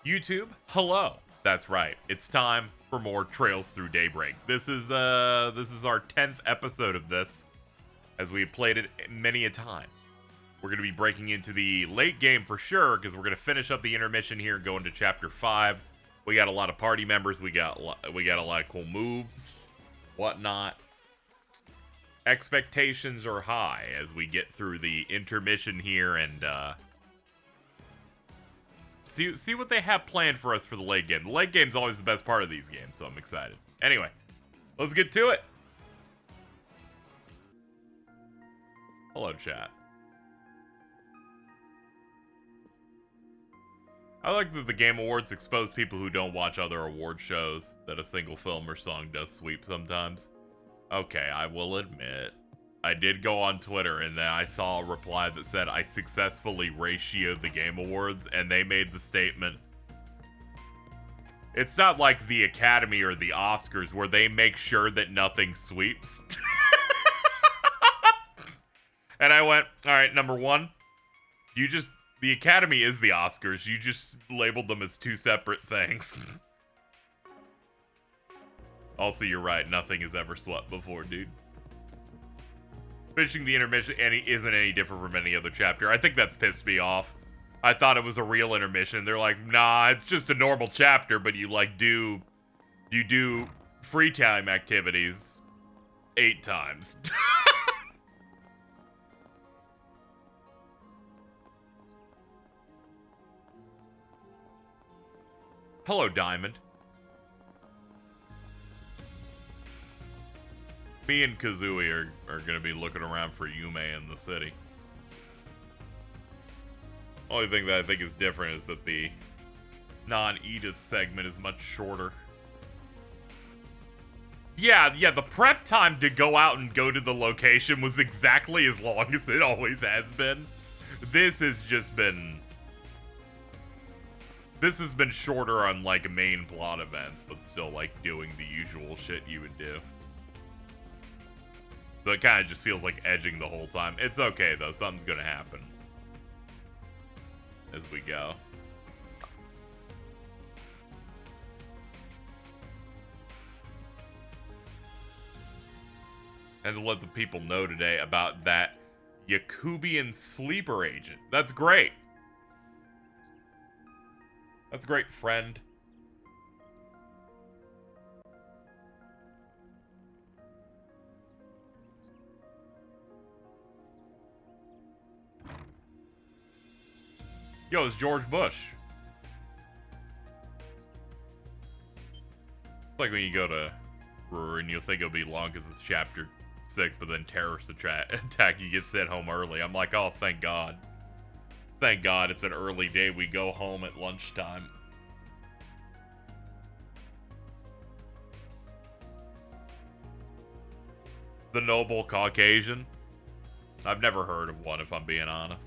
YouTube, hello. That's right. It's time for more Trails Through Daybreak. This is our 10th episode of this, as we played it many a time. We're going to be breaking into the late game for sure, because we're going to finish up the intermission here and go into Chapter 5. We got a lot of party members. We got a lot of cool moves, whatnot. Expectations are high as we get through the intermission here and see what they have planned for us for the late game. The late game's always the best part of these games, so I'm excited. Anyway, let's get to it. Hello, chat. I like that the Game Awards expose people who don't watch other award shows that a single film or song does sweep sometimes. Okay, I will admit, I did go on Twitter and then I saw a reply that said I successfully ratioed the Game Awards, and they made the statement, it's not like the Academy or the Oscars where they make sure that nothing sweeps. And I went, alright, number one, the Academy is the Oscars. You just labeled them as two separate things. Also, you're right. Nothing has ever swept before, dude. Finishing the intermission isn't any different from any other chapter. I think that's pissed me off. I thought it was a real intermission. They're like, nah, it's just a normal chapter, but you do free time activities 8 times. Hello, Diamond. Me and Kazooie are going to be looking around for Yume in the city. Only thing that I think is different is that the non-Edith segment is much shorter. Yeah, the prep time to go out and go to the location was exactly as long as it always has been. This has been shorter on, like, main plot events, but still, like, doing the usual shit you would do. So it kind of just feels like edging the whole time. It's okay, though. Something's gonna happen as we go. And to let the people know today about that Yakubian sleeper agent. That's great. That's great, friend. Yo, it's George Bush. It's like when you go to and you'll think it'll be long because it's chapter 6, but then terrorist attack, you get sent home early. I'm like, oh, thank God. Thank God it's an early day. We go home at lunchtime. The noble Caucasian? I've never heard of one, if I'm being honest.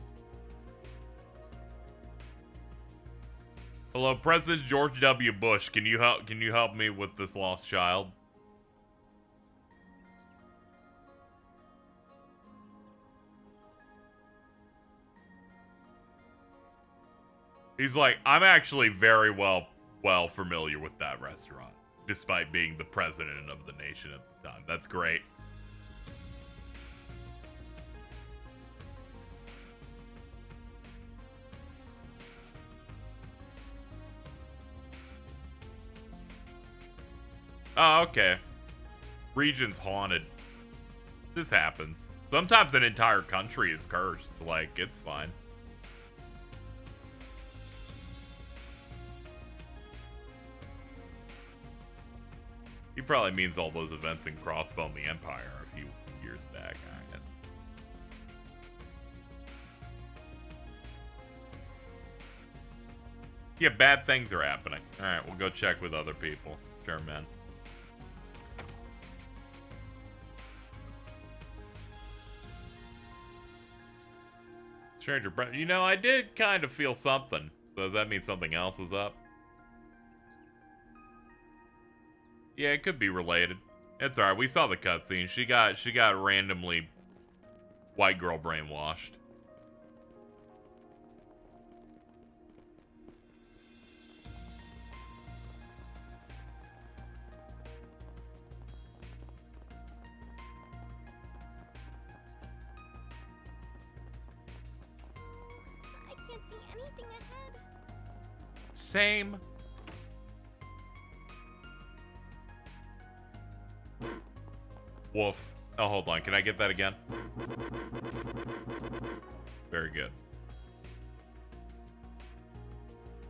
Hello, President George W. Bush. Can you help me with this lost child? He's like, I'm actually very well familiar with that restaurant, despite being the president of the nation at the time. That's great. Oh, okay. Region's haunted. This happens. Sometimes an entire country is cursed. Like, it's fine. He probably means all those events in Crossbone the Empire a few years back. Yeah, bad things are happening. Alright, we'll go check with other people. Sure, man. Stranger, you know, I did kind of feel something. So does that mean something else is up? Yeah, it could be related. It's alright. We saw the cutscene. She got randomly white girl brainwashed. can't see anything ahead. Same. Woof. Oh, hold on. Can I get that again? Very good.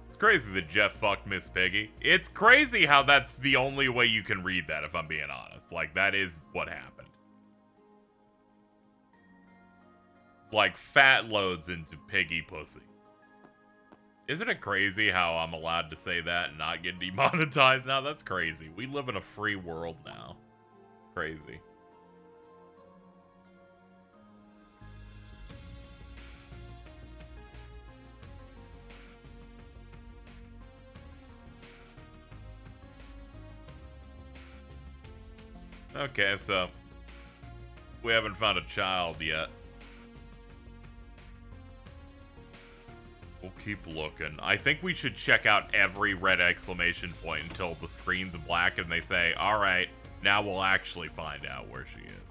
It's crazy that Jeff fucked Miss Piggy. It's crazy how that's the only way you can read that, if I'm being honest. Like, that is what happened. Like, fat loads into piggy pussy. Isn't it crazy how I'm allowed to say that and not get demonetized now? That's crazy. We live in a free world now. It's crazy. Okay, so we haven't found a child yet. We'll keep looking. I think we should check out every red exclamation point until the screen's black and they say, all right, now we'll actually find out where she is.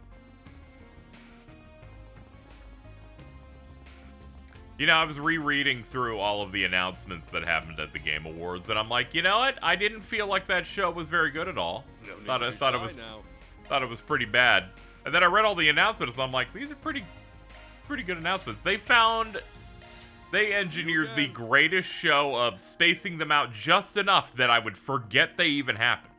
You know, I was rereading through all of the announcements that happened at the Game Awards, and I'm like, you know what? I didn't feel like that show was very good at all. Thought it was pretty bad. And then I read all the announcements, and I'm like, these are pretty good announcements. They engineered the greatest show of spacing them out just enough that I would forget they even happened.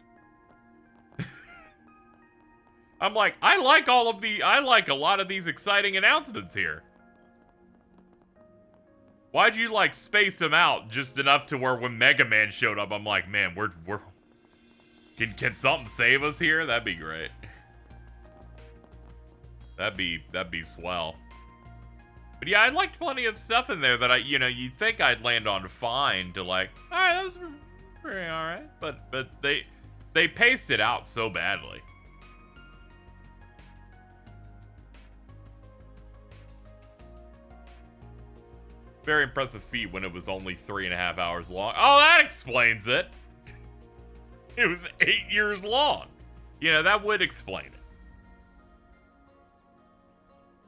I'm like, I like a lot of these exciting announcements here. Why'd you, like, space them out just enough to where when Mega Man showed up, I'm like, man, can something save us here? That'd be great. That'd be swell. But yeah, I liked plenty of stuff in there that you'd think I'd land on fine to like, alright, that was pretty alright. But they paced it out so badly. Very impressive feat when it was only 3.5 hours long. Oh, that explains it. It was 8 years long. You know, that would explain it.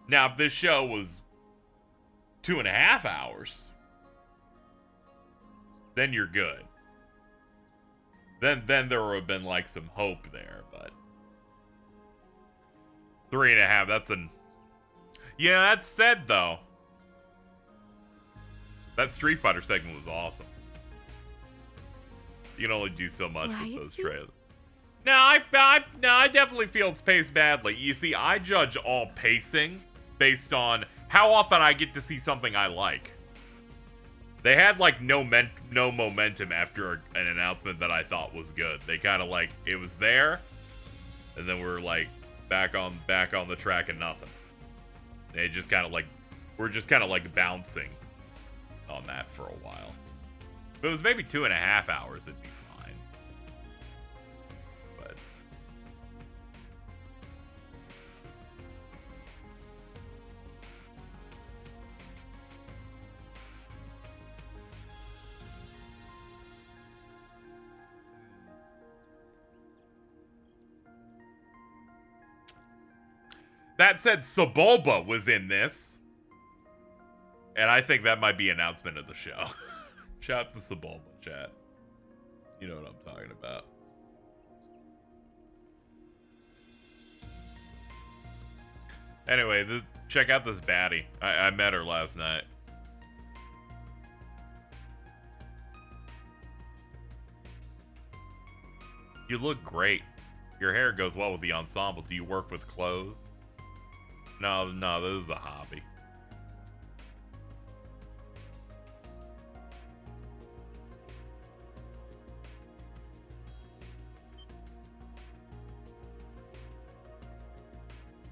Now, if this show was 2.5 hours, then you're good. Then there would have been like some hope there, but 3.5, that's an... Yeah, that said though, that Street Fighter segment was awesome. You can only do so much with those trailers. No, I definitely feel it's paced badly. You see, I judge all pacing based on how often I get to see something I like. They had like no momentum after an announcement that I thought was good. They kind of like, it was there, and then we're like back on the track and nothing. They just kind of like, we're just kind of like bouncing on that for a while. If it was maybe 2.5 hours, it'd be fine. But that said, Sebulba was in this. And I think that might be announcement of the show. Shout out to Sebulba, chat. You know what I'm talking about. Anyway, check out this baddie. I met her last night. You look great. Your hair goes well with the ensemble. Do you work with clothes? No, this is a hobby.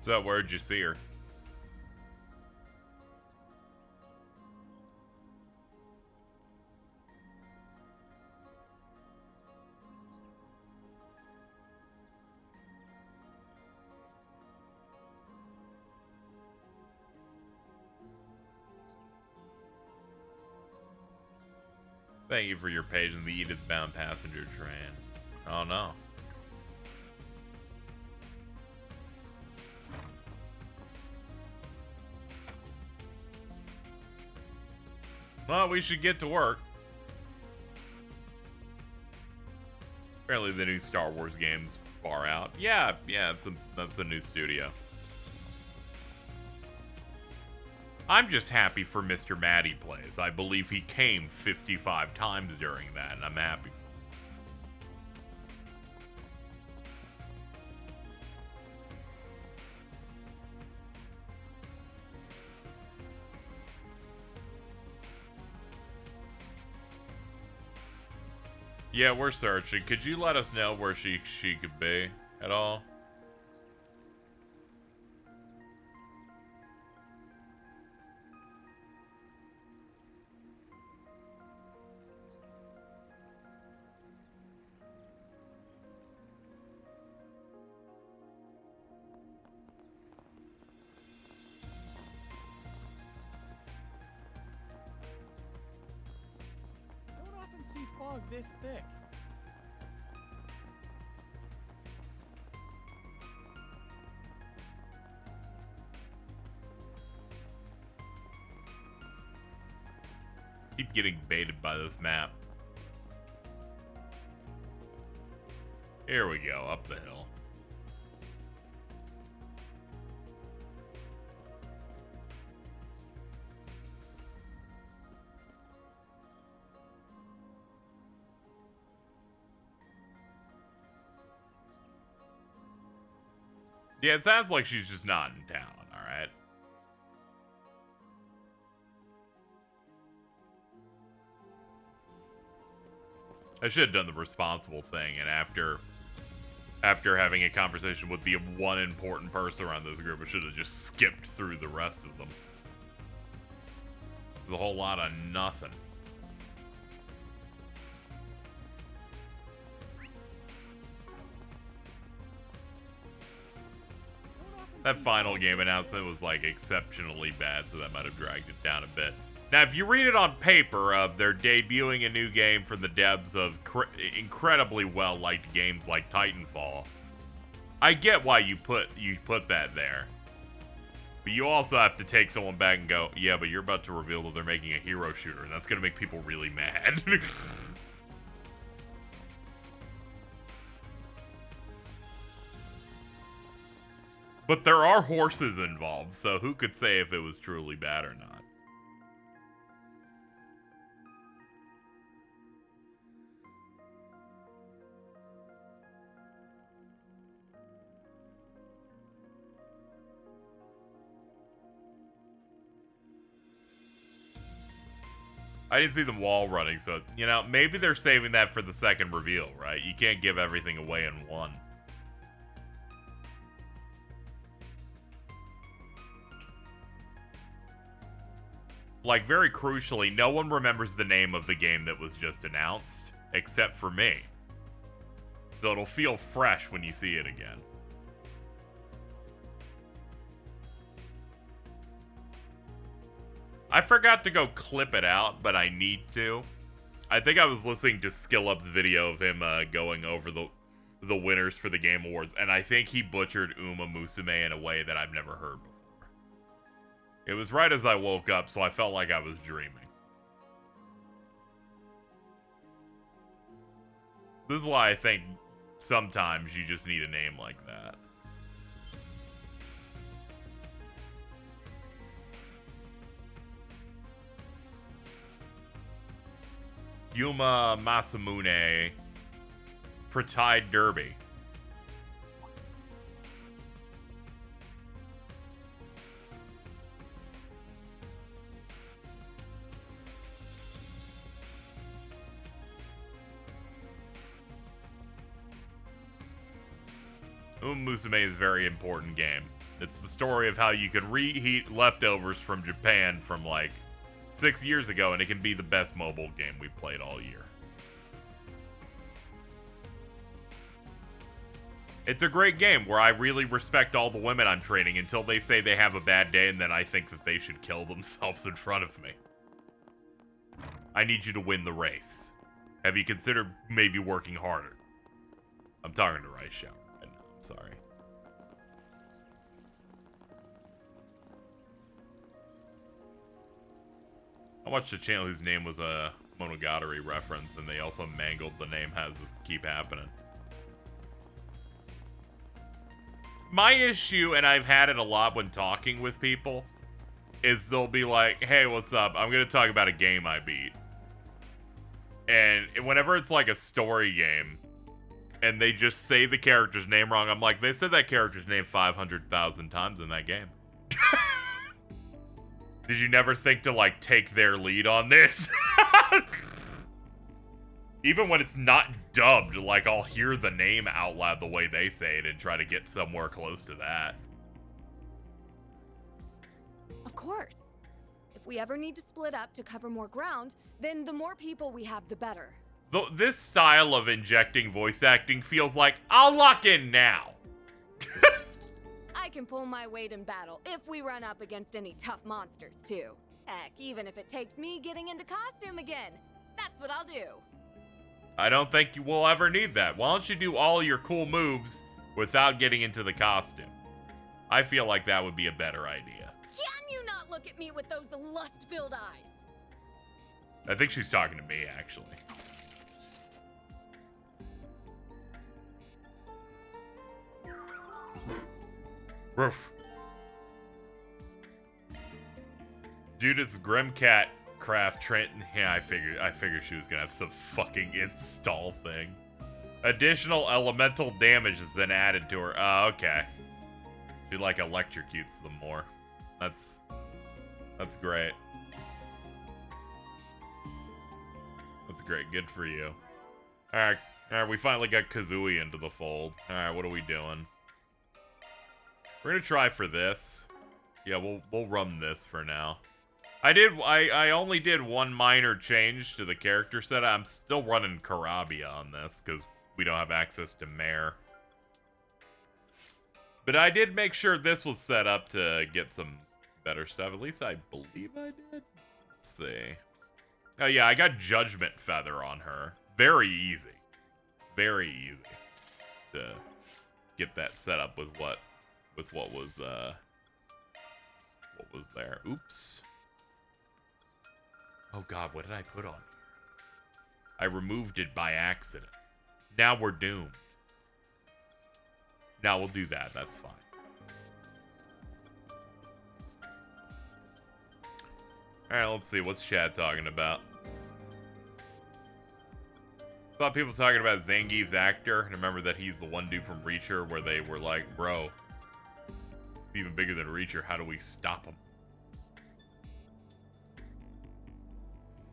So, where'd you see her? Thank you for your page in the Edith-bound passenger train. Oh no. Well, we should get to work. Apparently the new Star Wars game's far out. Yeah, that's a new studio. I'm just happy for Mr. Matty Plays. I believe he came 55 times during that, and I'm happy. Yeah, we're searching. Could you let us know where she could be at all? Don't often see fog this thick. Keep getting baited by this map. Here we go, up the hill. Yeah, it sounds like she's just not in town, alright? I should have done the responsible thing, and after having a conversation with the one important person around this group, I should have just skipped through the rest of them. There's a whole lot of nothing. That final game announcement was like exceptionally bad, so that might have dragged it down a bit. Now, if you read it on paper, they're debuting a new game from the devs of incredibly well-liked games like Titanfall. I get why you put that there. But you also have to take someone back and go, yeah, but you're about to reveal that they're making a hero shooter, and that's going to make people really mad. But there are horses involved, so who could say if it was truly bad or not? I didn't see them wall running, so, you know, maybe they're saving that for the second reveal, right? You can't give everything away in one. Like, very crucially, no one remembers the name of the game that was just announced, except for me. So it'll feel fresh when you see it again. I forgot to go clip it out, but I need to. I think I was listening to SkillUp's video of him going over the winners for the Game Awards, and I think he butchered Uma Musume in a way that I've never heard before. It was right as I woke up, so I felt like I was dreaming. This is why I think sometimes you just need a name like that. Yuma Masamune, Pratai Derby. Musume is a very important game. It's the story of how you can reheat leftovers from Japan from like 6 years ago, and it can be the best mobile game we've played all year. It's a great game where I really respect all the women I'm training until they say they have a bad day, and then I think that they should kill themselves in front of me. I need you to win the race. Have you considered maybe working harder? I'm talking to Rice Shower right now. I'm sorry. I watched a channel whose name was a Monogatari reference, and they also mangled the name has this keep happening. My issue, and I've had it a lot when talking with people, is they'll be like, hey, what's up? I'm going to talk about a game I beat. And whenever it's like a story game, and they just say the character's name wrong, I'm like, they said that character's name 500,000 times in that game. Did you never think to, like, take their lead on this? Even when it's not dubbed, like, I'll hear the name out loud the way they say it and try to get somewhere close to that. Of course. If we ever need to split up to cover more ground, then the more people we have, the better. This style of injecting voice acting feels like, I'll lock in now. I can pull my weight in battle if we run up against any tough monsters, too. Heck, even if it takes me getting into costume again. That's what I'll do. I don't think you will ever need that. Why don't you do all your cool moves without getting into the costume? I feel like that would be a better idea. Can you not look at me with those lust-filled eyes? I think she's talking to me, actually. Roof. Judith's Grimcat Craft Trent. Yeah, I figured she was gonna have some fucking install thing. Additional elemental damage has been added to her. Oh, okay. She like electrocutes them more. That's great. That's great. Good for you. All right. We finally got Kazooie into the fold. All right, what are we doing? We're gonna try for this. Yeah, we'll run this for now. I only did one minor change to the character set. I'm still running Karabia on this because we don't have access to Mare. But I did make sure this was set up to get some better stuff. At least I believe I did. Let's see. Oh yeah, I got Judgment Feather on her. Very easy. Very easy to get that set up with what was there. Oops. Oh god, what did I put on? I removed it by accident. Now we're doomed. Now we'll do that. That's fine. Alright, let's see. What's chat talking about? Saw people talking about Zangief's actor. And remember that he's the one dude from Reacher where they were like, bro, it's even bigger than Reacher. How do we stop him?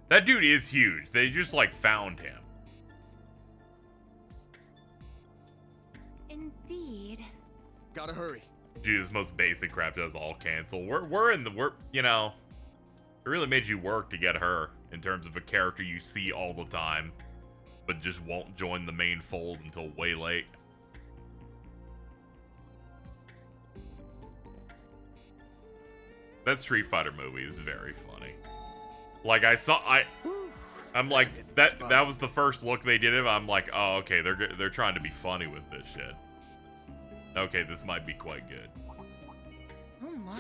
That dude is huge. They just, like, found him. Indeed. Gotta hurry. Dude, this most basic crap does all cancel. We're you know, it really made you work to get her in terms of a character you see all the time, but just won't join the main fold until way late. That Street Fighter movie is very funny. Like I'm like that was the first look they did of it. I'm like, oh, okay, they're trying to be funny with this shit. Okay, this might be quite good. Oh my.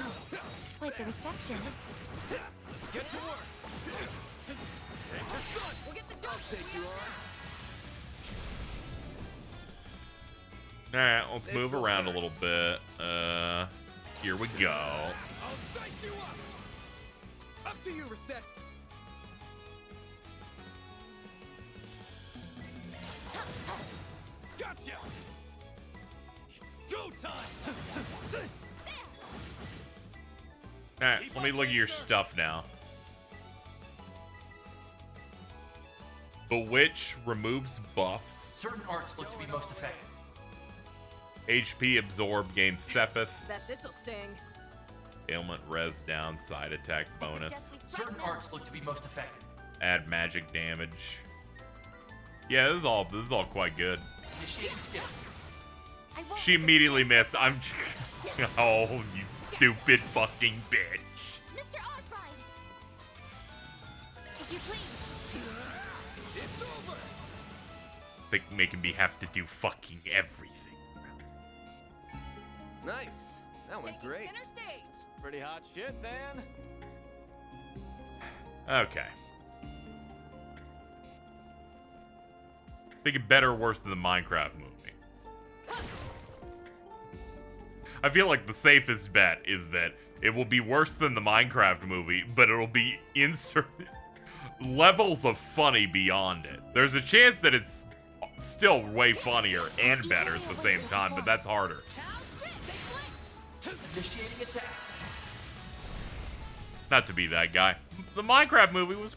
Wait, the reception. Get to work. We'll get the I'll dope. take you on. Alright, let's move around a little bit. Here we go. I'll dice you up. Up to you, Reset. Gotcha. It's go time. Alright, let me look at your stuff now. Bewitch removes buffs. Certain arts look to be most effective. HP absorb gains Sepith. Bet this'll sting. Ailment res down side attack bonus. Certain arts look to be most effective. Add magic damage. Yeah, this is all quite good. Initiating skill. She immediately missed. I'm oh, you stupid fucking bitch. Mr. Osprey! If you please. It's over. Think making me have to do fucking everything. Nice. That went Taking great. center stage. Pretty hot shit, man. Okay. Think it better or worse than the Minecraft movie? I feel like the safest bet is that it will be worse than the Minecraft movie, but it'll be levels of funny beyond it. There's a chance that it's still way funnier and better at the same time, but that's harder. Initiating attack. Not to be that guy. The Minecraft movie was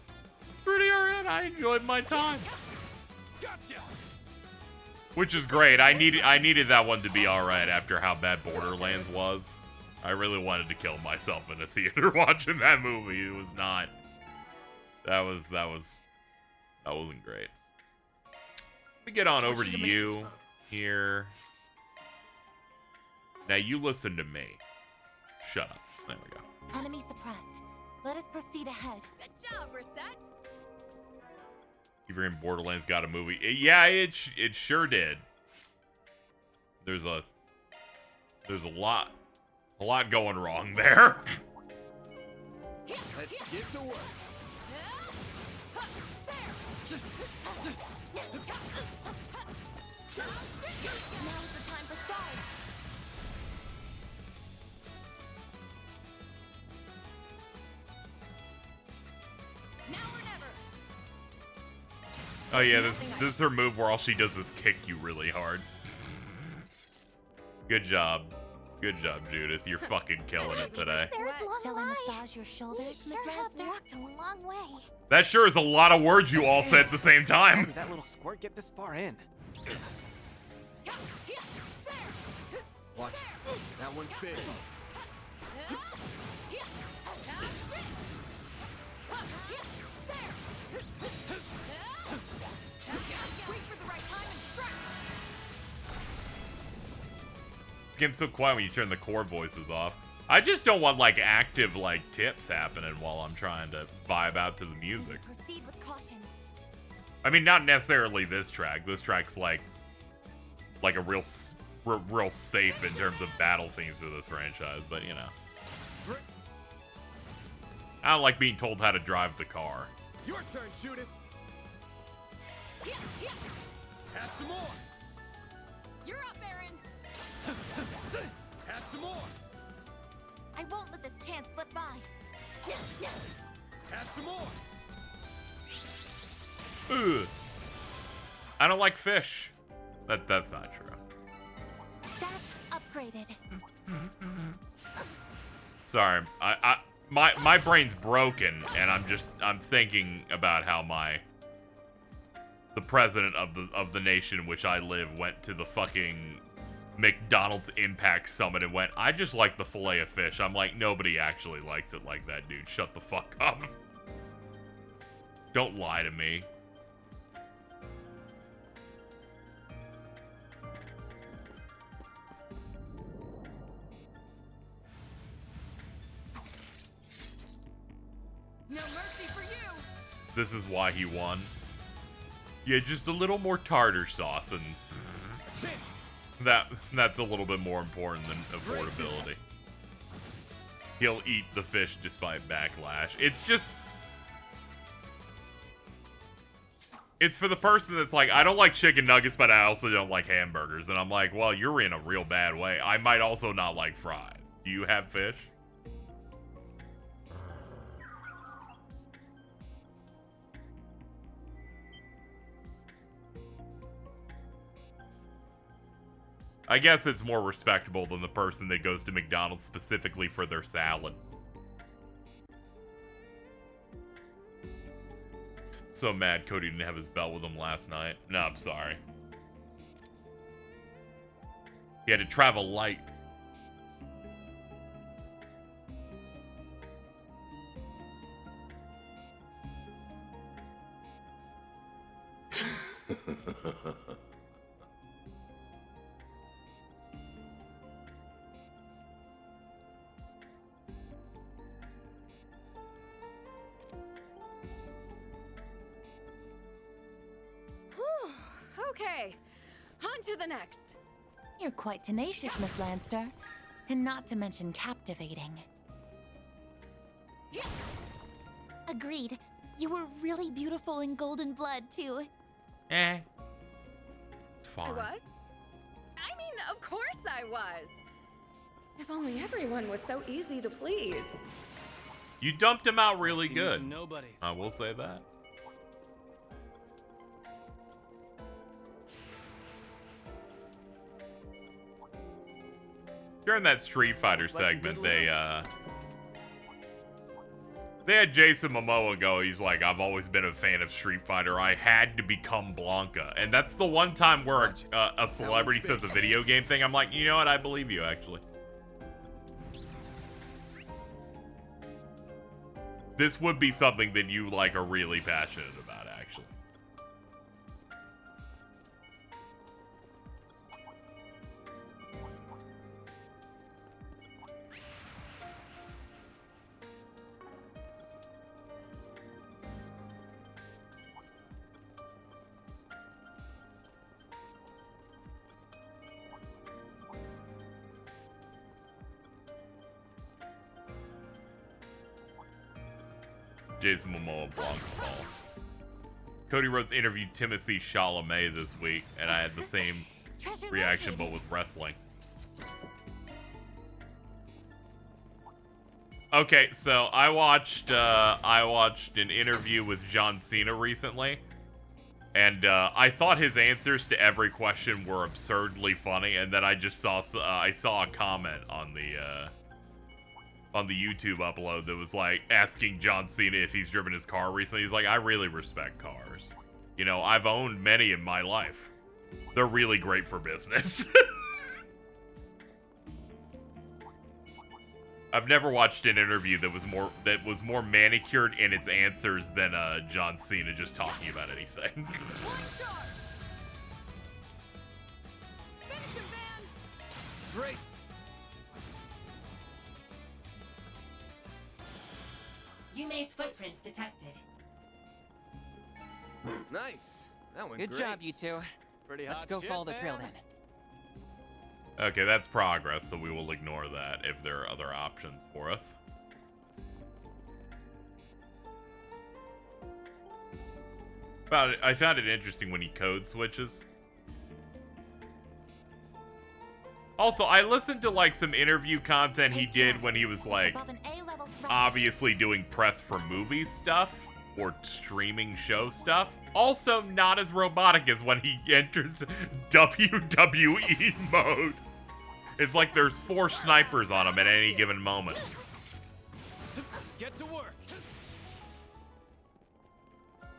pretty alright. I enjoyed my time. Gotcha. Which is great. I needed that one to be alright after how bad Borderlands was. I really wanted to kill myself in a theater watching that movie. It was not. That wasn't great. Let me get on over to you here. Now you listen to me. Shut up. There we go. Enemy suppressed. Let us proceed ahead. Good job, Reset. Even Borderlands got a movie. Yeah, it sure did. There's a lot going wrong there. Let's get to work. Now is the time for stride. Now or never. Oh yeah, this is her move where all she does is kick you really hard. Good job. Good job, Judith. You're fucking killing it today. There's Shall I Longlai. massage your shoulders, We Miss sure have Lancer? walked a long way. That sure is a lot of words you all said at the same How time. did that little squirt get this far in? Watch it. That one's big. Wait for the right time and strike. It became so quiet when you turn the core voices off. I just don't want like active like tips happening while I'm trying to vibe out to the music. Proceed with caution. I mean, not necessarily this track. This track's like a real safe in terms of battle themes for this franchise, but you know. I don't like being told how to drive the car. Your turn, Judith. Have some more. You're up, Aaron. Have some more. I won't let this chance slip by. Have some more. Ugh. I don't like fish. That's not true. Stats upgraded. Sorry, my brain's broken, and I'm thinking about how the president of the nation in which I live went to the fucking McDonald's Impact Summit and went, I just like the fillet of fish. I'm like, nobody actually likes it like that, dude. Shut the fuck up. Don't lie to me. No mercy for you. This is why he won. Yeah, just a little more tartar sauce, and that's a little bit more important than affordability. He'll eat the fish despite backlash. It's for the person that's like, I don't like chicken nuggets, but I also don't like hamburgers. And I'm like, well, you're in a real bad way. I might also not like fries. Do you have fish? I guess it's more respectable than the person that goes to McDonald's specifically for their salad. So mad Cody didn't have his belt with him last night. No, I'm sorry. He had to travel light. Okay, on to the next. You're quite tenacious, Miss Lancer. And not to mention captivating. A Agreed. You were really beautiful in golden blood, too. It's fine. I was? I mean, of course I was. If only everyone was so easy to please. You dumped him out really Seems good. Nobody's. I will say that. During that Street Fighter Looks like some segment, good they had Jason Momoa go. He's like, I've always been a fan of Street Fighter. I had to become Blanca. And that's the one time where a celebrity says a video game thing. I'm like, you know what? I believe you, actually. This would be something that you, like, are really passionate about, actually. Jason Momoa, Blanca Ball. Cody Rhodes interviewed Timothy Chalamet this week, and I had the same Treasure reaction, but located. with wrestling. Okay, so I watched an interview with John Cena recently, and I thought his answers to every question were absurdly funny, and then I just saw I saw a comment on the YouTube upload that was like asking John Cena if he's driven his car recently. He's like, I really respect cars. You know, I've owned many in my life. They're really great for business. I've never watched an interview that was more manicured in its answers than John Cena just talking about anything. One shot! Finish him, Van! Great. Yume's footprints detected. Nice. That went Good great. job, you two. Pretty Let's hot go shit, follow the trail man. then. Okay, that's progress, so we will ignore that if there are other options for us. I found it interesting when he code switches. Also, I listened to like some interview content he did when he was It's like above an A-level threat. obviously doing press for movie stuff or streaming show stuff. Also, not as robotic as when he enters WWE mode. It's like there's 4 snipers on him at any given moment. Get to work.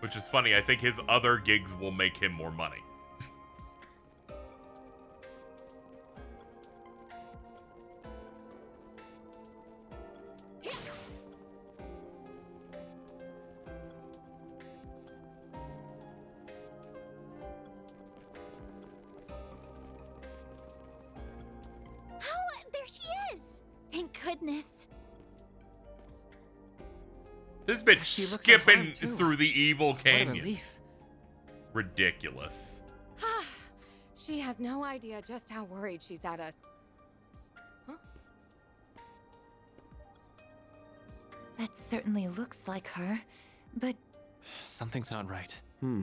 Which is funny. I think his other gigs will make him more money. Oh, there she is! Thank goodness. This bitch She looks skipping unharmed, too. through the evil What a canyon. relief. Ridiculous. She has no idea just how worried she's at us. That certainly looks like her, but Something's not right. La la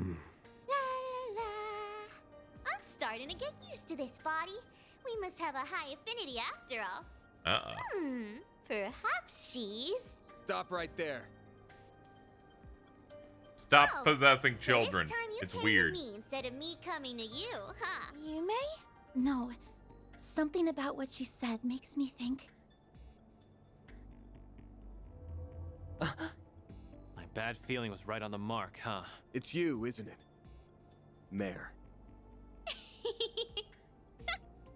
la. I'm starting to get used to this body. We must have a high affinity after all. Uh-oh. Perhaps she's... Stop right there. Stop Oh, possessing So children. this time you It's came weird. to me instead of me coming to you, huh? You may? No. Something about what she said makes me think... My bad feeling was right on the mark, huh? It's you, isn't it? Mayor.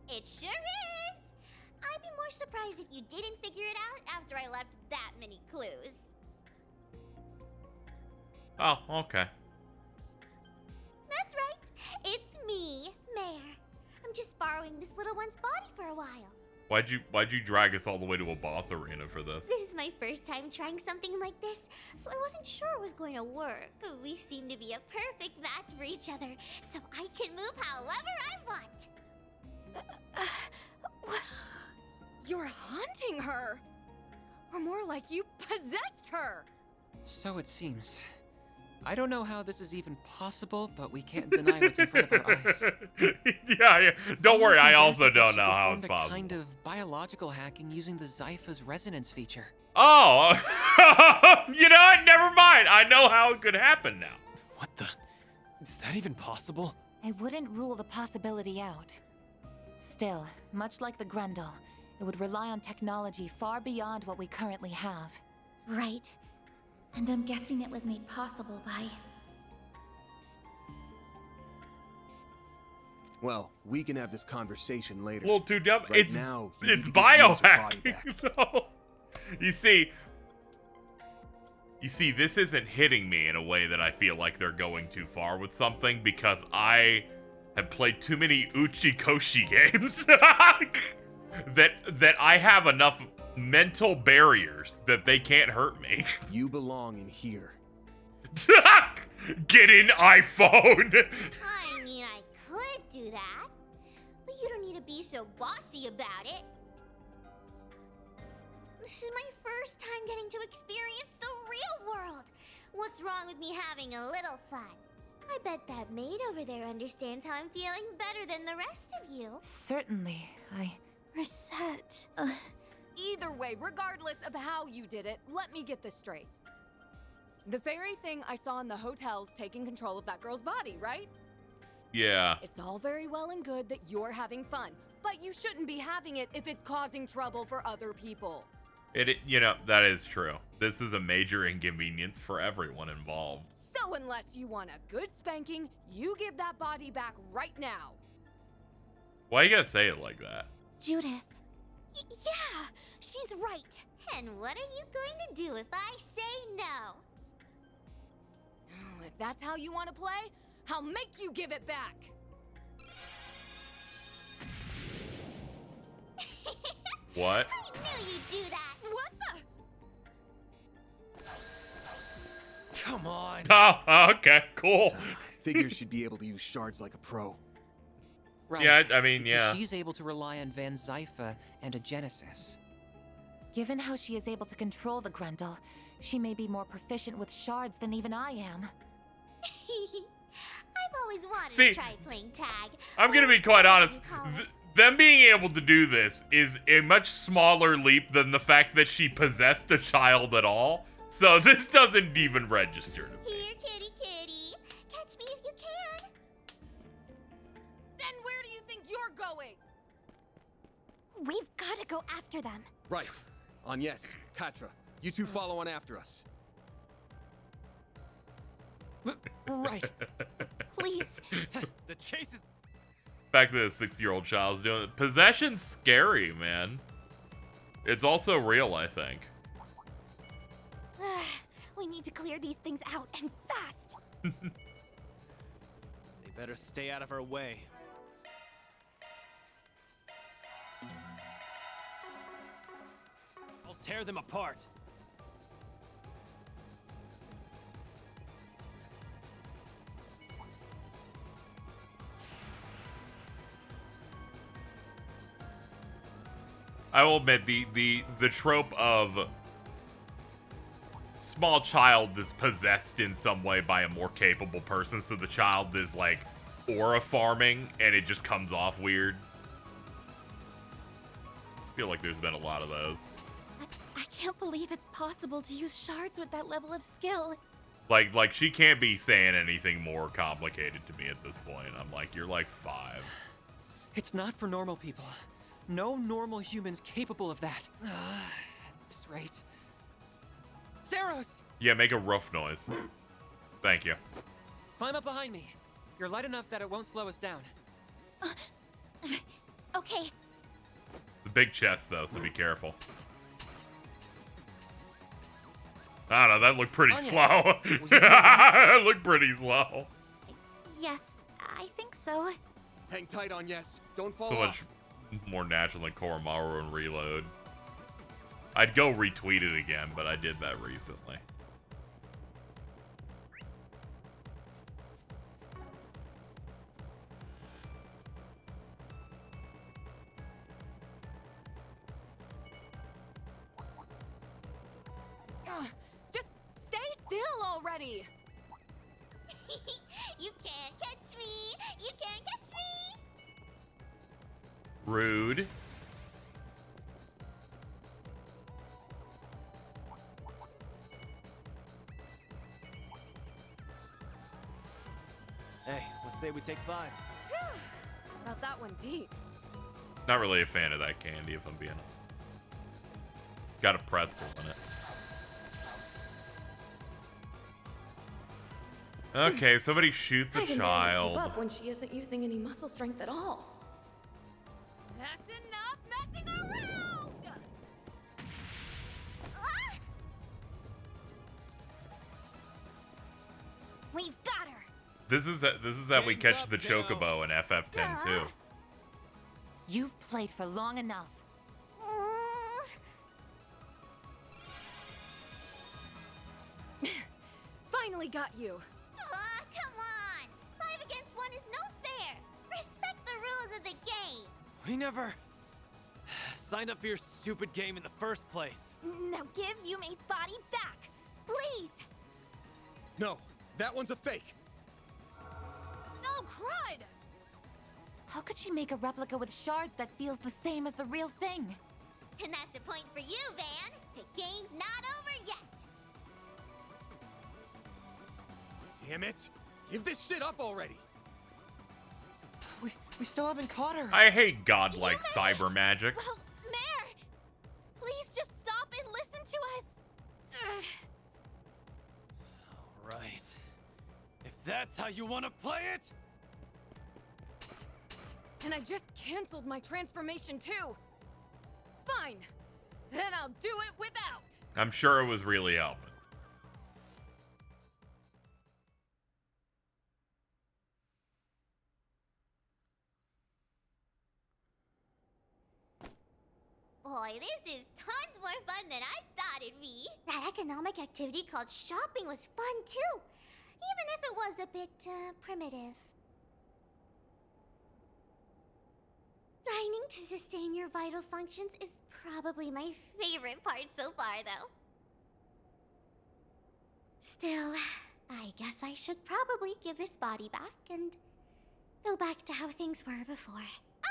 It sure is! I'd be more surprised if you didn't figure it out after I left that many clues. Oh, okay. That's right. It's me, Mayor. I'm just borrowing this little one's body for a while. Why'd you drag us all the way to a boss arena for this? This is my first time trying something like this, so I wasn't sure it was going to work. We seem to be a perfect match for each other, so I can move however I want. You're haunting her! Or more like you possessed her! So it seems. I don't know how this is even possible, but we can't deny what's in front of our eyes. yeah. Don't worry, I All I can also guess is that don't she know how performed it's a possible. kind of biological hacking using the Zypha's resonance feature. Oh, you know what? Never mind. I know how it could happen now. What the? Is that even possible? I wouldn't rule the possibility out. Still, much like the Grundle, it would rely on technology far beyond what we currently have. Right. And I'm guessing it was made possible by... Well, we can have this conversation later. A little too dumb. Right now, you it's need to get Yu's body biohacking. back. though. You see, this isn't hitting me in a way that I feel like they're going too far with something because I have played too many Uchi-Koshi games that I have enough mental barriers that they can't hurt me. You belong in here. Get in, iPhone. I mean, I could do that. But you don't need to be so bossy about it. This is my first time getting to experience the real world. What's wrong with me having a little fun? I bet that maid over there understands how I'm feeling better than the rest of you. Certainly, Reset. Either way, regardless of how you did it, let me get this straight. The very thing I saw in the hotel's taking control of that girl's body, right? Yeah. It's all very well and good that you're having fun, but you shouldn't be having it if it's causing trouble for other people. That is true. This is a major inconvenience for everyone involved. So unless you want a good spanking, you give that body back right now. Why you gotta say it like that? Judith. Yeah, she's right. And what are you going to do if I say no? If that's how you want to play, I'll make you give it back. What? I knew you'd do that. What the? Come on. Oh, okay, cool. Figures should be able to use shards like a pro. Right. Yeah, I mean, because yeah. she's able to rely on Van Zypha and a Genesis. given how she is able to control the Grundle, she may be more proficient with shards than even I am. I've always wanted See, to try playing tag. I'm gonna be quite honest. Them being able to do this is a much smaller leap than the fact that she possessed a child at all. So this doesn't even register to me. Here, kitty, kitty. Catch me if you can. Then where do you think you're going? We've got to go after them. Right. Agnes, Katra, you two follow on after us. Right. Please. The chase is... The fact that a 6-year-old child's doing it. Possession's scary, man. It's also real, I think. We need to clear these things out and fast. They better stay out of her way. I'll tear them apart. I will admit the trope of small child is possessed in some way by a more capable person, so the child is like aura farming and it just comes off weird. I feel like there's been a lot of those. I can't believe it's possible to use shards with that level of skill. Like she can't be saying anything more complicated to me at this point. I'm like, you're like 5. It's not for normal people. No normal humans capable of that. At this rate. Zeros! Yeah, make a roof noise. Thank you. Climb up behind me. You're light enough that it won't slow us down. Okay. The big chest though, so be careful. I don't know, that looked pretty Agnes, slow. will you be That looked pretty slow. Yes, I think so. Hang tight, Agnes. Don't fall So off. much more natural than Koromaru and Reload. I'd go retweet it again, but I did that recently. Just stay still already. You can't catch me! You can't catch me! Rude. Hey, let's say we take 5. Got that one deep. Not really a fan of that candy, if I'm being honest. Got a pretzel in it. Okay, somebody shoot the I can barely child. keep up when she isn't using any muscle strength at all. That's enough messing around! Ah! We've got her! This is how we Game's catch up, the kiddo. chocobo in FF10 too. You've played for long enough. Finally got you. Come on! 5 against 1 is no fair! Respect the rules of the game! We never signed up for your stupid game in the first place. Now give Yume's body back! Please! No, that one's a fake. Oh, crud! How could she make a replica with shards that feels the same as the real thing? And that's a point for you, Van! The game's not over yet! Damn it! Give this shit up already! We still haven't caught her. I hate godlike cyber magic. Well, Mare! Please just stop and listen to us! All right. If that's how you want to play it, And I just canceled my transformation too. Fine. Then I'll do it without. I'm sure it was really helping. Boy, this is tons more fun than I thought it'd be. That economic activity called shopping was fun too, even if it was a bit, primitive. Dining to sustain your vital functions is probably my favorite part so far, though. Still, I guess I should probably give this body back and go back to how things were before.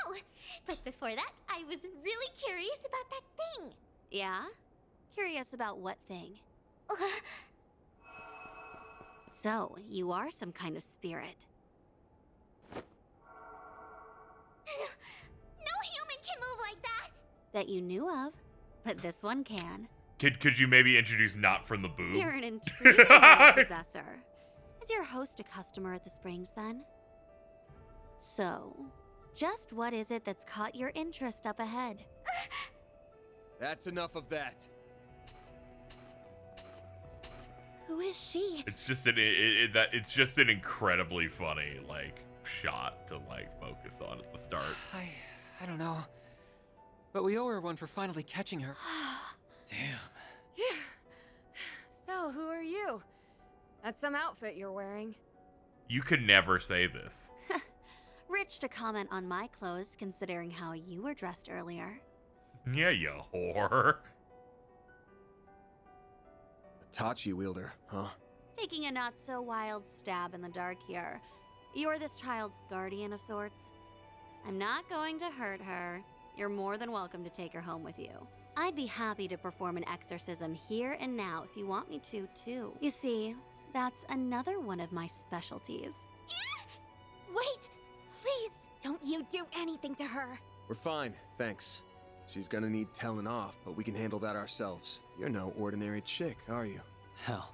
Oh, but before that, I was really curious about that thing. Yeah? Curious about what thing? So, you are some kind of spirit. No human can move like that! That you knew of, but this one can. Could you maybe introduce not from the boob? You're an intriguing little possessor. Is your host a customer at the Springs, then? So, just what is it that's caught your interest up ahead? That's enough of that. Who is she? It's just it's just an incredibly funny like shot to like focus on at the start. I don't know. But we owe her one for finally catching her. damn. Yeah. So, who are you? That's some outfit you're wearing. You could never say this. Rich to comment on my clothes, considering how you were dressed earlier. Yeah, you whore. A Tachi wielder, huh? Taking a not-so-wild stab in the dark here. You're this child's guardian of sorts. I'm not going to hurt her. You're more than welcome to take her home with you. I'd be happy to perform an exorcism here and now if you want me to, too. You see, that's another one of my specialties. Wait! Please, don't you do anything to her! We're fine, thanks. She's gonna need telling off, but we can handle that ourselves. You're no ordinary chick, are you? Hell,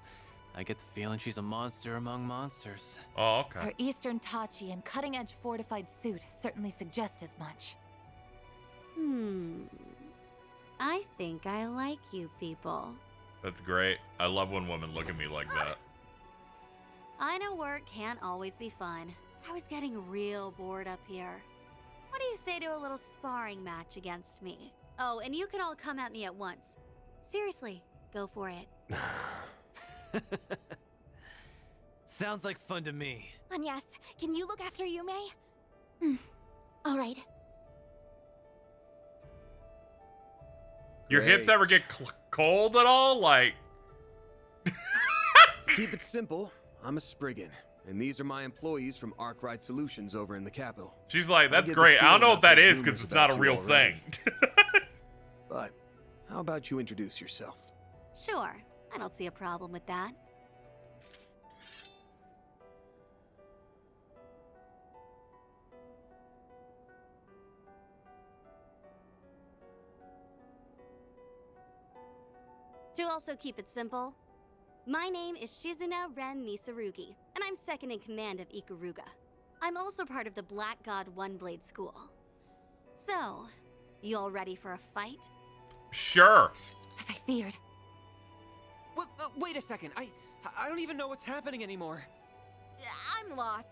I get the feeling she's a monster among monsters. Oh, okay. Her Eastern Tachi and cutting-edge fortified suit certainly suggest as much. I think I like you people. That's great. I love when women look at me like that. I know work can't always be fun. I was getting real bored up here. What do you say to a little sparring match against me? Oh, and you can all come at me at once. Seriously, go for it. Sounds like fun to me. Anyas, can you look after Yume? All right. Your hips Great. ever get cold at all? Like, To keep it simple, I'm a Spriggan, and these are my employees from Arkwright Solutions over in the capital. She's like, I that's get the great. I don't know feeling what that I've heard is because rumors it's not a about you real already. thing. But how about you introduce yourself? Sure, I don't see a problem with that. To also keep it simple, my name is Shizuna Ren Misarugi, and I'm second in command of Ikaruga. I'm also part of the Black God One Blade School. So, you all ready for a fight? Sure. As I feared. Wait a second. I don't even know what's happening anymore. I'm lost.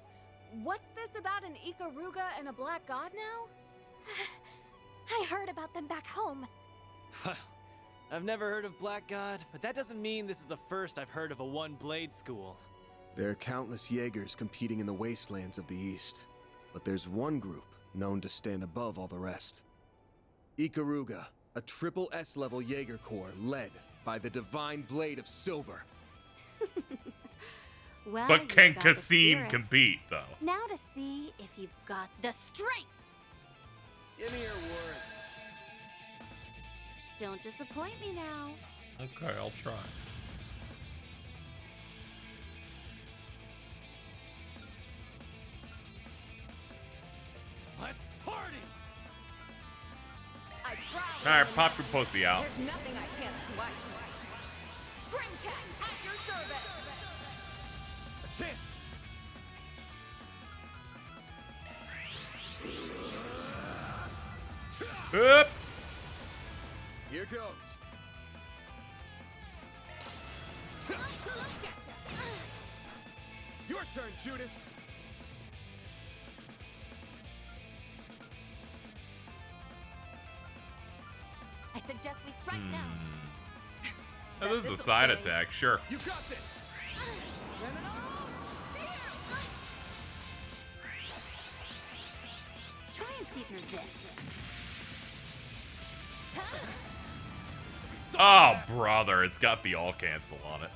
What's this about an Ikaruga and a black god now? I heard about them back home. Well, I've never heard of Black God, but that doesn't mean this is the first I've heard of a one-blade school. There are countless Jaegers competing in the wastelands of the East, but there's one group known to stand above all the rest. Ikaruga, a triple S-level Jaeger Corps led by the Divine Blade of Silver. Well, But you've can got the Kasim spirit. compete, though? Now to see if you've got the strength. Give me your worst. Don't disappoint me now. Okay, I'll try. Let's party! I promise. Alright, pop your pussy out. There's nothing I can't swipe. Spring Cat, at your service. A chance! Up. Here goes. Your turn, Judith. I suggest we strike now. Now, this is a side attack, sure. You got this. Criminal. Try and see through this. Oh, brother, it's got the all cancel on it.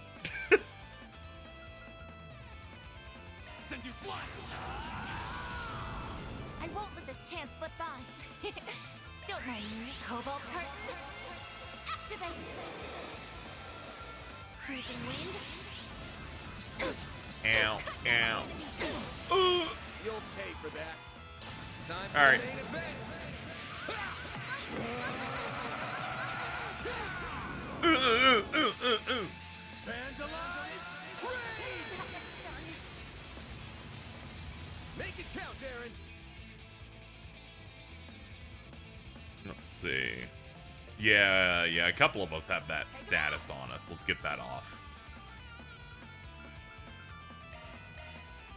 Send you flying! I won't let this chance slip by. Don't mind me, Cobalt Curtain. Activate! Freezing wind. Ow, ow. You'll pay for that. Time for All right. the main event. Make it count, Aaron. Let's see. Yeah, a couple of us have that status on us. Let's get that off.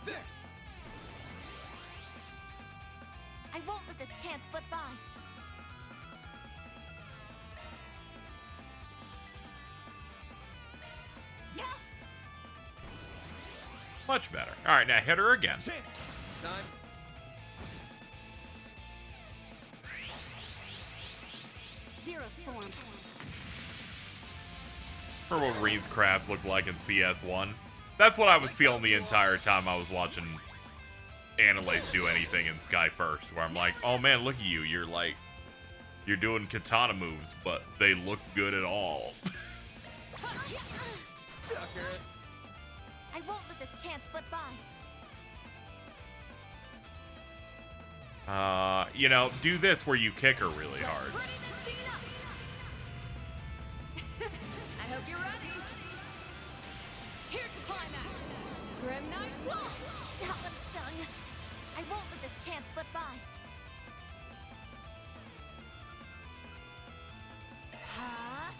There! I won't let this chance slip by. Yeah. Much better. All right, now hit her again. Chance. Time. Zero form. Remember what Reen's crabs looked like in CS1? That's what I was feeling the entire time I was watching Annalise do anything in Sky First, where I'm like, oh man, look at you. You're doing katana moves, but they look good at all. Sucker. I won't let this chance slip by. You know, do this where you kick her really hard. Ready this scene up. I hope you're ready. Here's the climax. Grim Knight Wall. That one stung. I won't let this chance slip by. Huh?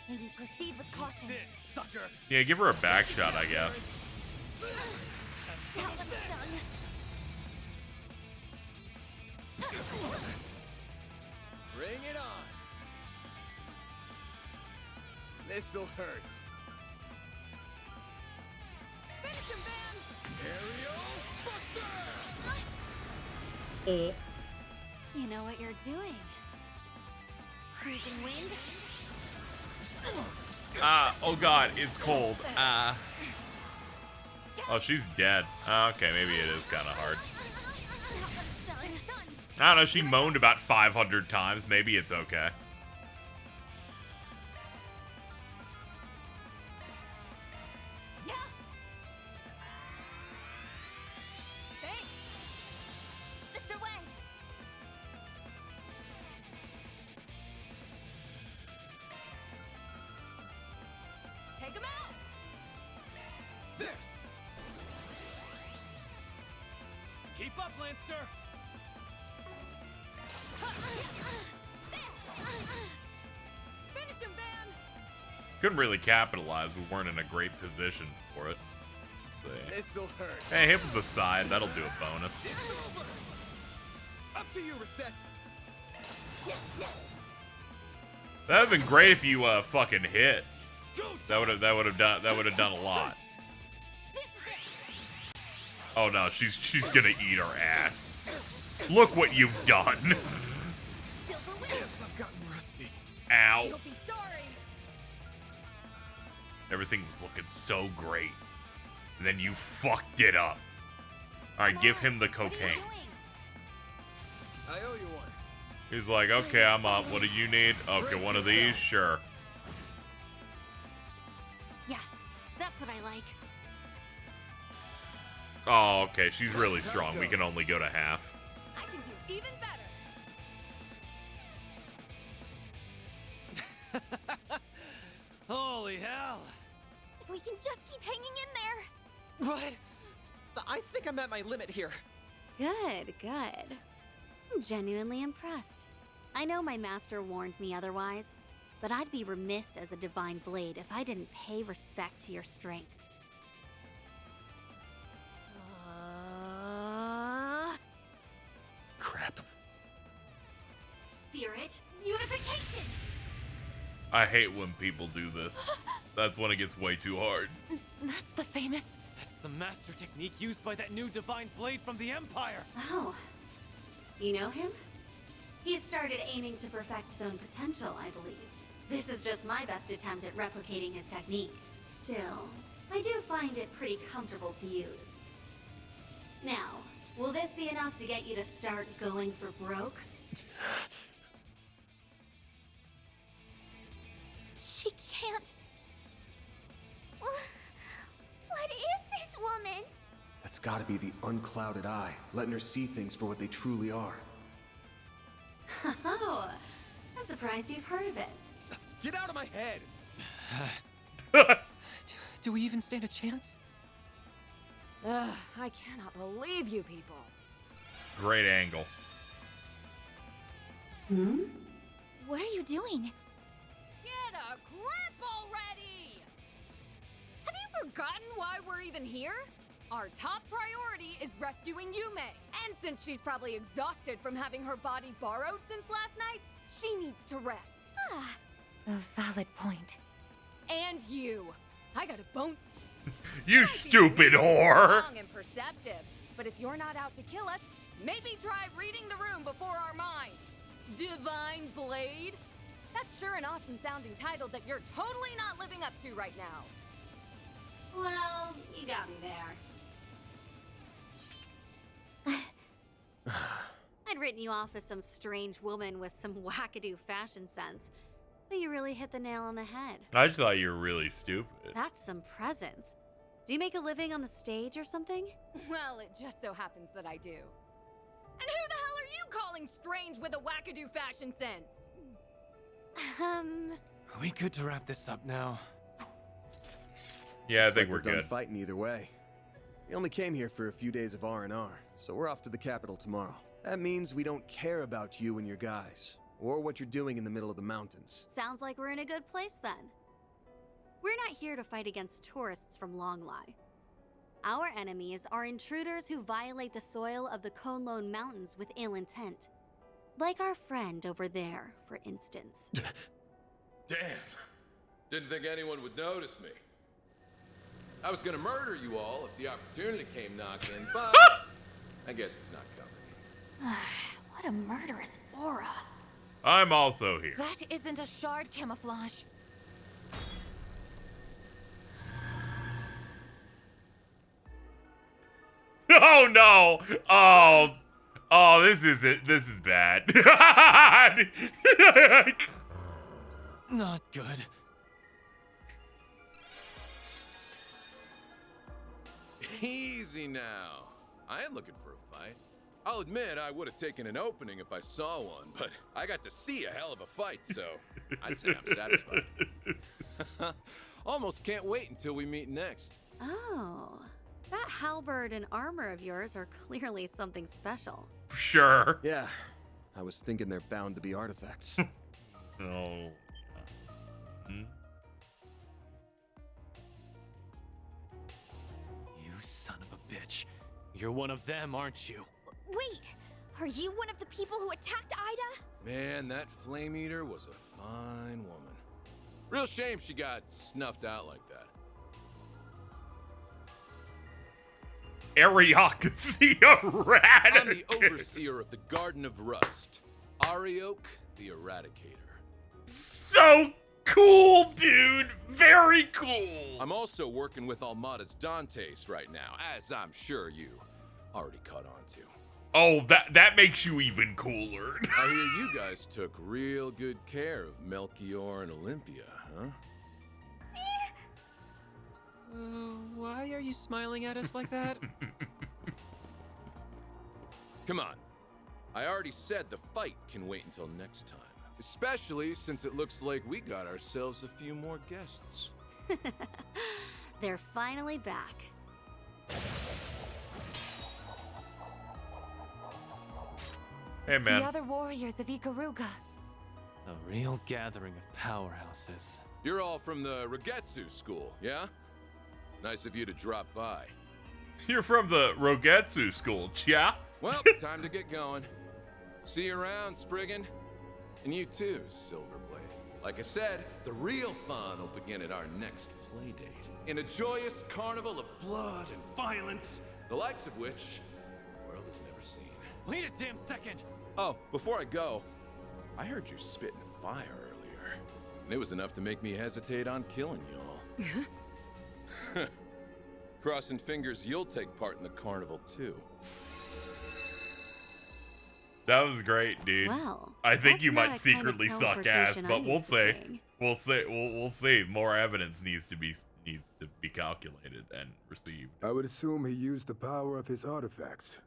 Maybe proceed with caution. This, sucker! Yeah, give her a back shot, I guess. That one stung. Bring it on. This'll hurt. Finish him, Van. Aerial Buster! You know what you're doing. Freezing wind. Oh god, it's cold. Oh, she's dead. Okay, maybe it is kind of hard. I don't know, she moaned about 500 times. Maybe it's okay. Mr. Wang! Take him out! There! Keep up, Lancer! Finish him, Van! Couldn't really capitalize. We weren't in a great position for it. Let's see. This'll hurt. Hey, hit with the side. That'll do a bonus. It's over. Up to you, Reset. That would've been great if you fucking hit. That would have done a lot. Oh no, she's gonna eat our ass. Look what you've done. Yes, I've gotten rusty. Ow. You'll be sorry. Everything was looking so great. And then you fucked it up. Alright, give him the cocaine. I owe you one. He's like, okay, I'm up. What do you need? Okay, one of these? Sure. Yes, that's what I like. Oh, okay, she's really strong. We can only go to half. I can do even better. Holy hell! If we can just keep hanging in there! What? I think I'm at my limit here. Good, good. I'm genuinely impressed. I know my master warned me otherwise, but I'd be remiss as a divine blade if I didn't pay respect to your strength. Crap. Spirit unification! I hate when people do this. That's when it gets way too hard. That's the famous... That's the master technique used by that new divine blade from the Empire! Oh. You know him? He's started aiming to perfect his own potential, I believe. This is just my best attempt at replicating his technique. Still, I do find it pretty comfortable to use. Now, will this be enough to get you to start going for broke? She can't. What is this woman? That's gotta be the unclouded eye, letting her see things for what they truly are. Oh, I'm surprised you've heard of it. Get out of my head. Do we even stand a chance? Ugh, I cannot believe you people. Great angle. Hmm? What are you doing? Get a grip already! Have you forgotten why we're even here? Our top priority is rescuing Yume. And since she's probably exhausted from having her body borrowed since last night, she needs to rest. A valid point. And you. I got a bone. You Might be stupid really whore! strong and perceptive, but if you're not out to kill us, maybe try reading the room before our minds. Divine Blade? That's sure an awesome sounding title that you're totally not living up to right now. Well, you got me there. I'd written you off as some strange woman with some wackadoo fashion sense, but you really hit the nail on the head. I just thought you were really stupid. That's some presence. Do you make a living on the stage or something? Well, it just so happens that I do. And who the hell are you calling strange with a wackadoo fashion sense? Are we good to wrap this up now? Yeah, I Looks think like we're done good. fighting either way. We only came here for a few days of R&R, so we're off to the capital tomorrow. That means we don't care about you and your guys, or what you're doing in the middle of the mountains. Sounds like we're in a good place then. We're not here to fight against tourists from Longlai. Our enemies are intruders who violate the soil of the Konlone Mountains with ill intent. Like our friend over there, for instance. Damn. Didn't think anyone would notice me. I was gonna murder you all if the opportunity came knocking, but I guess it's not coming. What a murderous aura. I'm also here. That isn't a shard camouflage. Oh no! Oh, this is it. This is bad. Not good. Easy now. I ain't looking for a fight. I'll admit I would have taken an opening if I saw one, but I got to see a hell of a fight, so I'd say I'm satisfied. Almost can't wait until we meet next. Oh, that halberd and armor of yours are clearly something special. Sure. Yeah, I was thinking they're bound to be artifacts. Oh. Hmm? You son of a bitch. You're one of them, aren't you? Wait, are you one of the people who attacked Ida? Man, that Flame Eater was a fine woman. Real shame she got snuffed out like that. Ariok the Eradicator. I'm the overseer of the Garden of Rust. Ariok the Eradicator. So cool, dude. Very cool. I'm also working with Almada's Dantes right now, as I'm sure you already caught on to. Oh, that makes you even cooler. I hear you guys took real good care of Melchior and Olympia, huh? Why are you smiling at us like that? Come on. I already said the fight can wait until next time. Especially since it looks like we got ourselves a few more guests. They're finally back. Hey, man. The other warriors of Ikaruga. A real gathering of powerhouses. You're all from the Rogetsu school, yeah? Nice of you to drop by. You're from the Rogetsu school, yeah? Well, time to get going. See you around, Spriggan. And you too, Silverblade. Like I said, the real fun will begin at our next playdate. In a joyous carnival of blood and violence, the likes of which the world has never seen. Wait a damn second! Oh, before I go, I heard you spitting fire earlier. And it was enough to make me hesitate on killing you all. Crossing fingers you'll take part in the carnival too. That was great, dude. Well, I think that's you not might a kind of secretly suck ass, teleportation but I'm we'll used to see. seeing. We'll see. More evidence needs to be calculated and received. I would assume he used the power of his artifacts,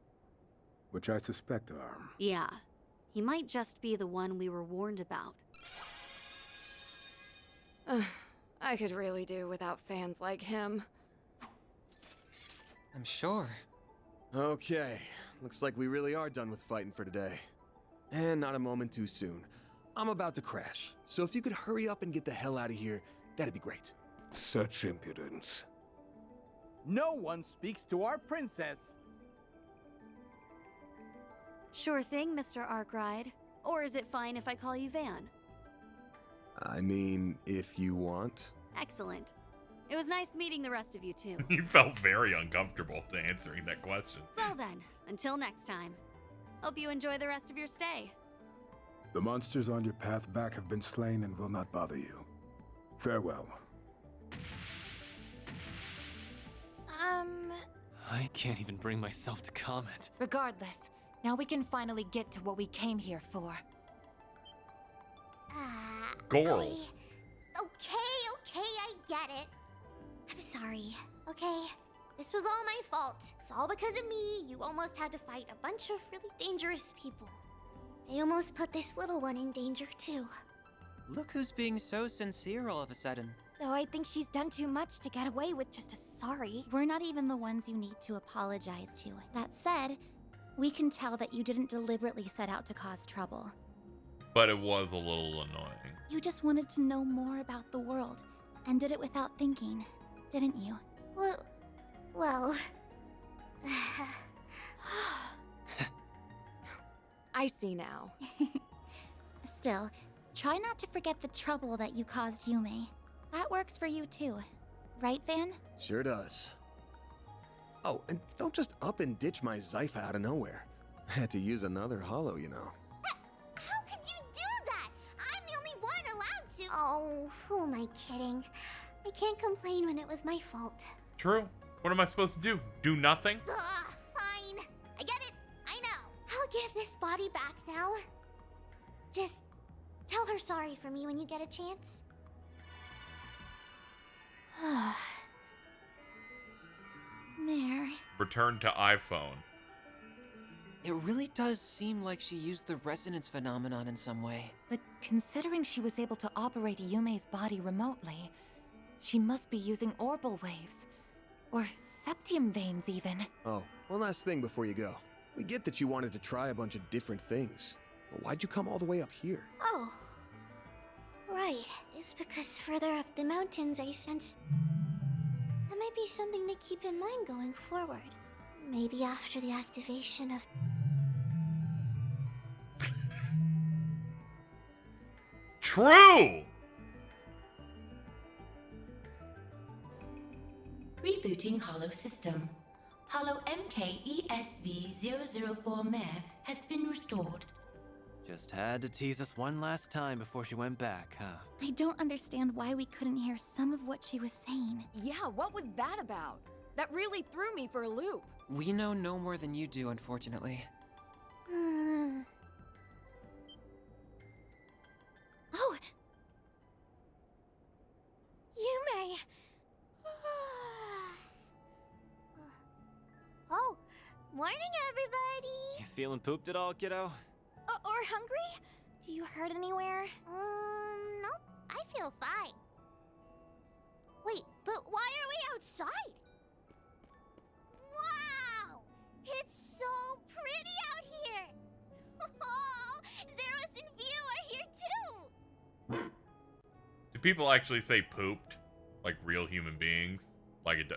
which I suspect are. Yeah, he might just be the one we were warned about. I could really do without fans like him. I'm sure. Okay, looks like we really are done with fighting for today. And not a moment too soon. I'm about to crash, so if you could hurry up and get the hell out of here, that'd be great. Such impudence. No one speaks to our princess. Sure thing, Mr. Arkride. Or is it fine if I call you Van? I mean, if you want. Excellent. It was nice meeting the rest of you too. You felt very uncomfortable to answering that question. Well then, until next time. Hope you enjoy the rest of your stay. The monsters on your path back have been slain and will not bother you. Farewell. I can't even bring myself to comment. Regardless, now we can finally get to what we came here for. Gorals. Okay, I get it. I'm sorry, okay? This was all my fault. It's all because of me. You almost had to fight a bunch of really dangerous people. I almost put this little one in danger, too. Look who's being so sincere all of a sudden. Though I think she's done too much to get away with just a sorry. We're not even the ones you need to apologize to. That said, we can tell that you didn't deliberately set out to cause trouble. But it was a little annoying. You just wanted to know more about the world, and did it without thinking, didn't you? Well... I see now. Still, try not to forget the trouble that you caused Yume. That works for you too. Right, Van? Sure does. Oh, and don't just up and ditch my Zypha out of nowhere. Had to use another hollow, you know. How could you do that? I'm the only one allowed to. Oh, who am I kidding? I can't complain when it was my fault. True. What am I supposed to do? Do nothing? Ugh, fine. I get it. I know. I'll give this body back now. Just tell her sorry for me when you get a chance. There. Return to iPhone. It really does seem like she used the resonance phenomenon in some way. But considering she was able to operate Yume's body remotely, she must be using orbal waves. Or septium veins, even. Oh, one last thing before you go. We get that you wanted to try a bunch of different things. But why'd you come all the way up here? Oh. Right. It's because further up the mountains I sensed that might be something to keep in mind going forward. Maybe after the activation of... True! Rebooting Hollow System. Hollow MKESV004 Mare has been restored. Just had to tease us one last time before she went back, huh? I don't understand why we couldn't hear some of what she was saying. Yeah, what was that about? That really threw me for a loop. We know no more than you do, unfortunately. Oh! Yume! Oh, morning everybody! You feeling pooped at all, kiddo? Or hungry? Do you hurt anywhere? Nope. I feel fine. Wait, but why are we outside? Wow! It's so pretty out here! Oh, Zeros and Vio are here too! Do people actually say pooped? Like real human beings? Like it...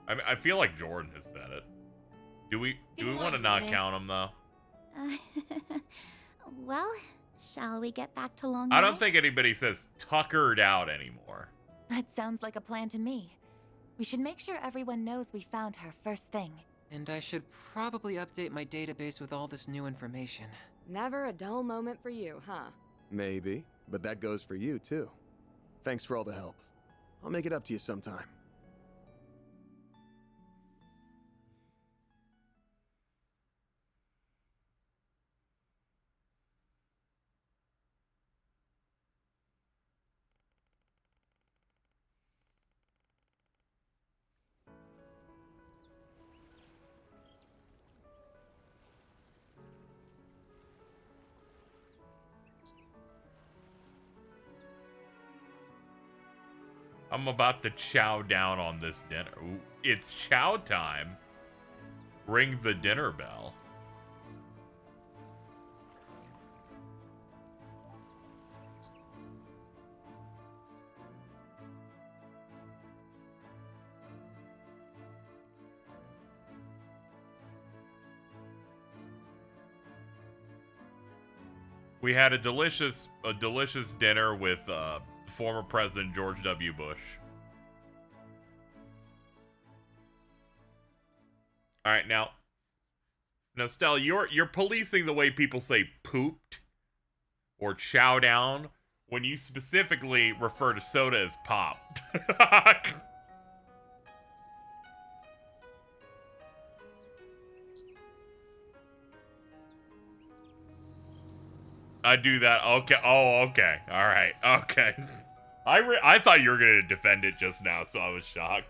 I mean, I feel like Jordan has said it. Do we want to not count him, though? Well, shall we get back to Longlai? I don't think anybody says tuckered out anymore. That sounds like a plan to me. We should make sure everyone knows we found her first thing. And I should probably update my database with all this new information. Never a dull moment for you, huh? Maybe, but that goes for you, too. Thanks for all the help. I'll make it up to you sometime. I'm about to chow down on this dinner. Ooh, it's chow time. Ring the dinner bell. We had a delicious dinner with former President George W. Bush. All right, now, Stella, you're policing the way people say pooped or chow down when you specifically refer to soda as pop. I do that. Okay. Oh, okay. All right. Okay. I thought you were going to defend it just now, so I was shocked.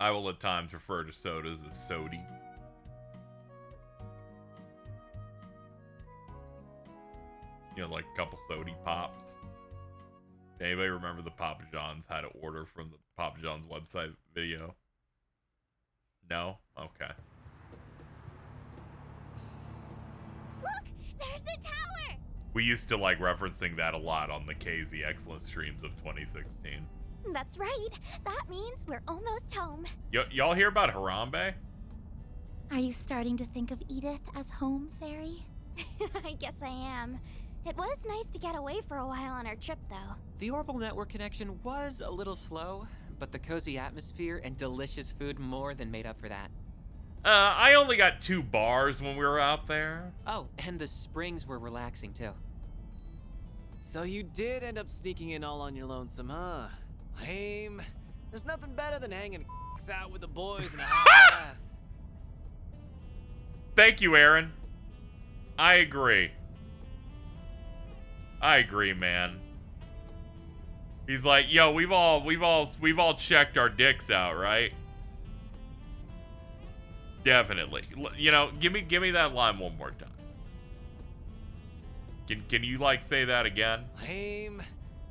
I will at times refer to sodas as sodies. You know, like a couple sody pops. Anybody remember the Papa John's how to order from the Papa John's website video? No? Okay. Look! There's the tower! We used to like referencing that a lot on the KZ Excellent streams of 2016. That's right. That means we're almost home. Y'all hear about Harambe? Are you starting to think of Edith as home, Fairy? I guess I am. It was nice to get away for a while on our trip, though. The Orbital Network connection was a little slow, but the cozy atmosphere and delicious food more than made up for that. I only got 2 bars when we were out there. Oh, and the springs were relaxing too. So you did end up sneaking in all on your lonesome, huh? Lame. There's nothing better than hanging out with the boys in a hot bath. Thank you, Aaron. I agree. I agree, man. He's like, yo, we've all checked our dicks out, right? Definitely. You know, give me that line one more time. Can you like say that again? Lame.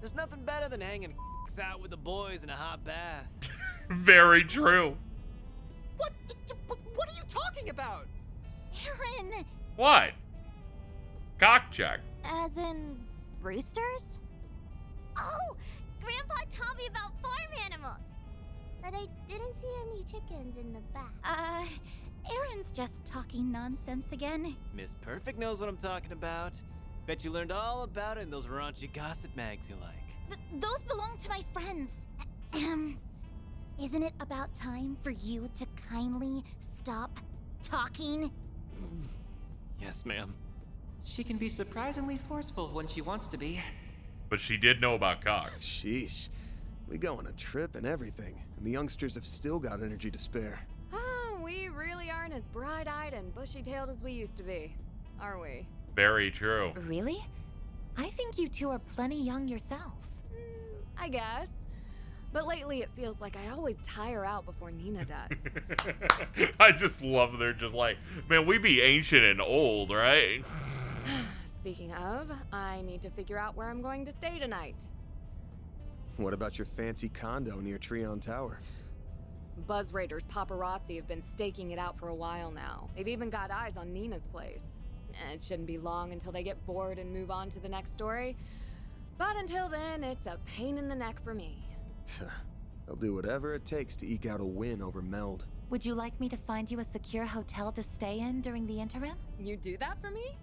There's nothing better than hanging out with the boys in a hot bath. Very true. What are you talking about? Aaron! What? Cock check. As in roosters? Oh, Grandpa taught me about farm animals. But I didn't see any chickens in the back. Aaron's just talking nonsense again. Miss Perfect knows what I'm talking about. Bet you learned all about it in those raunchy gossip mags you like. Those belong to my friends. Isn't it about time for you to kindly stop talking? Yes, ma'am. She can be surprisingly forceful when she wants to be. But she did know about cock. Sheesh. We go on a trip and everything, and the youngsters have still got energy to spare. Oh, we really aren't as bright-eyed and bushy-tailed as we used to be, are we? Very true. Really? I think you two are plenty young yourselves. I guess. But lately it feels like I always tire out before Nina does. I just love they're just like, man, we be ancient and old, right? Speaking of, I need to figure out where I'm going to stay tonight. What about your fancy condo near Treon Tower? Buzz Raiders paparazzi have been staking it out for a while now. They've even got eyes on Nina's place. It shouldn't be long until they get bored and move on to the next story. But until then, it's a pain in the neck for me. They'll do whatever it takes to eke out a win over Meld. Would you like me to find you a secure hotel to stay in during the interim? You do that for me?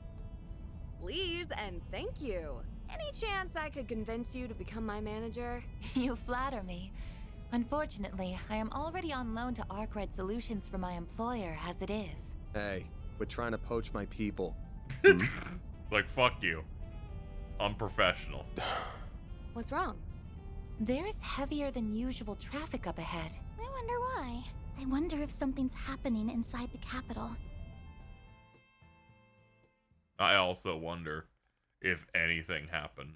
Please and thank you. Any chance I could convince you to become my manager? You flatter me. Unfortunately, I am already on loan to Arkwright Solutions for my employer as it is. Hey, quit trying to poach my people. Like, fuck you. Unprofessional. What's wrong? There is heavier than usual traffic up ahead. I wonder why. I wonder if something's happening inside the Capitol. I also wonder if anything happened.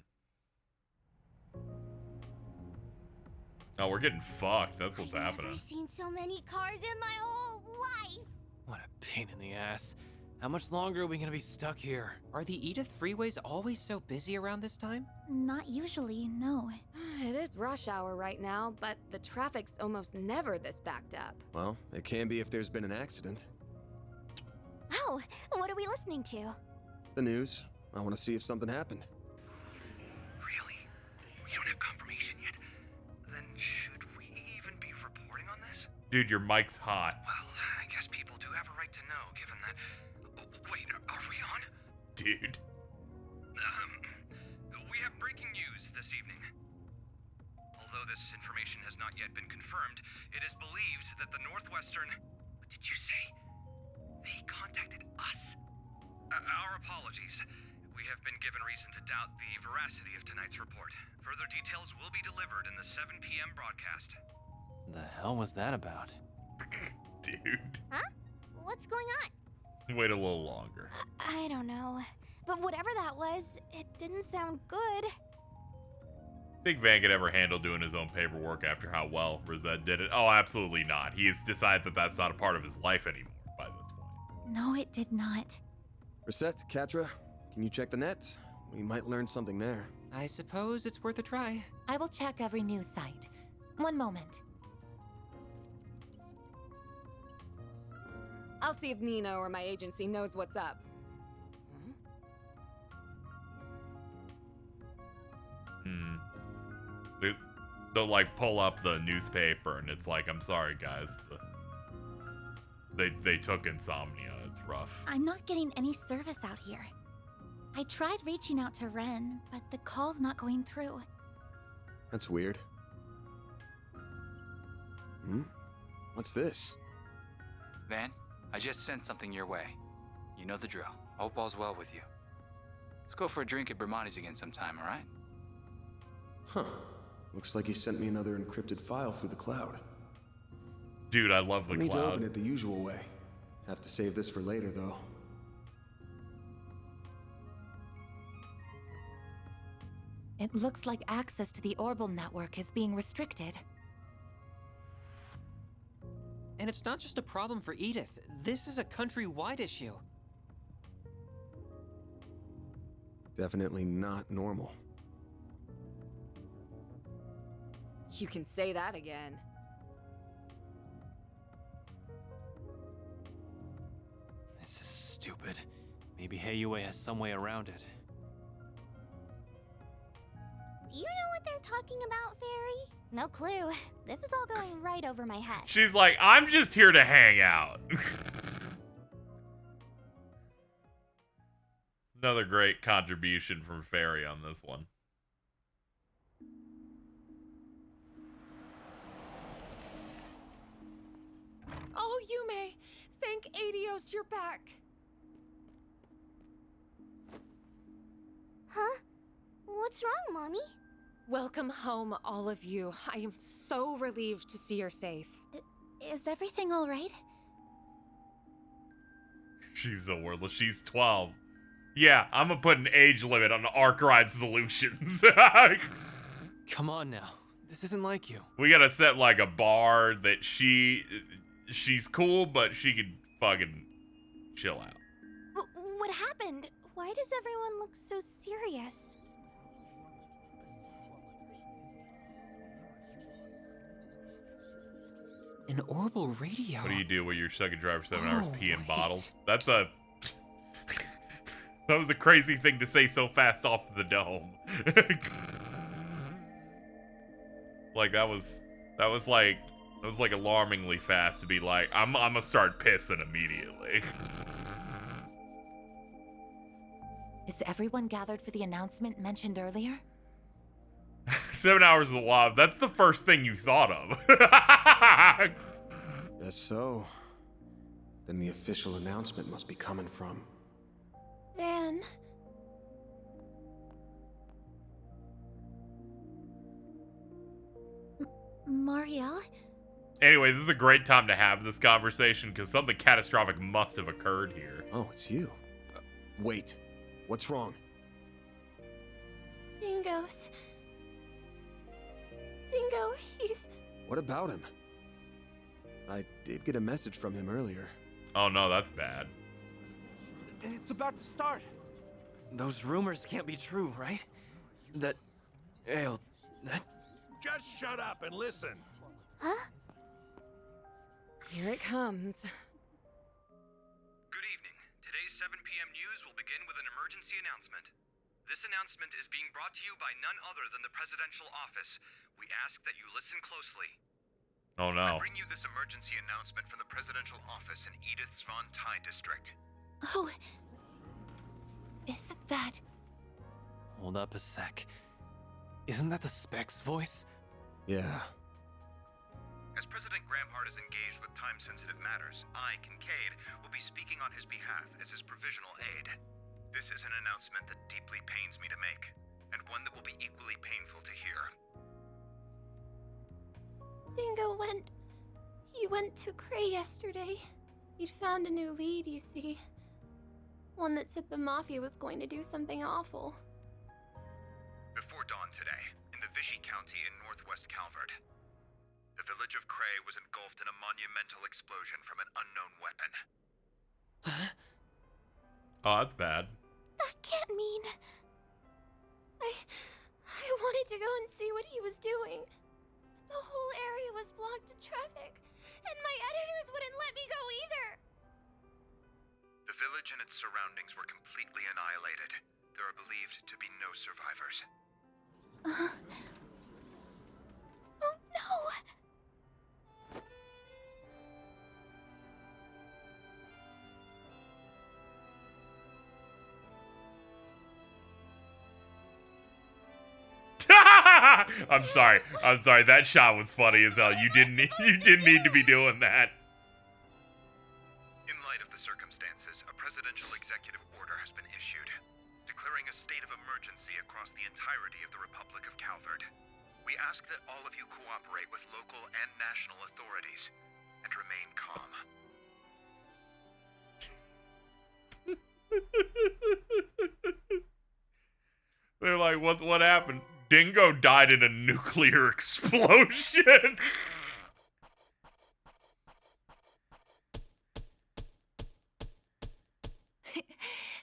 Oh, we're getting fucked. That's what's happening. I've never seen so many cars in my whole life. What a pain in the ass. How much longer are we gonna be stuck here? Are the Edith freeways always so busy around this time? Not usually, no. It is rush hour right now, but the traffic's almost never this backed up. Well, it can be if there's been an accident. Oh, what are we listening to? The news. I want to see if something happened. Really? We don't have confirmation yet? Then should we even be reporting on this? Dude, your mic's hot. Well, I guess people do have a right to know, given that... Oh, wait, are we on? Dude. We have breaking news this evening. Although this information has not yet been confirmed, it is believed that the Northwestern... What did you say? They contacted us? Our apologies. We have been given reason to doubt the veracity of tonight's report. Further details will be delivered in the 7 p.m. broadcast. The hell was that about? Dude. Huh? What's going on? Wait a little longer. I don't know. But whatever that was, it didn't sound good. Think Van could ever handle doing his own paperwork after how well Rosette did it? Oh, absolutely not. He has decided that that's not a part of his life anymore by this point. No, it did not. Rosette, Katra, can you check the nets? We might learn something there. I suppose it's worth a try. I will check every news site. One moment. I'll see if Nina or my agency knows what's up. They'll like pull up the newspaper and it's like, I'm sorry guys, they took Insomnia. It's rough. I'm not getting any service out here. I tried reaching out to Ren, but the call's not going through. That's weird. What's this? Van, I just sent something your way. You know the drill. Hope all's well with you. Let's go for a drink at Bermonti's again sometime, alright? Huh. Looks like he sent me another encrypted file through the cloud. Dude, I love the I'll need to cloud. open it the usual way. Have to save this for later, though. It looks like access to the Orbital network is being restricted. And it's not just a problem for Edith. This is a countrywide issue. Definitely not normal. You can say that again. This is stupid. Maybe Heiyue has some way around it. Do you know what they're talking about, Fairy? No clue. This is all going right over my head. She's like, I'm just here to hang out. Another great contribution from Fairy on this one. Oh, Yume! Thank Adios you're back! Huh? What's wrong, Mommy? Welcome home, all of you. I am so relieved to see you're safe. Is everything all right? She's so worthless. She's 12. Yeah, I'm gonna put an age limit on Arkwright Solutions. Come on now. This isn't like you. We gotta set like a bar that she's cool, but she could fucking chill out. What happened? Why does everyone look so serious? An orbital radio. What do you do when you're stuck in drive for 7 hours peeing right. bottles? That's a... That was a crazy thing to say so fast off the dome. Like, that was like alarmingly fast to be like, I'm gonna start pissing immediately. Is everyone gathered for the announcement mentioned earlier? 7 hours is a while. That's the first thing you thought of. Guess so. Then the official announcement must be coming from... Van... Marielle? Anyway, this is a great time to have this conversation because something catastrophic must have occurred here. Oh, it's you. Wait. What's wrong? Dingo's... Dingo, he's... What about him? I did get a message from him earlier. Oh no, that's bad. It's about to start. Those rumors can't be true, right? That... that... Just shut up and listen. Huh? Here it comes. Good evening. Today's 7 p.m. news will begin with an emergency announcement. This announcement is being brought to you by none other than the presidential office. We ask that you listen closely. Oh no. I bring you this emergency announcement from the presidential office in Edith's Von Tai district. Oh... Isn't that... Hold up a sec. Isn't that the Spec's voice? Yeah. As President Grampart is engaged with time-sensitive matters, I, Kincaid, will be speaking on his behalf as his provisional aide. This is an announcement that deeply pains me to make, and one that will be equally painful to hear. Dingo went... He went to Cray yesterday. He'd found a new lead, you see. One that said the Mafia was going to do something awful. Before dawn today, in the Vichy County in northwest Calvert, the village of Cray was engulfed in a monumental explosion from an unknown weapon. Oh, that's bad. That can't mean... I wanted to go and see what he was doing. But the whole area was blocked to traffic, and my editors wouldn't let me go either. The village and its surroundings were completely annihilated. There are believed to be no survivors. I'm sorry. That shot was funny as hell. You didn't need to be doing that. In light of the circumstances, a presidential executive order has been issued, declaring a state of emergency across the entirety of the Republic of Calvard. We ask that all of you cooperate with local and national authorities and remain calm. They're like, what happened? Dingo died in a nuclear explosion.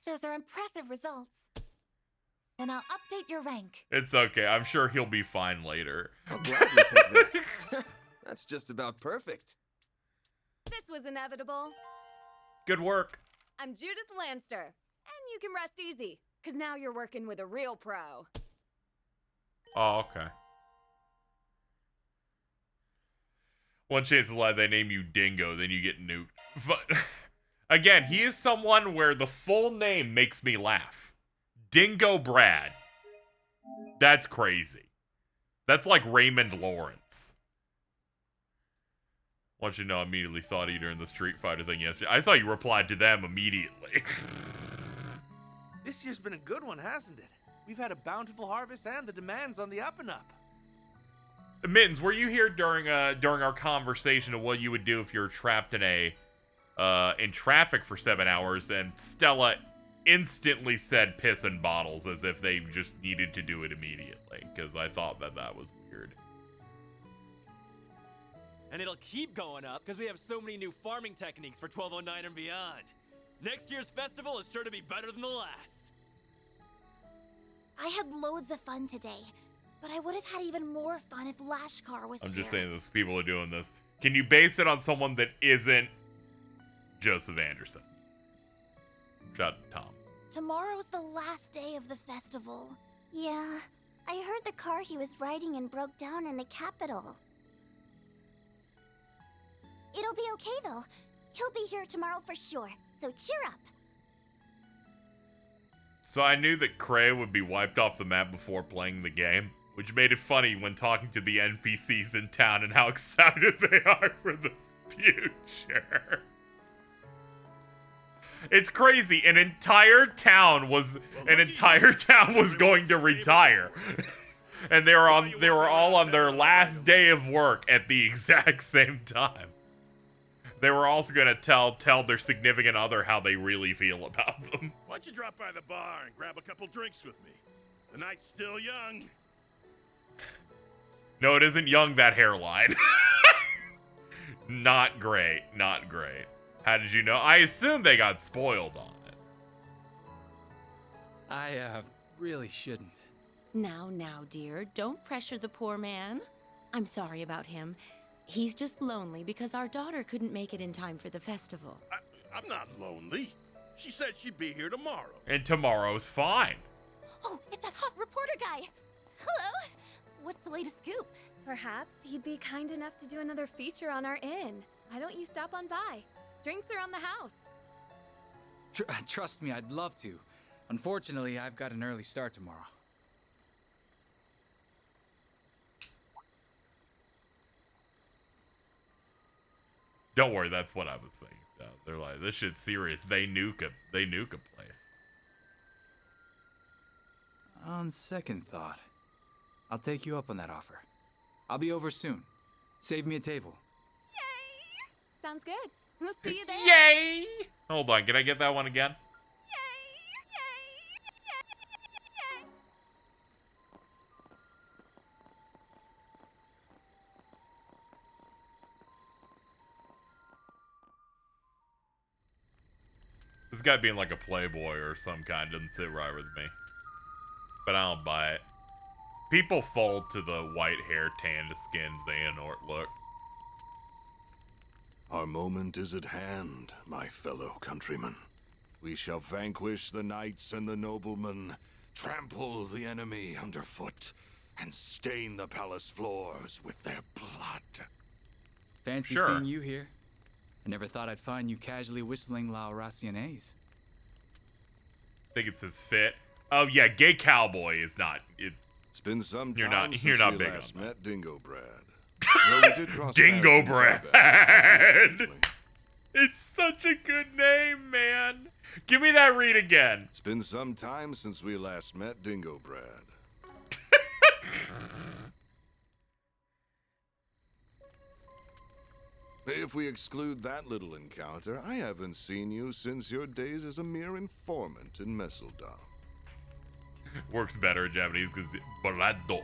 Those are impressive results. Then I'll update your rank. It's okay. I'm sure he'll be fine later. I'll gladly take that. That's just about perfect. This was inevitable. Good work. I'm Judith Lanster, and you can rest easy, because now you're working with a real pro. Oh, okay. One chance in life they name you Dingo, then you get nuked. But again, he is someone where the full name makes me laugh. Dingo Brad. That's crazy. That's like Raymond Lawrence. Want you to know, I immediately thought of you during the Street Fighter thing yesterday. I saw you replied to them immediately. This year's been a good one, hasn't it? We've had a bountiful harvest and the demand's on the up and up. Mittens, were you here during our conversation of what you would do if you were trapped in in traffic for 7 hours, and Stella instantly said piss and bottles as if they just needed to do it immediately, because I thought that was weird. And it'll keep going up because we have so many new farming techniques for 1209 and beyond. Next year's festival is sure to be better than the last. I had loads of fun today, but I would have had even more fun if Lashkar was I'm here. just saying this. People are doing this. Can you base it on someone that isn't Joseph Anderson? Shout out to Tom. Tomorrow's the last day of the festival. Yeah, I heard the car he was riding in broke down in the capital. It'll be okay though. He'll be here tomorrow for sure, so cheer up. So I knew that Cray would be wiped off the map before playing the game, which made it funny when talking to the NPCs in town and how excited they are for the future. It's crazy. An entire town was going to retire. And they were all on their last day of work at the exact same time. They were also going to tell their significant other how they really feel about them. Why don't you drop by the bar and grab a couple drinks with me? The night's still young. No, it isn't young, that hairline. Not great. Not great. How did you know? I assume they got spoiled on it. I really shouldn't. Now, dear, don't pressure the poor man. I'm sorry about him. He's just lonely because our daughter couldn't make it in time for the festival. I'm not lonely. She said she'd be here tomorrow. And tomorrow's fine. Oh, it's that hot reporter guy. Hello. What's the latest scoop? Perhaps he'd be kind enough to do another feature on our inn. Why don't you stop on by? Drinks are on the house. Trust me, I'd love to. Unfortunately, I've got an early start tomorrow. Don't worry, that's what I was thinking. So they're like, this shit's serious. They nuke a place. On second thought, I'll take you up on that offer. I'll be over soon. Save me a table. Sounds good. We'll see you there. Yay! Hold on, can I get that one again? This guy being like a playboy or some kind doesn't sit right with me. But I don't buy it. People fold to the white hair, tanned skin Xehanort look. Our moment is at hand, my fellow countrymen. We shall vanquish the knights and the noblemen, trample the enemy underfoot, and stain the palace floors with their blood. Fancy Sure. seeing you here. I never thought I'd find you casually whistling La Raciones. I think it says fit. Oh yeah, gay cowboy is not. It's been some You're time not since we big last on met Dingo Brad. Though we did cross Dingo paths in combat. It's such a good name, man. Give me that read again. It's been some time since we last met Dingo Brad. If we exclude that little encounter, I haven't seen you since your days as a mere informant in Messeldom. Works better in Japanese because Bolado.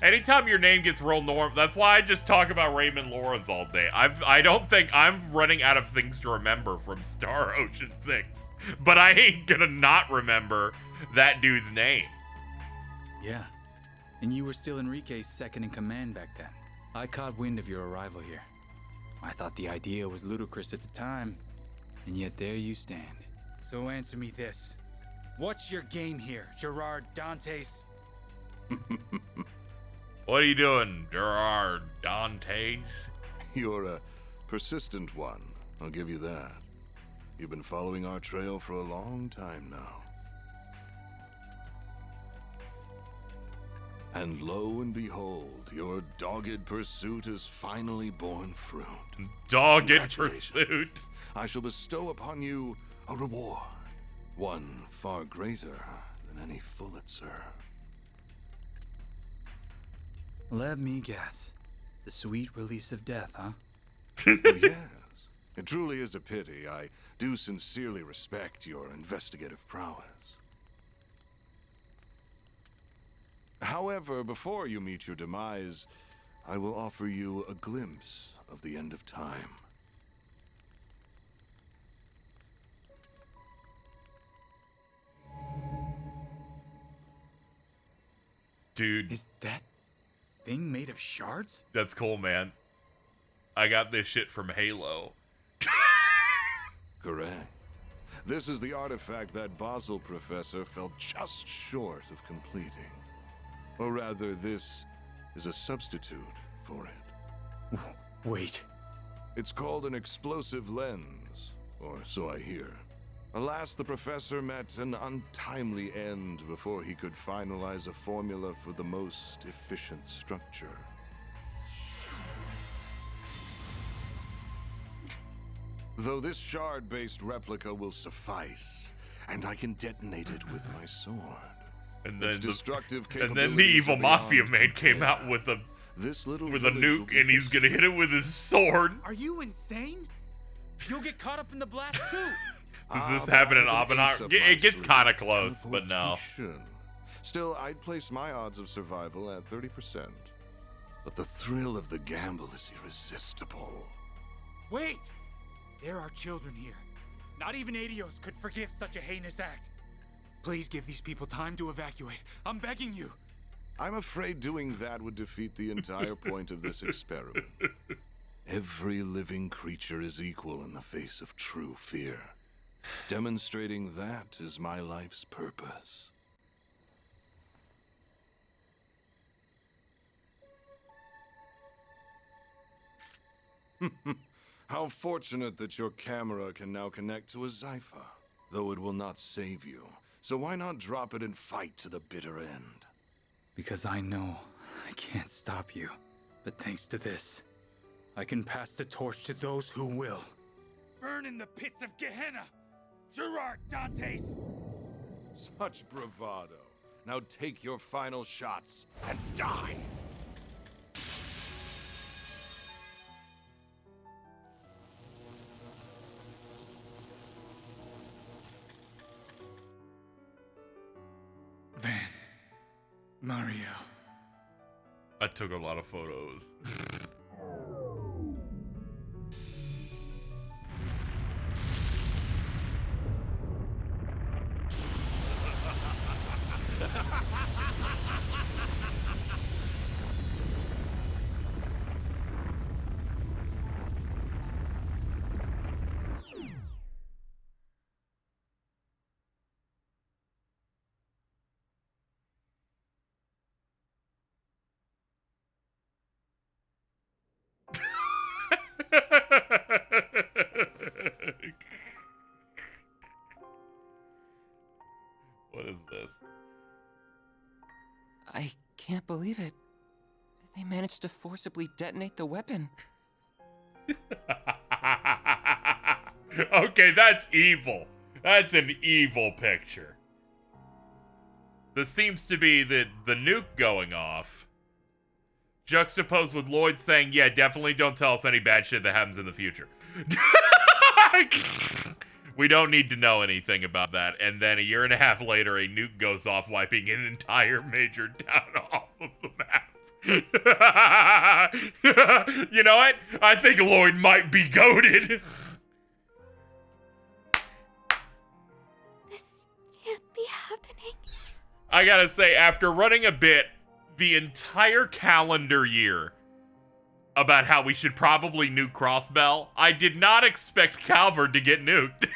Anytime your name gets real norm, that's why I just talk about Raymond Lawrence all day. I don't think I'm running out of things to remember from Star Ocean 6, but I ain't gonna not remember that dude's name. Yeah, and you were still Enrique's second in command back then. I caught wind of your arrival here. I thought the idea was ludicrous at the time, and yet there you stand. So answer me this. What's your game here, Gerard Dantes? What are you doing, Gerard Dantes? You're a persistent one, I'll give you that. You've been following our trail for a long time now. And lo and behold, your dogged pursuit has finally borne fruit. Dogged pursuit? I shall bestow upon you a reward. One far greater than any Pulitzer. Let me guess. The sweet release of death, huh? Well, yes. It truly is a pity. I do sincerely respect your investigative prowess. However, before you meet your demise, I will offer you a glimpse of the end of time. Dude. Is that thing made of shards? That's cool, man. I got this shit from Halo. Correct. This is the artifact that Basel professor fell just short of completing. Or rather, this is a substitute for it. Wait. It's called an explosive lens, or so I hear. Alas, the professor met an untimely end before he could finalize a formula for the most efficient structure. Though this shard-based replica will suffice, and I can detonate it with my sword. And then its destructive and then the evil mafia man came out with a with a nuke, and he's gonna hit it with his sword. Are you insane? You'll get caught up in the blast too. Does this happen in Oppenheimer? It gets kind of close, but no. Still, I'd place my odds of survival at 30%. But the thrill of the gamble is irresistible. Wait! There are children here. Not even Adios could forgive such a heinous act. Please give these people time to evacuate. I'm begging you. I'm afraid doing that would defeat the entire point of this experiment. Every living creature is equal in the face of true fear. Demonstrating that is my life's purpose. How fortunate that your camera can now connect to a Zypher, though it will not save you. So why not drop it and fight to the bitter end? Because I know I can't stop you. But thanks to this, I can pass the torch to those who will. Burn in the pits of Gehenna! Gerard Dantes! Such bravado. Now take your final shots and die! Van. Mario. I took a lot of photos. forcibly detonate the weapon. Okay, that's evil. That's an evil picture. This seems to be the nuke going off, juxtaposed with Lloyd saying, yeah, definitely don't tell us any bad shit that happens in the future. We don't need to know anything about that. And then a year and a half later, a nuke goes off, wiping an entire major town off of the map. You know what? I think Lloyd might be goated. This can't be happening. I gotta say, after running a bit the entire calendar year about how we should probably nuke Crossbell, I did not expect Calvert to get nuked.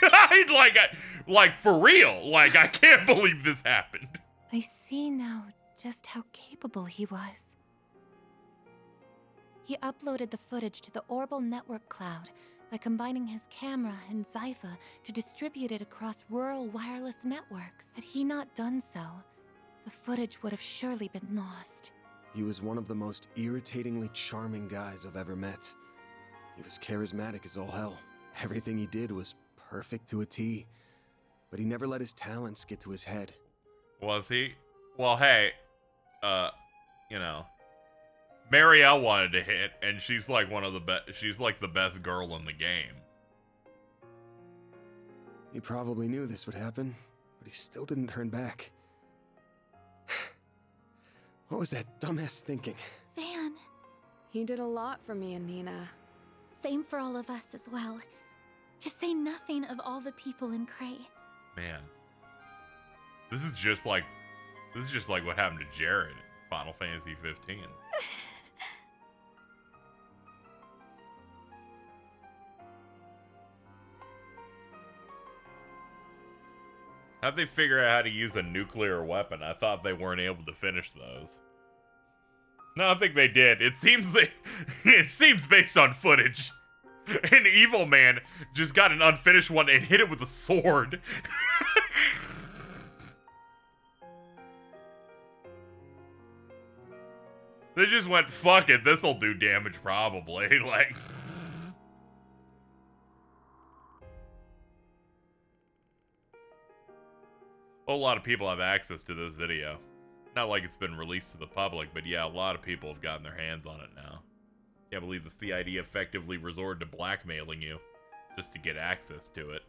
like for real. Like, I can't believe this happened. I see now just how capable he was. He uploaded the footage to the Orbital Network cloud by combining his camera and Zypha to distribute it across rural wireless networks. Had he not done so, the footage would have surely been lost. He was one of the most irritatingly charming guys I've ever met. He was charismatic as all hell. Everything he did was perfect to a T. But he never let his talents get to his head. Was he? Well, hey, you know, Marielle wanted to hit, and she's like one of the best. She's like the best girl in the game. He probably knew this would happen, but he still didn't turn back. What was that dumbass thinking? Van. He did a lot for me and Nina. Same for all of us as well. Just say nothing of all the people in Cray. Man, this is just like what happened to Jared in Final Fantasy 15. How'd they figure out how to use a nuclear weapon? I thought they weren't able to finish those. No, I think they did. It seems based on footage. An evil man just got an unfinished one and hit it with a sword. They just went, fuck it, this'll do damage probably. Like... A whole lot of people have access to this video. Not like it's been released to the public, but yeah, a lot of people have gotten their hands on it now. Can't believe the CID effectively resorted to blackmailing you just to get access to it.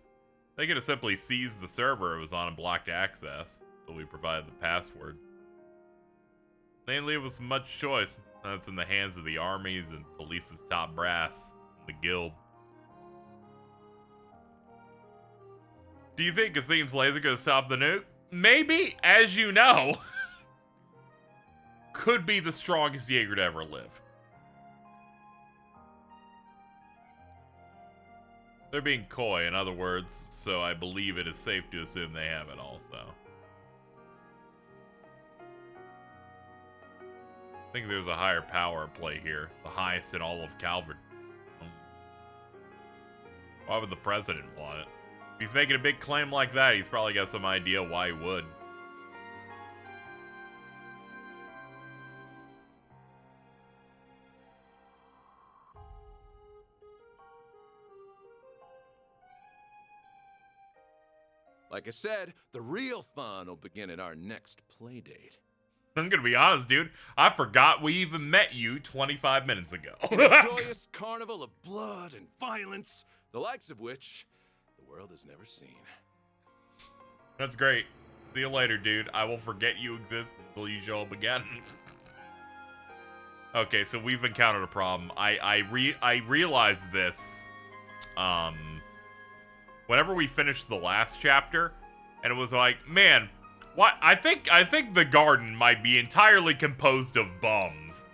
They could have simply seized the server it was on and blocked access, so we provided the password. They didn't leave us much choice. That's in the hands of the armies and police's top brass, the guild. Do you think Kasim's laser could stop the nuke? Maybe, as you know, could be the strongest Jaeger to ever live. They're being coy, in other words, so I believe it is safe to assume they have it also. I think there's a higher power at play here, the highest in all of Calvert. Why would the president want it? If he's making a big claim like that, he's probably got some idea why he would. Like I said, the real fun will begin at our next playdate. I'm gonna be honest, dude. I forgot we even met you 25 minutes ago. In a joyous carnival of blood and violence, the likes of which the world has never seen. That's great. See you later, dude. I will forget you exist until you show up again. Okay, so we've encountered a problem. I realized this. Whenever we finished the last chapter, and it was like, man, what? I think the garden might be entirely composed of bums.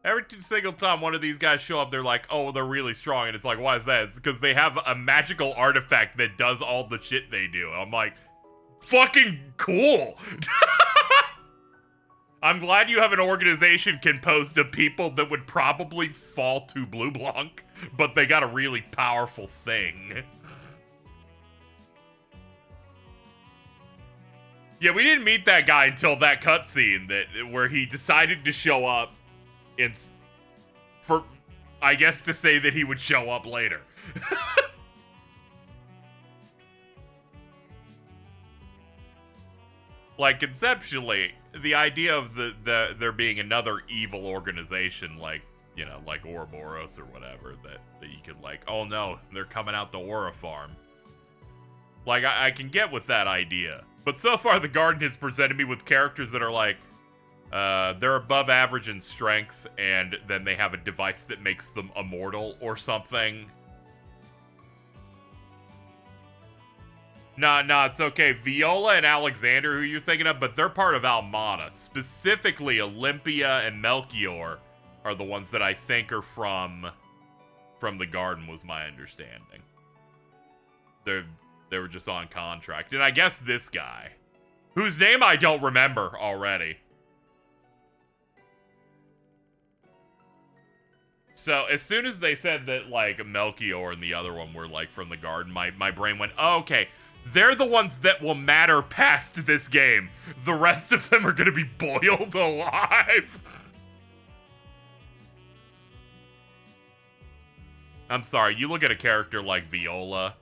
Every single time one of these guys show up, they're like, oh, they're really strong. And it's like, why is that? It's because they have a magical artifact that does all the shit they do. And I'm like, fucking cool. I'm glad you have an organization composed of people that would probably fall to Blue Blanc, but they got a really powerful thing. Yeah, we didn't meet that guy until that cutscene where he decided to show up for, I guess, to say that he would show up later. Like, conceptually, the idea of there being another evil organization, like, you know, like Ouroboros or whatever, that you could, like, oh no, they're coming out the Aura farm. Like, I can get with that idea. But so far, the Garden has presented me with characters that are like, they're above average in strength, and then they have a device that makes them immortal or something. Nah, it's okay. Viola and Alexander, who you're thinking of, but they're part of Almada. Specifically, Olympia and Melchior are the ones that I think are from the Garden, was my understanding. They were just on contract. And I guess this guy, whose name I don't remember already. So, as soon as they said that, like, Melchior and the other one were, like, from the Garden, my brain went, oh, okay. They're the ones that will matter past this game. The rest of them are gonna be boiled alive. I'm sorry, you look at a character like Viola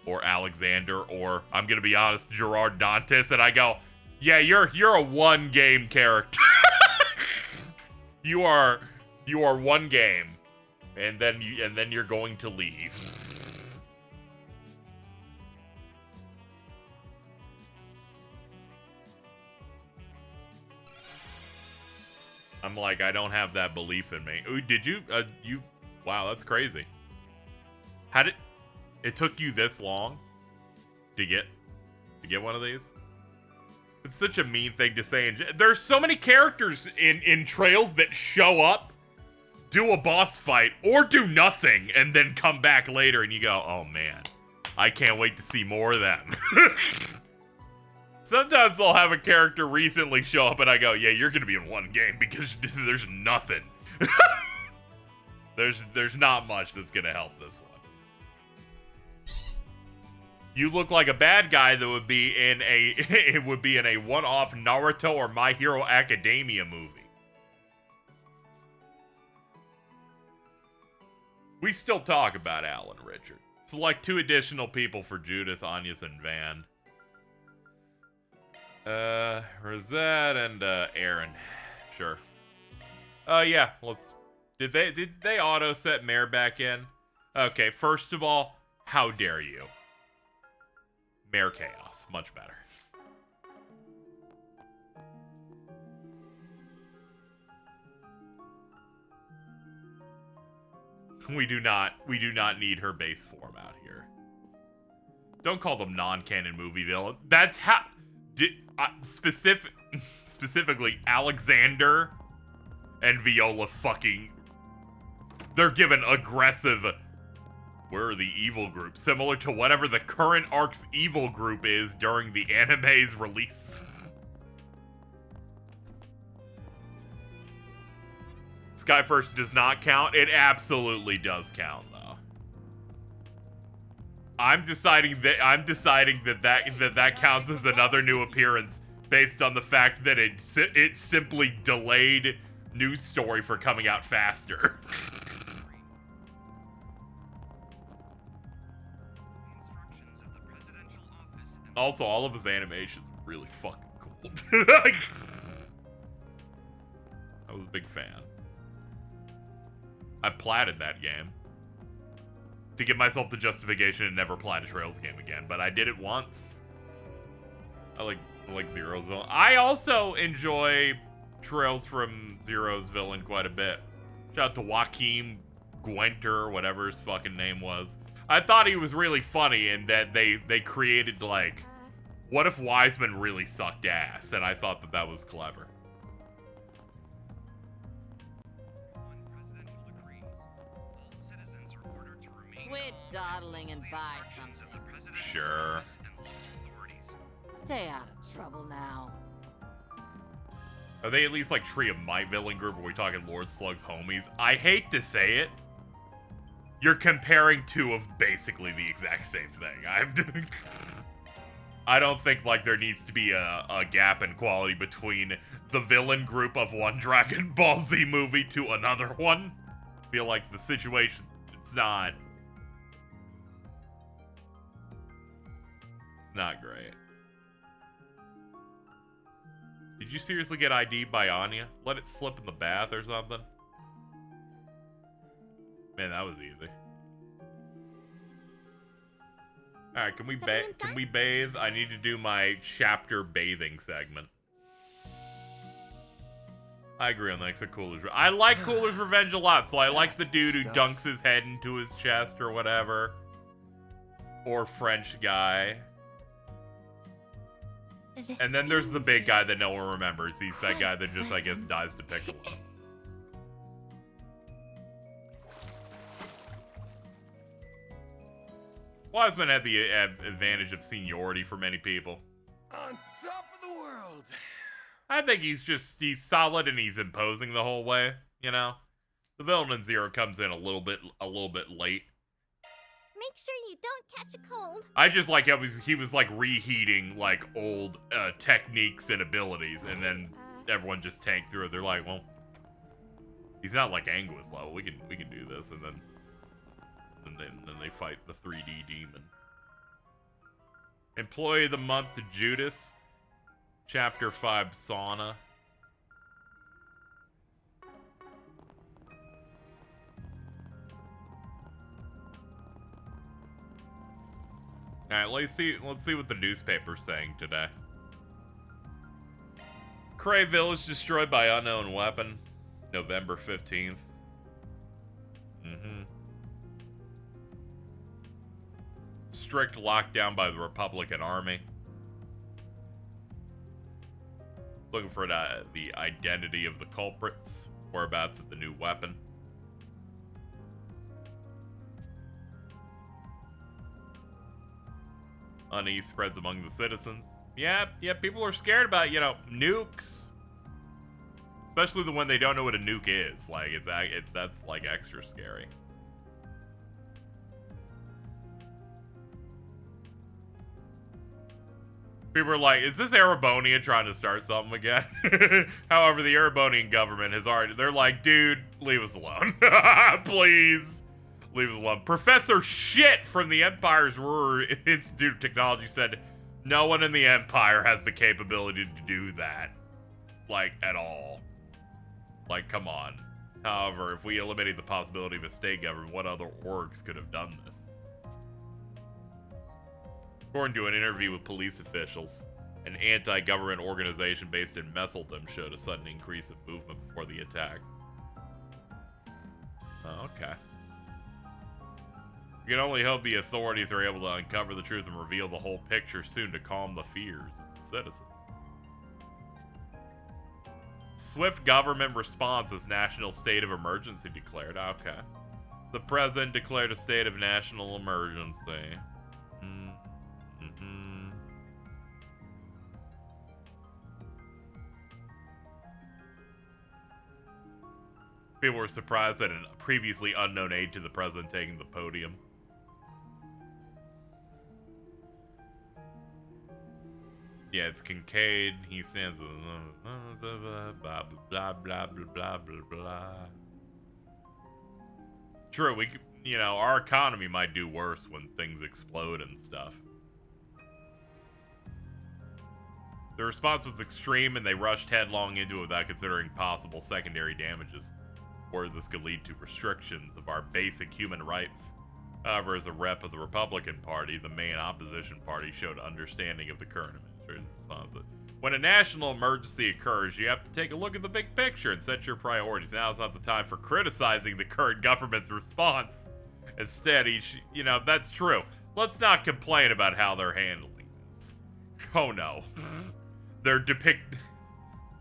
or Alexander, or, I'm gonna be honest, Gerard Dantes, and I go, yeah, you're a one-game character. You are one game, and then you're going to leave. I'm like, I don't have that belief in me. Ooh, did you? Wow, that's crazy. It took you this long to get one of these? It's such a mean thing to say. There's so many characters in Trails that show up, do a boss fight, or do nothing, and then come back later, and you go, oh man, I can't wait to see more of them. Sometimes they'll have a character recently show up and I go, yeah, you're going to be in one game because there's nothing. There's not much that's going to help this one. You look like a bad guy that would be in a one-off Naruto or My Hero Academia movie. We still talk about Alan Richard. Select 2 additional people for Judith, Anyas, and Van. Rosette and Aaron. Sure. Yeah, did they auto set Mare back in? Okay, first of all, how dare you? Mare Chaos, much better. We do not need her base form out here. Don't call them non-canon movie villain. That's how specifically Alexander and Viola fucking, they're given aggressive, where are the evil group, similar to whatever the current arc's evil group is during the anime's release. Skyfirst does not count. It absolutely does count, though. I'm deciding that counts as another new appearance based on the fact that it simply delayed news story for coming out faster. Also, all of his animations are really fucking cool. I was a big fan. I platted that game to give myself the justification and never plat a Trails game again, but I did it once. I like Zero's Villain. I also enjoy Trails from Zero's Villain quite a bit. Shout out to Joaquin Gwenter, whatever his fucking name was. I thought he was really funny in that they created, like, what if Wiseman really sucked ass? And I thought that was clever. Quit dawdling and buy something. Sure. Stay out of trouble now. Are they at least like Tree of Might villain group? Or are we talking Lord Slug's homies? I hate to say it. You're comparing two of basically the exact same thing. I don't think, like, there needs to be a gap in quality between the villain group of one Dragon Ball Z movie to another one. I feel like the situation, it's not great. Did you seriously get ID'd by Anya? Let it slip in the bath or something? Man, that was easy. Alright, can we bathe? I need to do my chapter bathing segment. I agree on like the Cooler's. I like Cooler's Revenge a lot, so I like the dude who dunks his head into his chest or whatever. Or French guy. And then there's the big guy that no one remembers. He's that guy that just, I guess, dies to Piccolo. Wiseman had the advantage of seniority for many people. On top of the world. I think he's solid and he's imposing the whole way, you know? The villain in Zero comes in a little bit late. Make sure you don't catch a cold. I just like how he was like reheating like old techniques and abilities, and then everyone just tanked through it. They're like, well, he's not like Anguis level. We can do this, and then they fight the 3D demon. Employee of the month to Judith. Chapter 5 sauna. Alright, let's see what the newspaper's saying today. Cray Village destroyed by unknown weapon. November 15th. Strict lockdown by the Republican Army. Looking for the identity of the culprits. Whereabouts of the new weapon. Unease spreads among the citizens. Yeah, people are scared about, nukes. Especially when they don't know what a nuke is. Like, that's, like, extra scary. People are like, is this Erebonian trying to start something again? However, the Erebonian government has already... They're like, dude, leave us alone. Please. Leave us alone. Professor Shit from the Empire's Ruhr Institute of Technology said, no one in the Empire has the capability to do that. Like, at all. Like, come on. However, if we eliminated the possibility of a state government, what other orgs could have done this? According to an interview with police officials, an anti-government organization based in Messeldom showed a sudden increase of movement before the attack. Oh, okay. We can only hope the authorities are able to uncover the truth and reveal the whole picture soon to calm the fears of the citizens. Swift government response as national state of emergency declared. Okay. The president declared a state of national emergency. People were surprised at a previously unknown aide to the president taking the podium. Yeah, it's Kincaid. He stands blah blah blah blah blah blah blah. True, our economy might do worse when things explode and stuff. The response was extreme and they rushed headlong into it without considering possible secondary damages. Where this could lead to restrictions of our basic human rights. However, as a rep of the Republican Party, the main opposition party showed understanding of the current administration's response. When a national emergency occurs, you have to take a look at the big picture and set your priorities. Now is not the time for criticizing the current government's response. Instead, that's true. Let's not complain about how they're handling this. Oh no.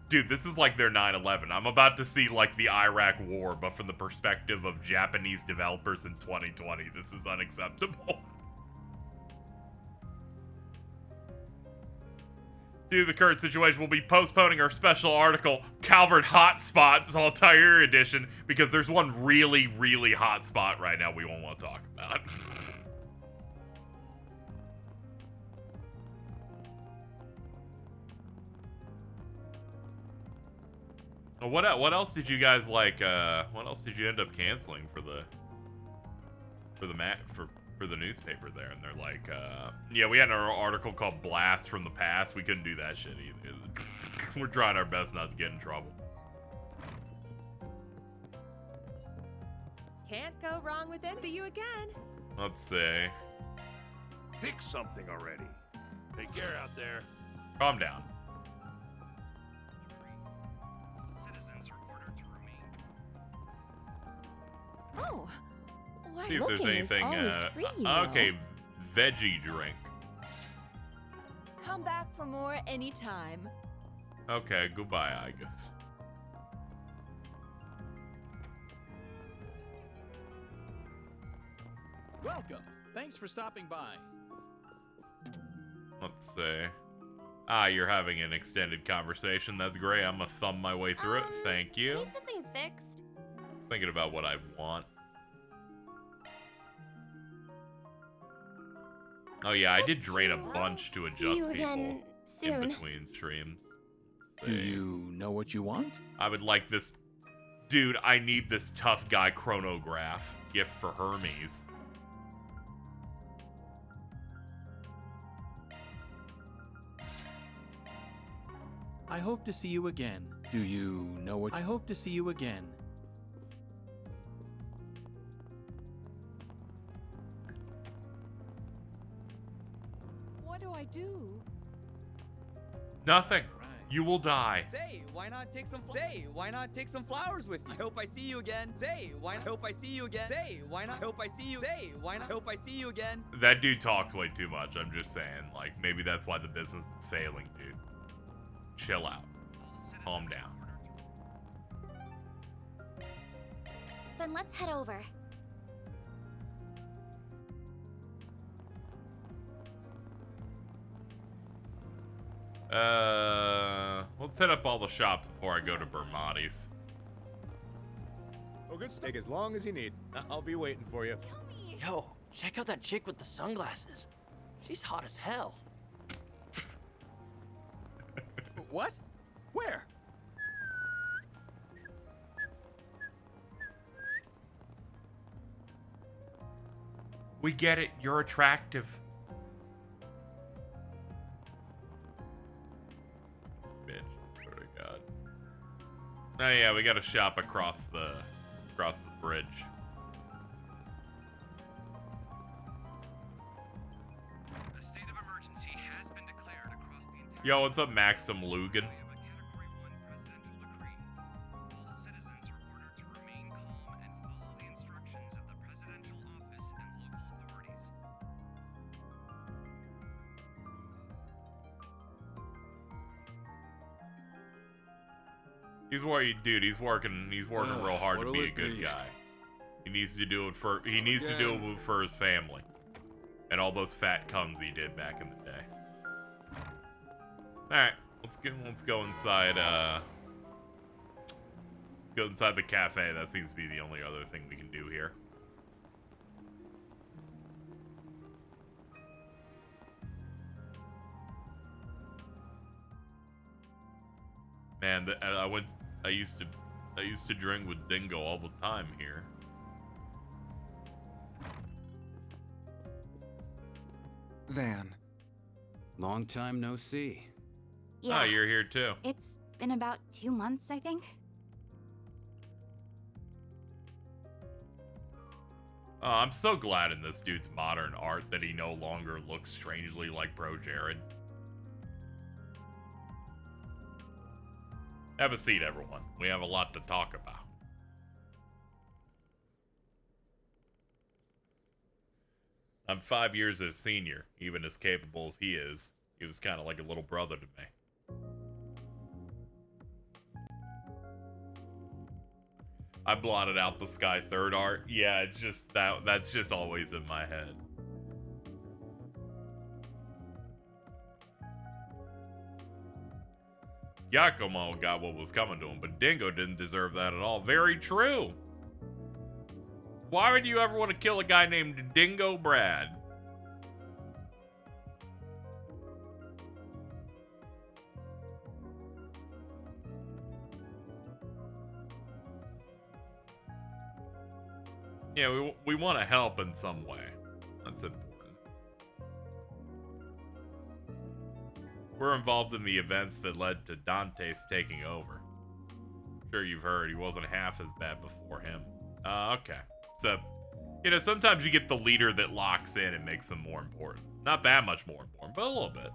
Dude, this is like their 9/11. I'm about to see like the Iraq war, but from the perspective of Japanese developers in 2020. This is unacceptable. Due to the current situation, we'll be postponing our special article, Calvert Hotspots, Altair Edition, because there's one really, really hot spot right now we won't want to talk about. What else did you guys like? What else did you end up canceling for the newspaper there? And they're like, yeah, we had an article called "Blast from the Past." We couldn't do that shit either. We're trying our best not to get in trouble. Can't go wrong with it. See you again. Let's see. Pick something already. Take care out there. Calm down. Oh, why See if there's looking anything. is always free, you know. Okay, veggie drink. Come back for more anytime. Okay, goodbye, I guess. Welcome. Thanks for stopping by. Let's see. Ah, you're having an extended conversation. That's great. I'm gonna thumb my way through it. Thank you. Need something fixed? Thinking about what I want. Oh yeah, I did drain a bunch to adjust you people again soon. in between streams. Do you know what you want? I would like this. Dude, I need this tough guy chronograph. Gift for Hermes. I hope to see you again. Do you know what? I hope to see you again. What do I do? Nothing. You will die. Say, why not take some flowers with you? I hope I see you again. Say, why not hope I see you again? Say, why not hope I see you? Say, why not hope I see you again? That dude talks way too much. I'm just saying, like, maybe that's why the business is failing, dude. Chill out. Calm down. Then let's head over. Let's hit up all the shops before I go to Bermati's. Oh, good. Take as long as you need. I'll be waiting for you. Yo, check out that chick with the sunglasses. She's hot as hell. What? Where? We get it. You're attractive. Bitch. Swear to God. Oh yeah, we got to shop across the bridge. A state of emergency has been declared across the entire. Yo, what's up, Maxim Lugan? He's working. Dude, he's working real hard to be a good guy. He needs to do it for his family, and all those fat cums he did back in the day. All right, let's go inside. Go inside the cafe. That seems to be the only other thing we can do here. Man, I used to drink with Dingo all the time here. Van, long time no see. Yeah. Oh, you're here too. It's been about 2 months, I think. Oh, I'm so glad in this dude's modern art that he no longer looks strangely like Bro Jared. Have a seat, everyone. We have a lot to talk about. I'm 5 years his senior. Even as capable as he is, he was kind of like a little brother to me. I blotted out the Sky Third art. Yeah, it's just that's just always in my head. Giacomo got what was coming to him, but Dingo didn't deserve that at all. Very true. Why would you ever want to kill a guy named Dingo Brad? Yeah, we want to help in some way. That's important. We're involved in the events that led to Dante's taking over. Sure, you've heard he wasn't half as bad before him. Okay. So, you know, sometimes you get the leader that locks in and makes them more important. Not that much more important, but a little bit.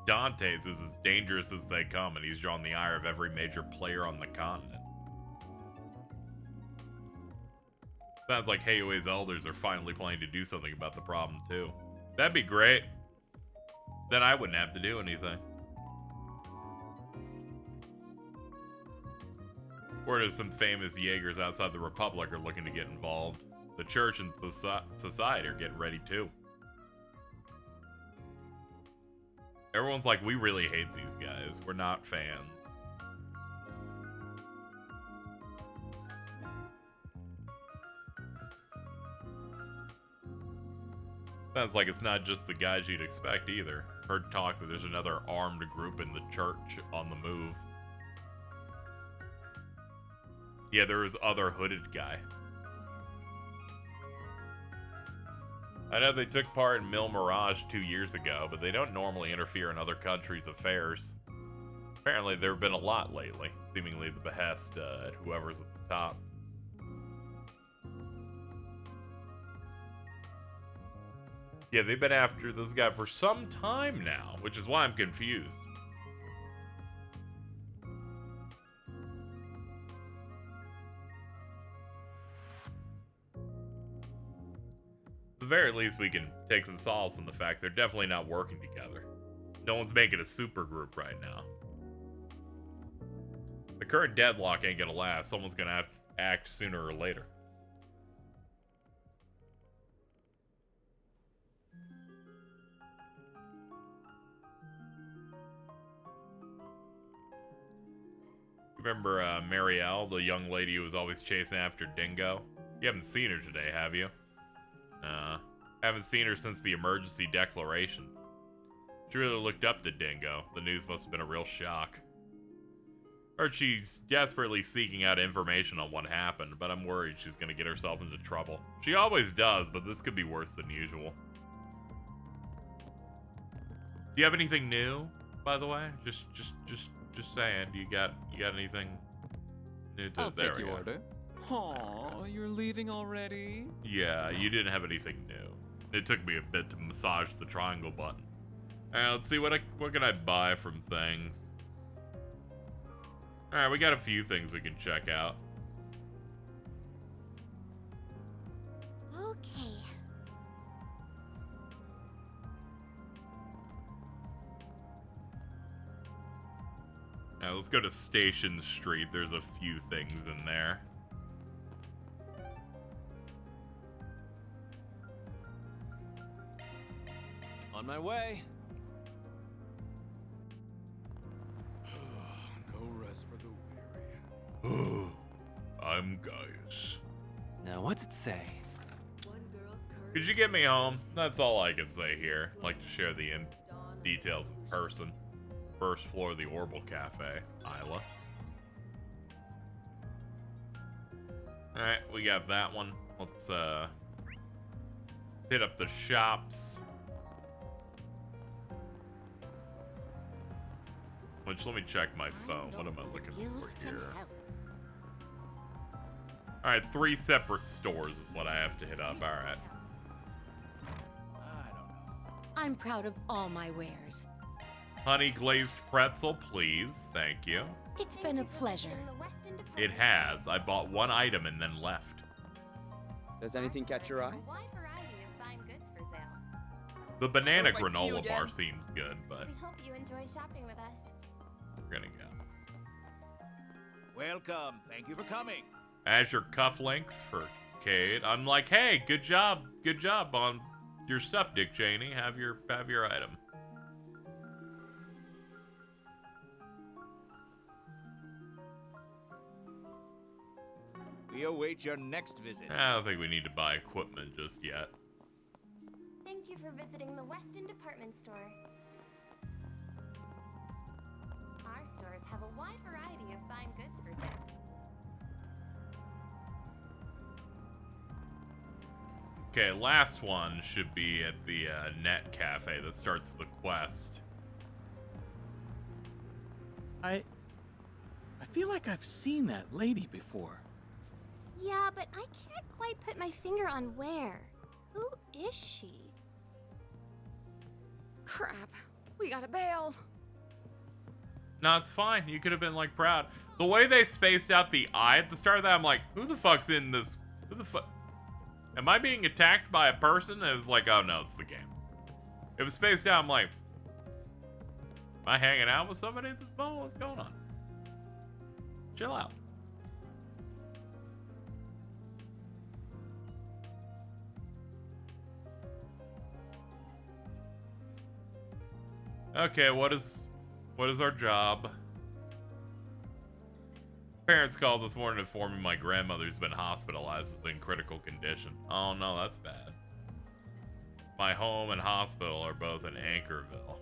Dante's is as dangerous as they come, and he's drawn the ire of every major player on the continent. Sounds like Heiue's elders are finally planning to do something about the problem, too. That'd be great. Then I wouldn't have to do anything. Word is some famous Jaegers outside the Republic are looking to get involved. The church and society are getting ready, too. Everyone's like, we really hate these guys. We're not fans. Sounds like it's not just the guys you'd expect either. Heard talk that there's another armed group in the church on the move. Yeah, there was other hooded guy. I know they took part in Mil Mirage 2 years ago, but they don't normally interfere in other countries' affairs. Apparently, there have been a lot lately, seemingly the behest at whoever's at the top. Yeah, they've been after this guy for some time now, which is why I'm confused. At the very least, we can take some solace in the fact they're definitely not working together. No one's making a super group right now. The current deadlock ain't gonna last. Someone's gonna have to act sooner or later. Remember Marielle, the young lady who was always chasing after Dingo? You haven't seen her today, have you? Haven't seen her since the emergency declaration. She really looked up to Dingo. The news must have been a real shock. Heard she's desperately seeking out information on what happened, but I'm worried she's gonna get herself into trouble. She always does, but this could be worse than usual. Do you have anything new, by the way? Just saying. You got anything new to? I'll There take we your go. order. Aw, you're leaving already? Yeah, you didn't have anything new. It took me a bit to massage the triangle button. Alright, let's see what can I buy from things. Alright, we got a few things we can check out. Okay. Now let's go to Station Street. There's a few things in there. On my way. No rest for the weary. I'm Gaius. Now, what's it say? Could you get me home? That's all I can say here. I'd like to share the details in person. First floor of the Orbital Cafe, Isla. Alright, we got that one. Let's hit up the shops. Which, let me check my phone. What am I looking for here? Alright, 3 separate stores is what I have to hit up. Alright. I'm proud of all my wares. Honey glazed pretzel, please. Thank you. It's been a pleasure. It has. I bought 1 item and then left. Does anything catch your eye? The banana Hope I see you granola bar again. seems good, but We hope you enjoy shopping with us. we're gonna go. Welcome. Thank you for coming. Azure cufflinks for Cade. I'm like, hey, good job on your stuff, Dick Cheney. Have your item. We await your next visit. I don't think we need to buy equipment just yet. for visiting the Weston Department Store. Our stores have a wide variety of fine goods for sale. Okay, last one should be at the Net Cafe that starts the quest. I feel like I've seen that lady before. Yeah, but I can't quite put my finger on where. Who is she? Crap. We gotta bail. No, it's fine. You could have been, like, proud. The way they spaced out the eye at the start of that, I'm like, who the fuck's in this? Who the fuck? Am I being attacked by a person? And it was like, oh no, it's the game. It was spaced out. I'm like, am I hanging out with somebody at this moment? What's going on? Chill out. Okay, what is our job? Parents called this morning informing my grandmother's been hospitalized is in critical condition. Oh no, that's bad. My home and hospital are both in Anchorville.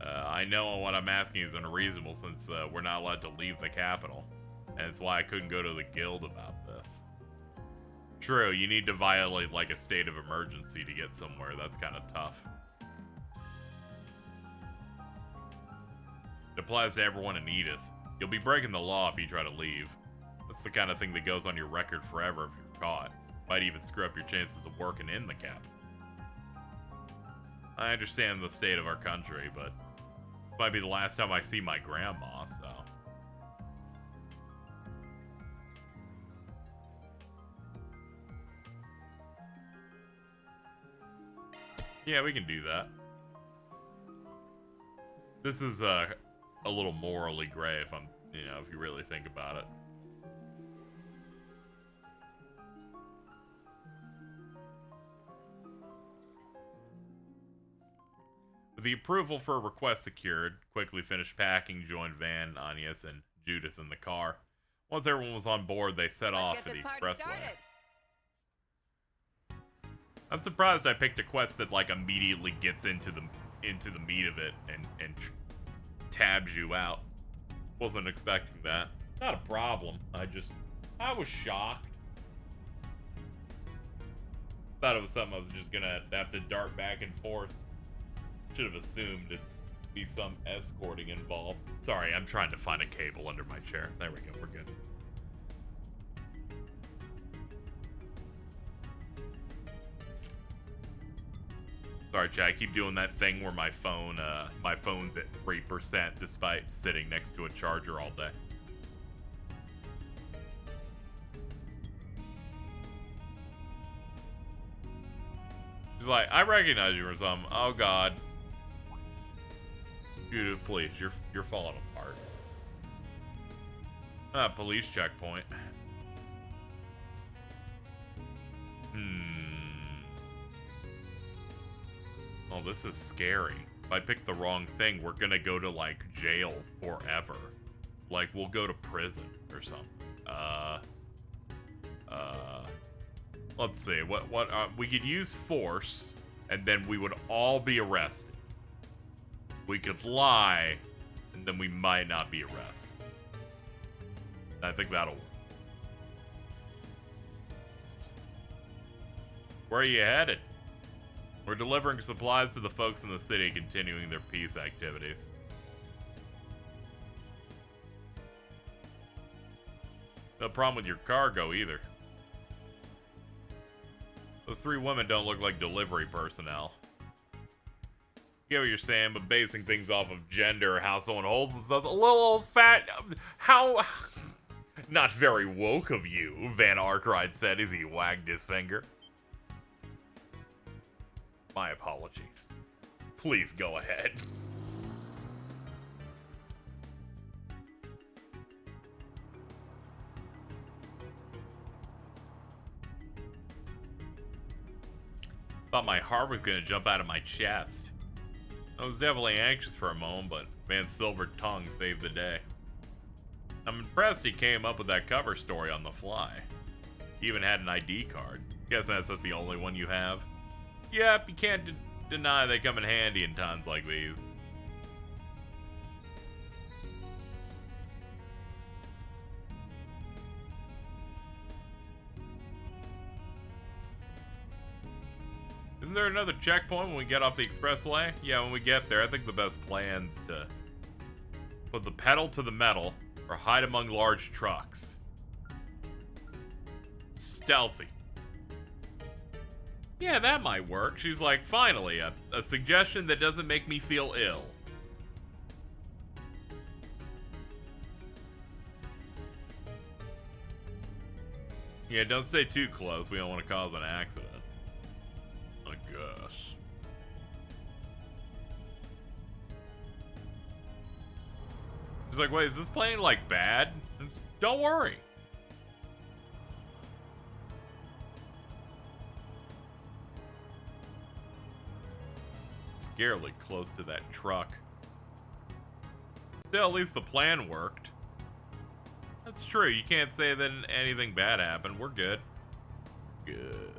I know what I'm asking is unreasonable since we're not allowed to leave the capital. And it's why I couldn't go to the guild about this. True, you need to violate like a state of emergency to get somewhere. That's kind of tough. It applies to everyone in Edith. You'll be breaking the law if you try to leave. That's the kind of thing that goes on your record forever if you're caught. Might even screw up your chances of working in the capital. I understand the state of our country, but this might be the last time I see my grandma, so. Yeah, we can do that. This is a little morally gray if I'm, if you really think about it. With the approval for a request secured, quickly finished packing, joined Van, Agnes, and Judith in the car. Once everyone was on board, they set off for the expressway. I'm surprised I picked a quest that like immediately gets into the meat of it and tabs you out. Wasn't expecting that. Not a problem. I was shocked. Thought it was something I was just gonna have to dart back and forth. Should have assumed it'd be some escorting involved. Sorry, I'm trying to find a cable under my chair. There we go, we're good. Sorry, chat, I keep doing that thing where my phone's at 3% despite sitting next to a charger all day. She's like, I recognize you or something. Oh god. Dude, please, you're falling apart. Police checkpoint. Oh, this is scary. If I pick the wrong thing, we're gonna go to, like, jail forever. Like, we'll go to prison or something. Let's see. We could use force, and then we would all be arrested. We could lie, and then we might not be arrested. I think that'll work. Where are you headed? We're delivering supplies to the folks in the city, continuing their peace activities. No problem with your cargo, either. Those three women don't look like delivery personnel. I get what you're saying, but basing things off of gender or how someone holds themselves a little old fat. How... Not very woke of you, Van Arkwright said as he wagged his finger. My apologies. Please go ahead. Thought my heart was gonna jump out of my chest. I was definitely anxious for a moment, but Van's silver tongue saved the day. I'm impressed he came up with that cover story on the fly. He even had an ID card. Guess that's the only one you have. Yep, you can't deny they come in handy in times like these. Isn't there another checkpoint when we get off the expressway? Yeah, when we get there, I think the best plan's to put the pedal to the metal or hide among large trucks. Stealthy. Yeah, that might work. She's like, finally, a suggestion that doesn't make me feel ill. Yeah, don't stay too close. We don't want to cause an accident. I guess. She's like, wait, is this plane like bad? Don't worry. Scarily close to that truck. Still, at least the plan worked. That's true. You can't say that anything bad happened. We're good. Good.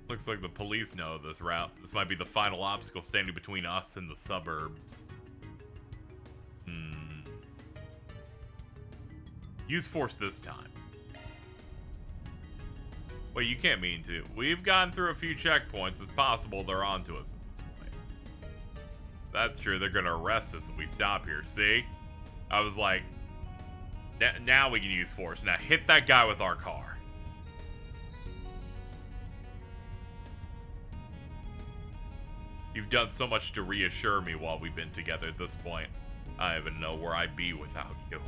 Looks like the police know this route. This might be the final obstacle standing between us and the suburbs. Use force this time. Wait, you can't mean to. We've gone through a few checkpoints. It's possible they're onto us at this point. That's true. They're going to arrest us if we stop here. See? I was like, now we can use force. Now hit that guy with our car. You've done so much to reassure me while we've been together at this point. I don't even know where I'd be without you.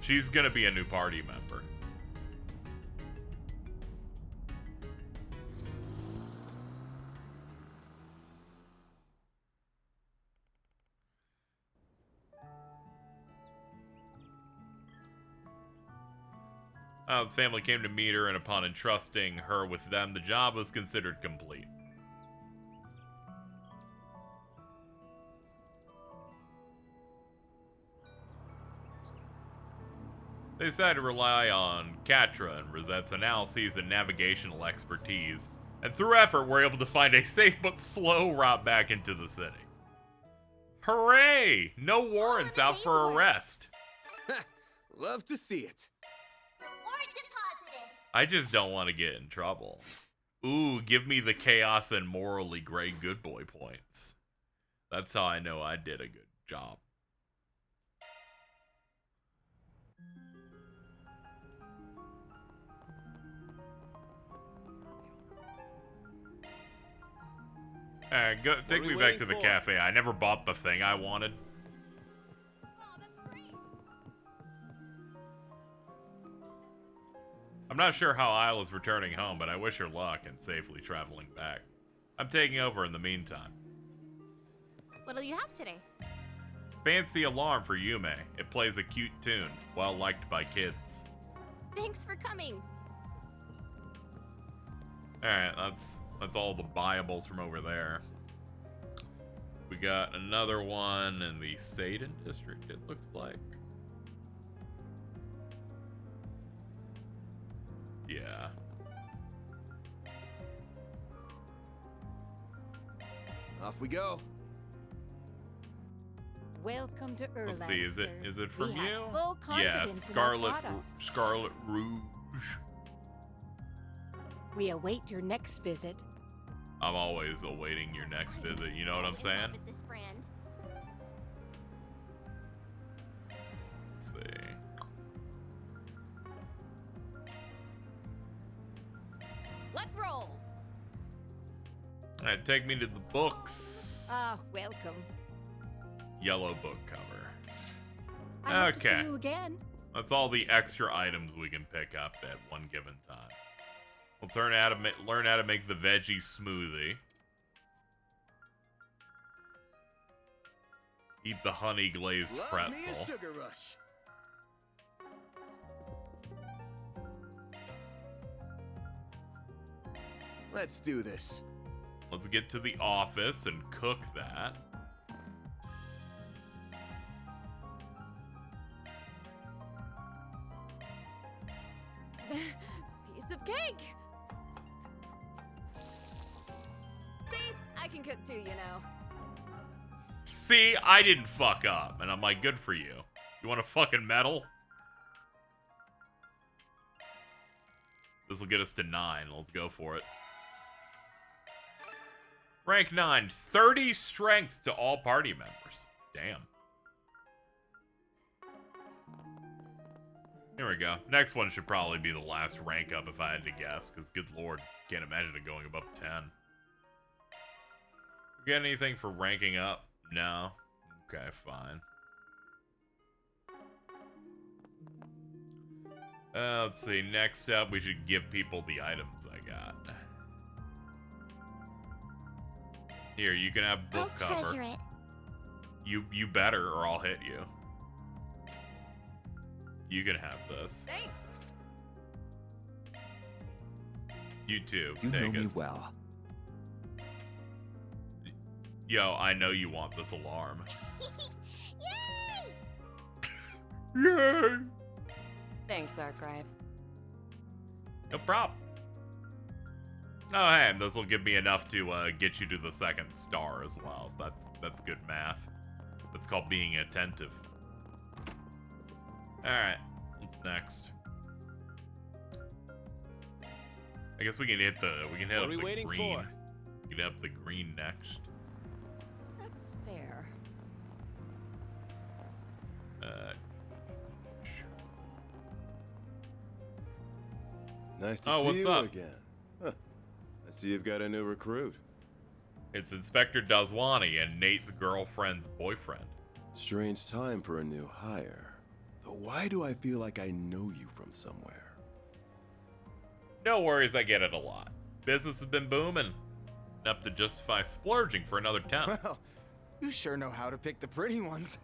She's gonna be a new party member. His family came to meet her, and upon entrusting her with them, the job was considered complete. They decided to rely on Katra and Rosette's analyses and navigational expertise, and through effort were able to find a safe but slow route back into the city. Hooray! No warrants out for arrest. Love to see it. Reward deposited. I just don't want to get in trouble. Ooh, give me the chaos and morally gray good boy points. That's how I know I did a good job. Go take me back to the cafe. I never bought the thing I wanted. I'm not sure how Isla's returning home, but I wish her luck in safely traveling back. I'm taking over in the meantime. What'll you have today? Fancy alarm for Yume. It plays a cute tune, well liked by kids. Thanks for coming. Alright, that's all the buyables from over there. We got another one in the Satan district, it looks like. Yeah. Off we go. Welcome to Erlang. Let's see, is it from We you? have full Yeah, confidence in our Scarlet products. Rouge. We await your next visit. I'm always awaiting your next visit, you know what I'm saying? With this brand. Let's see. Let's roll. Alright, take me to the books. Ah, welcome. Yellow book cover. I hope to Okay. see you again. That's all the extra items we can pick up at one given time. We'll learn how to make the veggie smoothie. Eat the honey glazed Love pretzel. me a sugar rush. Let's do this. Let's get to the office and cook that. can cook too, you know. See, I didn't fuck up, and I'm like, good for you. You want a fucking medal? This will get us to 9. Let's go for it. Rank 9, 30 strength to all party members. Damn. Here we go. Next one should probably be the last rank up if I had to guess, because good lord, can't imagine it going above 10. You got anything for ranking up? No? Okay, fine. Let's see. Next up, we should give people the items I got. Here, you can have book I'll cover. treasure it. You better, or I'll hit you. You can have this. Thanks. You too. You Take know it. me well. Yo, I know you want this alarm. Yay! Yay! Thanks, Archive. No problem. Oh, hey, this will give me enough to get you to the 2nd star as well. So that's good math. That's called being attentive. All right, what's next? I guess we can hit the What are we waiting green. for? We can have the green next. That's fair. Nice to Oh, see what's you up? again. Huh. I see you've got a new recruit. It's Inspector Dazwani and Nate's girlfriend's boyfriend. Strange time for a new hire. Though why do I feel like I know you from somewhere? No worries, I get it a lot. Business has been booming. Enough to justify splurging for another temp. Well, you sure know how to pick the pretty ones.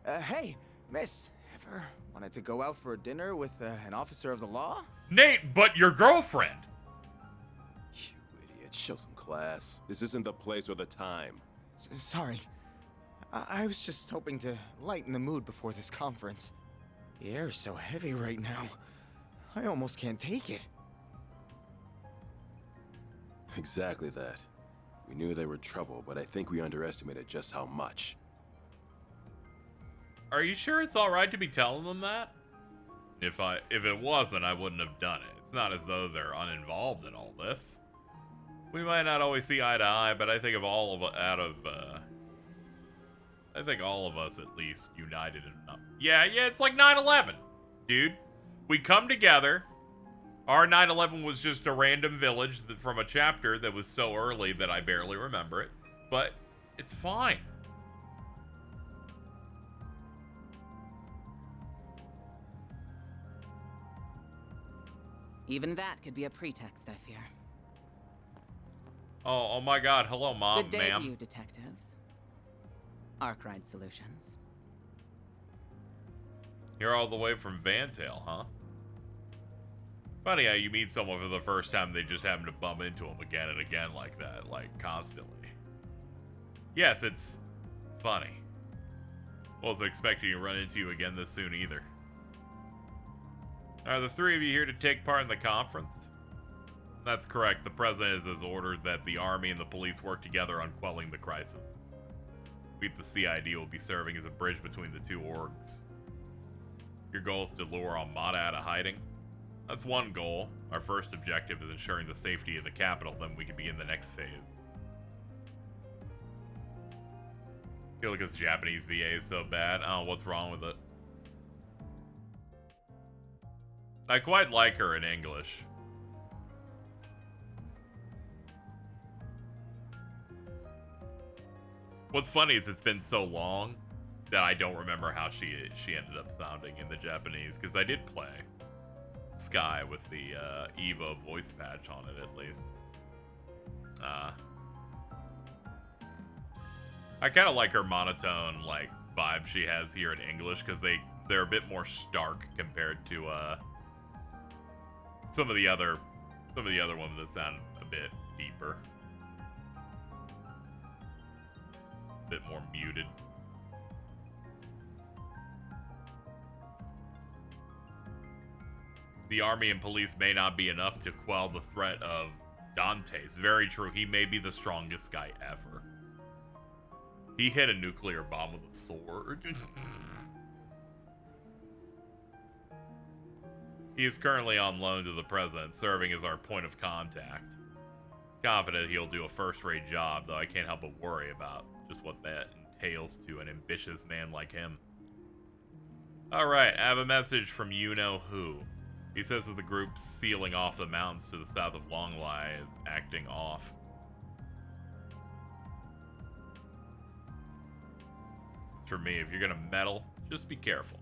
Hey, miss, ever wanted to go out for a dinner with an officer of the law? Nate, but your girlfriend! You idiot, show some class. This isn't the place or the time. Sorry. I was just hoping to lighten the mood before this conference. The air's so heavy right now. I almost can't take it. Exactly that. We knew they were trouble, but I think we underestimated just how much. Are you sure it's alright to be telling them that? If it wasn't, I wouldn't have done it. It's not as though they're uninvolved in all this. We might not always see eye to eye, but I think all of us at least united enough. Yeah, it's like 9/11, dude. We come together. Our 9/11 was just a random village from a chapter that was so early that I barely remember it, but it's fine. Even that could be a pretext, I fear. Oh my god, hello, Mom, Good day ma'am. to you, detectives. Arkride Solutions. You're all the way from Vantail, huh? Funny how you meet someone for the first time, they just happen to bump into them again and again like that, like constantly. Yes, it's funny. Wasn't expecting to run into you again this soon either. Are the three of you here to take part in the conference? That's correct. The president has ordered that the army and the police work together on quelling the crisis. We at the CID will be serving as a bridge between the two orgs. Your goal is to lure Armada out of hiding? That's one goal. Our first objective is ensuring the safety of the capital, then we can begin the next phase. I feel like this Japanese VA is so bad. Oh, what's wrong with it? I quite like her in English. What's funny is it's been so long that I don't remember how she ended up sounding in the Japanese, because I did play Sky with the Evo voice patch on it, at least. I kind of like her monotone like vibe she has here in English, because they're a bit more stark compared to some of the other ones that sound a bit deeper, a bit more muted. The army and police may not be enough to quell the threat of Dante's. Very true. He may be the strongest guy ever. He hit a nuclear bomb with a sword. He is currently on loan to the president, serving as our point of contact. Confident he'll do a first-rate job, though I can't help but worry about just what that entails to an ambitious man like him. Alright, I have a message from you-know-who. He says that the group sealing off the mountains to the south of Longlai is acting off. For me, if you're gonna meddle, just be careful.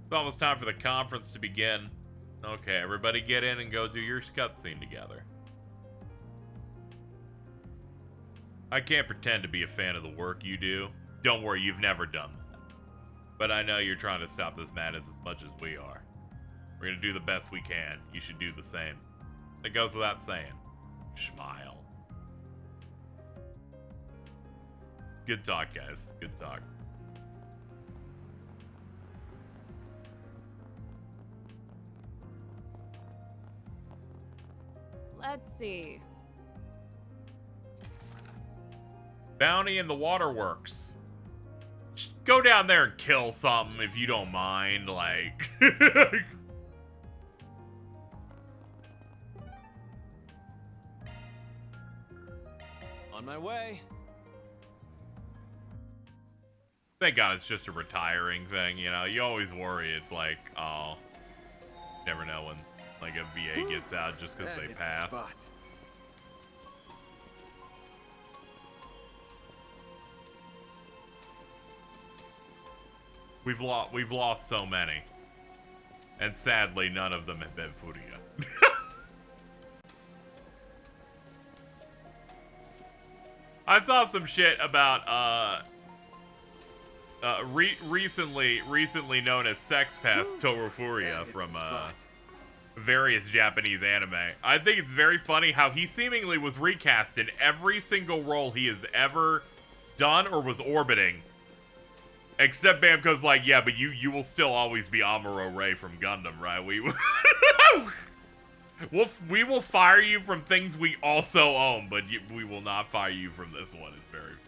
It's almost time for the conference to begin. Okay, everybody get in and go do your cutscene together. I can't pretend to be a fan of the work you do. Don't worry, you've never done that. But I know you're trying to stop this madness as much as we are. We're gonna do the best we can. You should do the same. That goes without saying. Smile. Good talk, guys. Good talk. Let's see. Bounty in the waterworks. Just go down there and kill something if you don't mind, like... On my way. Thank God it's just a retiring thing, you know? You always worry, it's like, oh... Never know when, like, a VA gets out just because they pass. We've lost so many. And sadly, none of them have been Furia. I saw some shit about recently known as Sex Pest Torufuria from various Japanese anime. I think it's very funny how he seemingly was recast in every single role he has ever done or was orbiting. Except Bamco's like, yeah, but you will still always be Amuro Ray from Gundam, right? We will fire you from things we also own, but we will not fire you from this one. It's very funny.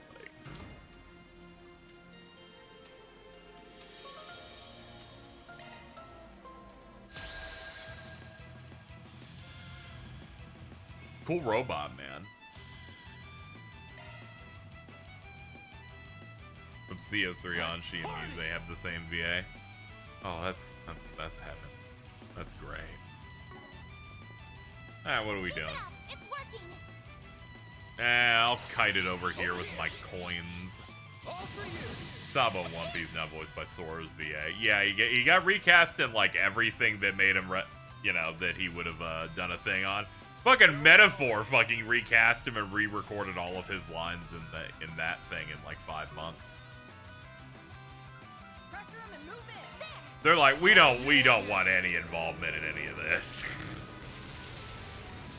Cool robot, man. With CS3 Anshi and Muse have the same VA. Oh, that's heaven. That's great. Alright, what are we doing? I'll kite it over here with my coins. Sabo in One Piece now voiced by Sora's VA. Yeah, he got recast in like everything that made him, you know, that he would have done a thing on. Fucking Metaphor fucking recast him and re-recorded all of his lines in that thing in like 5 months. They're like, we don't want any involvement in any of this.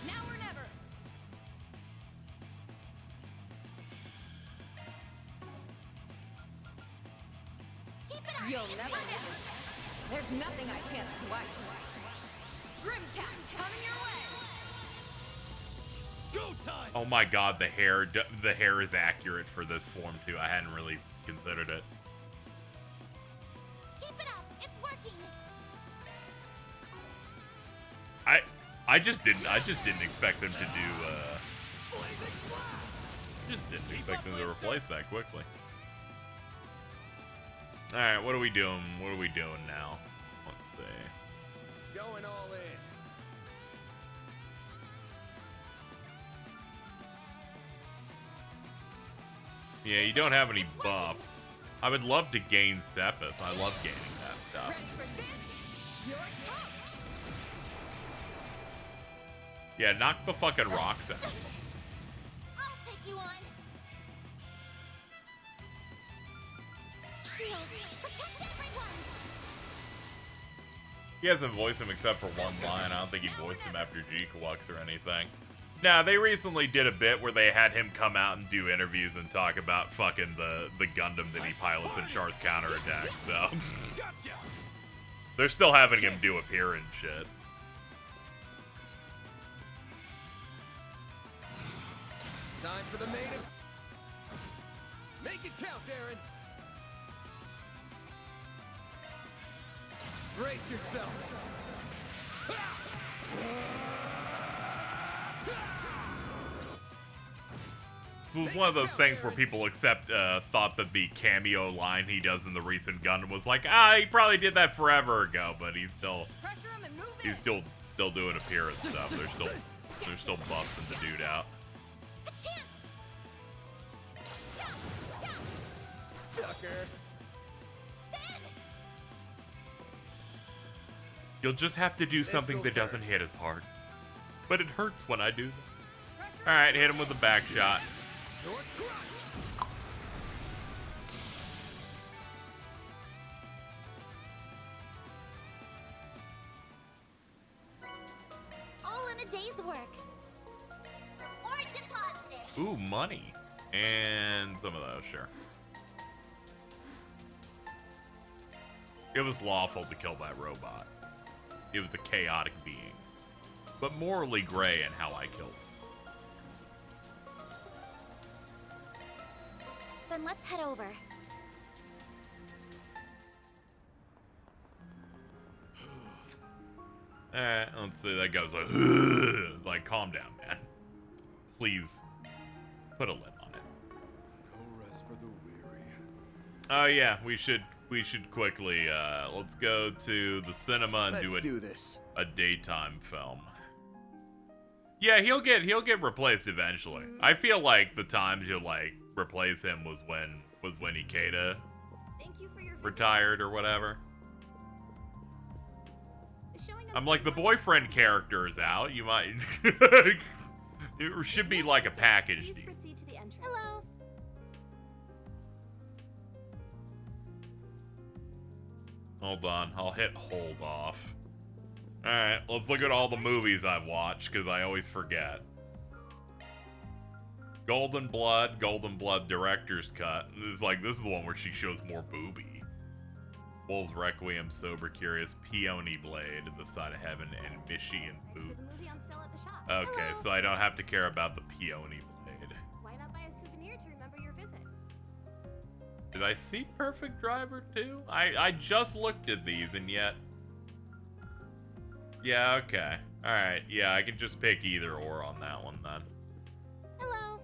Now or never. You'll never know. There's nothing I can't swipe. Grimcat coming your way. Go time. Oh my god, the hair is accurate for this form too. I hadn't really considered it. Keep it up. It's working. I just didn't expect them to do just didn't expect them to replace that quickly. Alright, what are we doing? What are we doing now? Let's see. Going all in. Yeah, you don't have any buffs. I would love to gain Sepith. I love gaining that stuff. Yeah, knock the fucking rocks out. I'll take you on. Shield, protect everyone. He hasn't voiced him except for one line. I don't think he voiced him after G-Clux or anything. Now, they recently did a bit where they had him come out and do interviews and talk about fucking the Gundam that he pilots in Char's counterattack, so. They're still having him do appear and shit. Time for the main event. Make it count, Aaron. Brace yourself. So it was one of those things where people thought that the cameo line he does in the recent Gundam was like, he probably did that forever ago, but he's still doing appearance stuff. They're still busting the dude out. Sucker. You'll just have to do something that doesn't hit as hard. But it hurts when I do that. Alright, hit him with a back shot. All in a day's work. Or deposited. Ooh, money. And some of those, sure. It was lawful to kill that robot. It was a chaotic being. But morally gray in how I killed him. Then let's head over. Alright, let's see. That guy's like, ugh. Like, calm down, man. Please, put a lid on it. No rest for the weary. Oh yeah, we should quickly let's go to the cinema and do this. A daytime film. Yeah, he'll get replaced eventually. I feel like the times you'll like replace him was when Ikeda retired or whatever. I'm like, the boyfriend character is out. You might it should be like a package deal. Hello. Hold on, I'll hit hold off. Alright, let's look at all the movies I've watched, because I always forget. Golden Blood Director's Cut. This is the one where she shows more booby. Wolves Requiem, Sober Curious, Peony Blade, The Side of Heaven, and Mishi and Boots. Okay, so I don't have to care about the Peony Blade. Why not buy a souvenir to remember your visit? Did I see Perfect Driver too? I just looked at these and yet... Yeah, okay. Alright, yeah, I can just pick either or on that one then. Hello.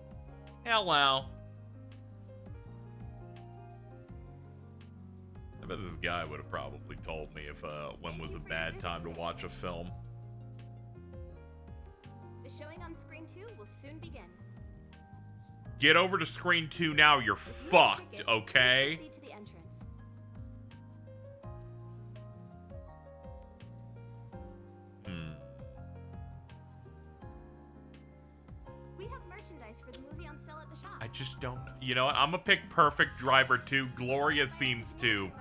Hello. I bet this guy would have probably told me if when was a bad time to watch a film. The showing on screen 2 will soon begin. Get over to screen 2 now, you're fucked, okay? Proceed to the entrance. We have merchandise for the movie on sale at the shop. I just don't know. You know what? I'm gonna pick Perfect Driver 2. Gloria seems too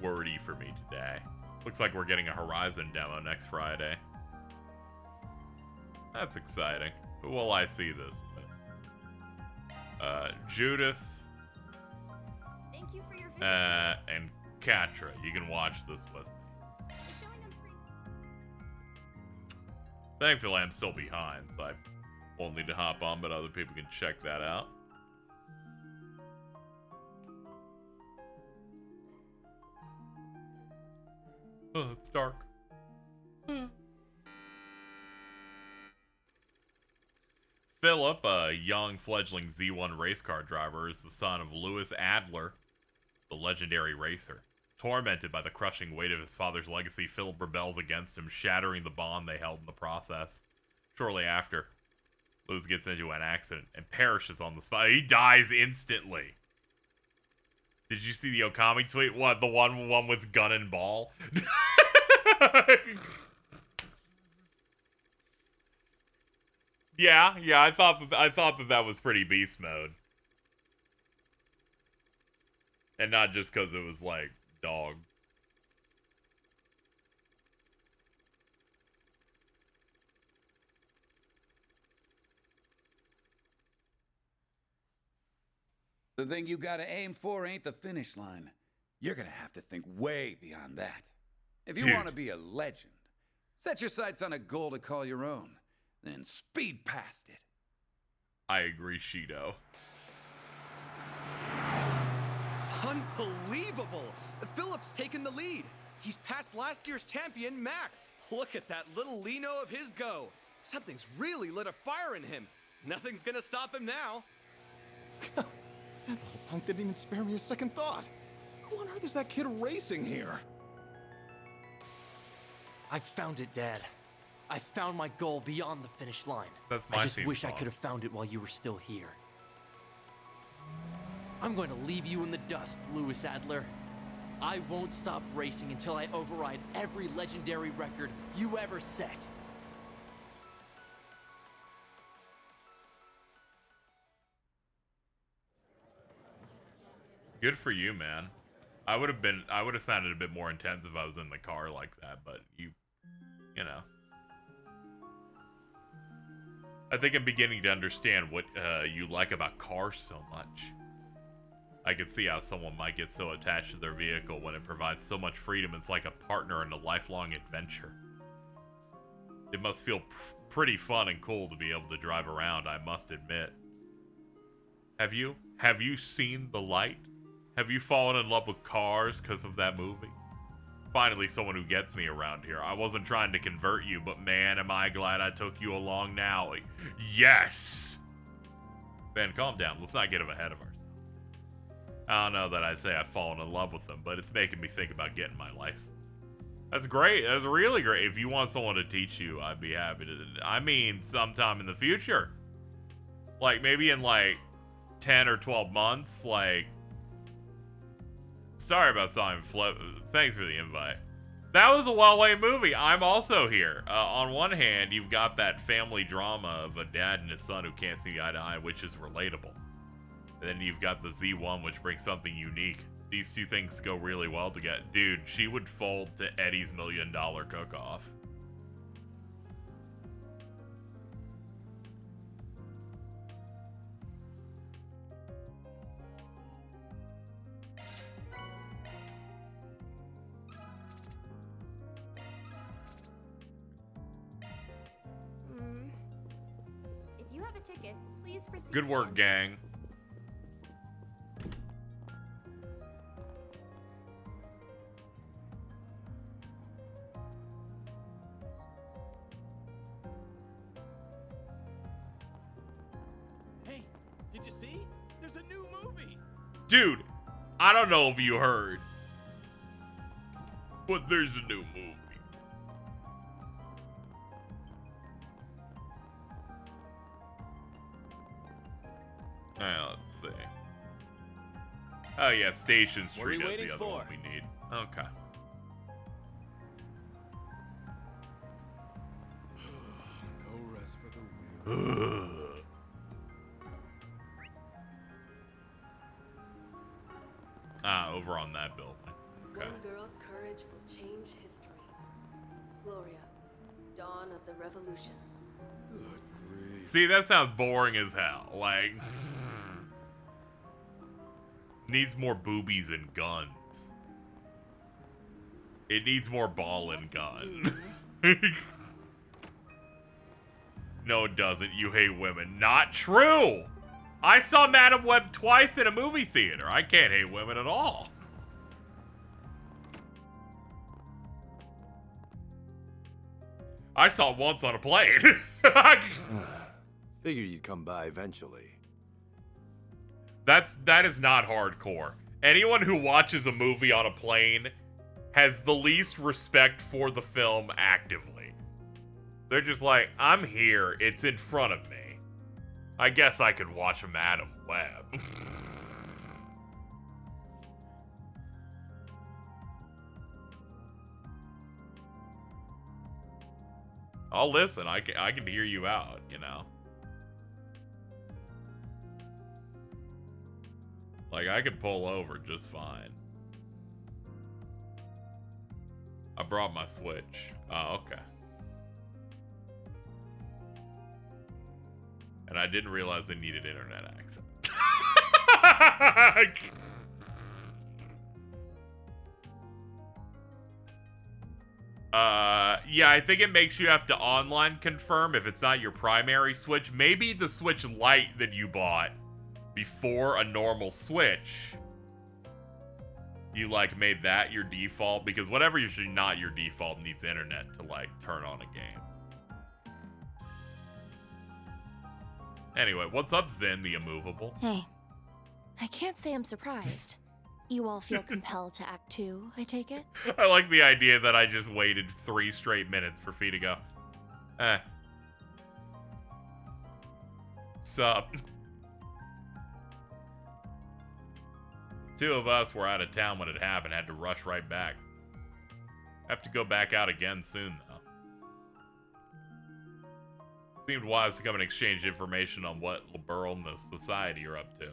wordy for me today. Looks like we're getting a Horizon demo next Friday. That's exciting. Who will I see this with? Judith. Thank you for your visit. And Katra. You can watch this with me. Thankfully, I'm still behind, so I won't need to hop on, but other people can check that out. Oh, it's dark. Philip, a young fledgling Z1 race car driver, is the son of Louis Adler, the legendary racer. Tormented by the crushing weight of his father's legacy, Philip rebels against him, shattering the bond they held in the process. Shortly after, Louis gets into an accident and perishes on the spot. He dies instantly. Did you see the Okami tweet? What, the one with gun and ball? Yeah, I thought that was pretty beast mode. And not just because it was like dog. The thing you gotta aim for ain't the finish line. You're gonna have to think way beyond that. If you want to be a legend, set your sights on a goal to call your own, then speed past it. I agree, Shido. Unbelievable! Philip's taken the lead. He's past last year's champion, Max. Look at that little Lino of his go. Something's really lit a fire in him. Nothing's gonna stop him now. That little punk didn't even spare me a second thought. Who on earth is that kid racing here? I found it, Dad. I found my goal beyond the finish line. That's my I just theme wish I song. could have found it while you were still here. I'm going to leave you in the dust, Lewis Adler. I won't stop racing until I override every legendary record you ever set. Good for you, man. I would have sounded a bit more intense if I was in the car like that, but you know. I think I'm beginning to understand what you like about cars so much. I could see how someone might get so attached to their vehicle when it provides so much freedom. It's like a partner in a lifelong adventure. It must feel pretty fun and cool to be able to drive around, I must admit. Have you seen The Light? Have you fallen in love with cars because of that movie? Finally, someone who gets me around here. I wasn't trying to convert you, but man, am I glad I took you along now. Yes! Ben, calm down. Let's not get ahead of ourselves. I don't know that I'd say I've fallen in love with them, but it's making me think about getting my license. That's great. That's really great. If you want someone to teach you, I'd be happy to. I mean, sometime in the future. Like, maybe in, like, 10 or 12 months, like... Sorry about Simon Flip. Thanks for the invite. That was a well-made movie. I'm also here. On one hand, you've got that family drama of a dad and his son who can't see eye to eye, which is relatable. And then you've got the Z1, which brings something unique. These two things go really well together. Dude, she would fold to Eddie's $1 Million Cook-Off. If you have a ticket, please proceed. Good work, gang. Hey, did you see? There's a new movie. Dude, I don't know if you heard, but there's a new movie. Let's see. Oh yeah, Station What are we Street is waiting the other for? one we need. Okay. No rest for the weary. Over on that building. Okay. One girl's courage will change history. Gloria, dawn of the revolution. See, that sounds boring as hell. Like, needs more boobies and guns. It needs more ball and gun. No, it doesn't. You hate women. Not true! I saw Madam Web twice in a movie theater. I can't hate women at all. I saw it once on a plane. Figured you'd come by eventually. That is not hardcore. Anyone who watches a movie on a plane has the least respect for the film actively. They're just like, I'm here, it's in front of me. I guess I could watch a Madam Web. I'll listen. I can hear you out, you know. Like, I could pull over just fine. I brought my Switch. Oh, okay. And I didn't realize they needed internet access. Yeah, I think it makes you have to online confirm if it's not your primary Switch. Maybe the Switch Lite that you bought before a normal Switch, you, like, made that your default, because whatever usually not your default needs internet to, like, turn on a game. Anyway, what's up, Zen the Immovable? Hey, I can't say I'm surprised. You all feel compelled to act too, I take it? I like the idea that I just waited 3 straight minutes for Fee to go, Sup? 2 of us were out of town when it happened, had to rush right back. Have to go back out again soon, though. Seemed wise to come and exchange information on what LeBurl and the Society are up to.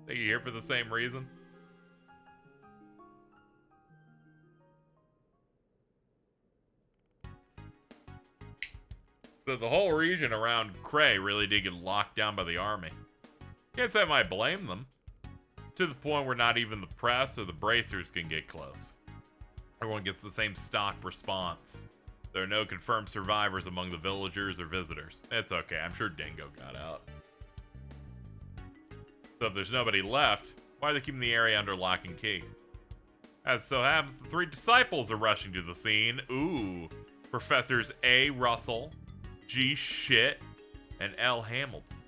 Think you're here for the same reason? So the whole region around Cray really did get locked down by the army. Can't say I might blame them. It's to the point where not even the press or the bracers can get close. Everyone gets the same stock response. There are no confirmed survivors among the villagers or visitors. It's okay, I'm sure Dingo got out. So if there's nobody left, why are they keeping the area under lock and key? As so happens, the 3 disciples are rushing to the scene. Ooh, Professors A. Russell, G. Shit, and L. Hamilton.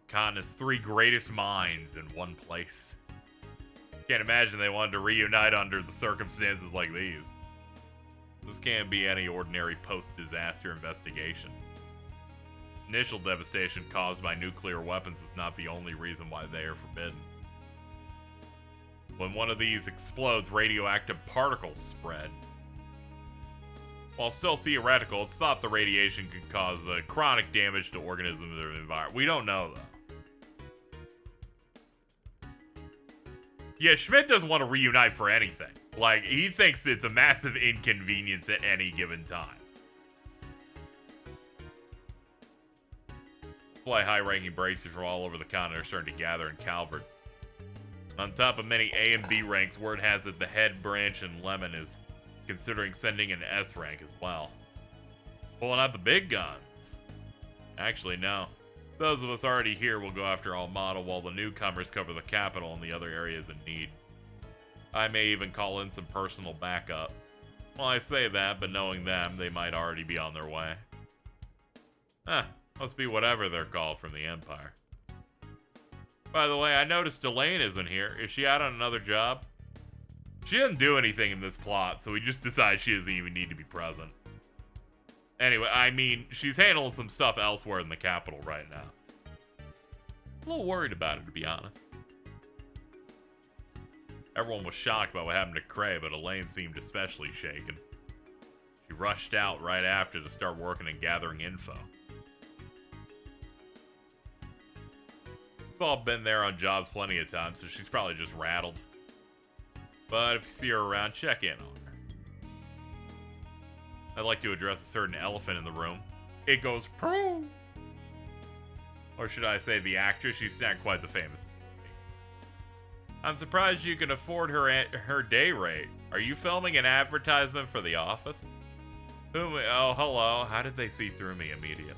Continent's 3 greatest minds in one place. Can't imagine they wanted to reunite under the circumstances like these. This can't be any ordinary post-disaster investigation. Initial devastation caused by nuclear weapons is not the only reason why they are forbidden. When one of these explodes, radioactive particles spread. While still theoretical, it's thought the radiation could cause chronic damage to organisms or the environment. We don't know, though. Yeah, Schmidt doesn't want to reunite for anything. Like, he thinks it's a massive inconvenience at any given time. Why high-ranking bracers from all over the continent are starting to gather in Calvert. On top of many A and B ranks, word has it the head branch in Lemon is considering sending an S rank as well. Pulling out the big guns. Actually, no. Those of us already here will go after Almada while the newcomers cover the capital and the other areas in need. I may even call in some personal backup. Well, I say that, but knowing them, they might already be on their way. Must be whatever they're called from the Empire. By the way, I noticed Elaine isn't here. Is she out on another job? She didn't do anything in this plot, so we just decided she doesn't even need to be present. Anyway, I mean, she's handling some stuff elsewhere in the capital right now. A little worried about it, to be honest. Everyone was shocked by what happened to Cray, but Elaine seemed especially shaken. She rushed out right after to start working and gathering info. We've all been there on jobs plenty of times, so she's probably just rattled. But if you see her around, check in on her. I'd like to address a certain elephant in the room. It goes proo! Or should I say the actress? She's not quite the famous. I'm surprised you can afford her day rate. Are you filming an advertisement for The Office? Oh, hello. How did they see through me immediately?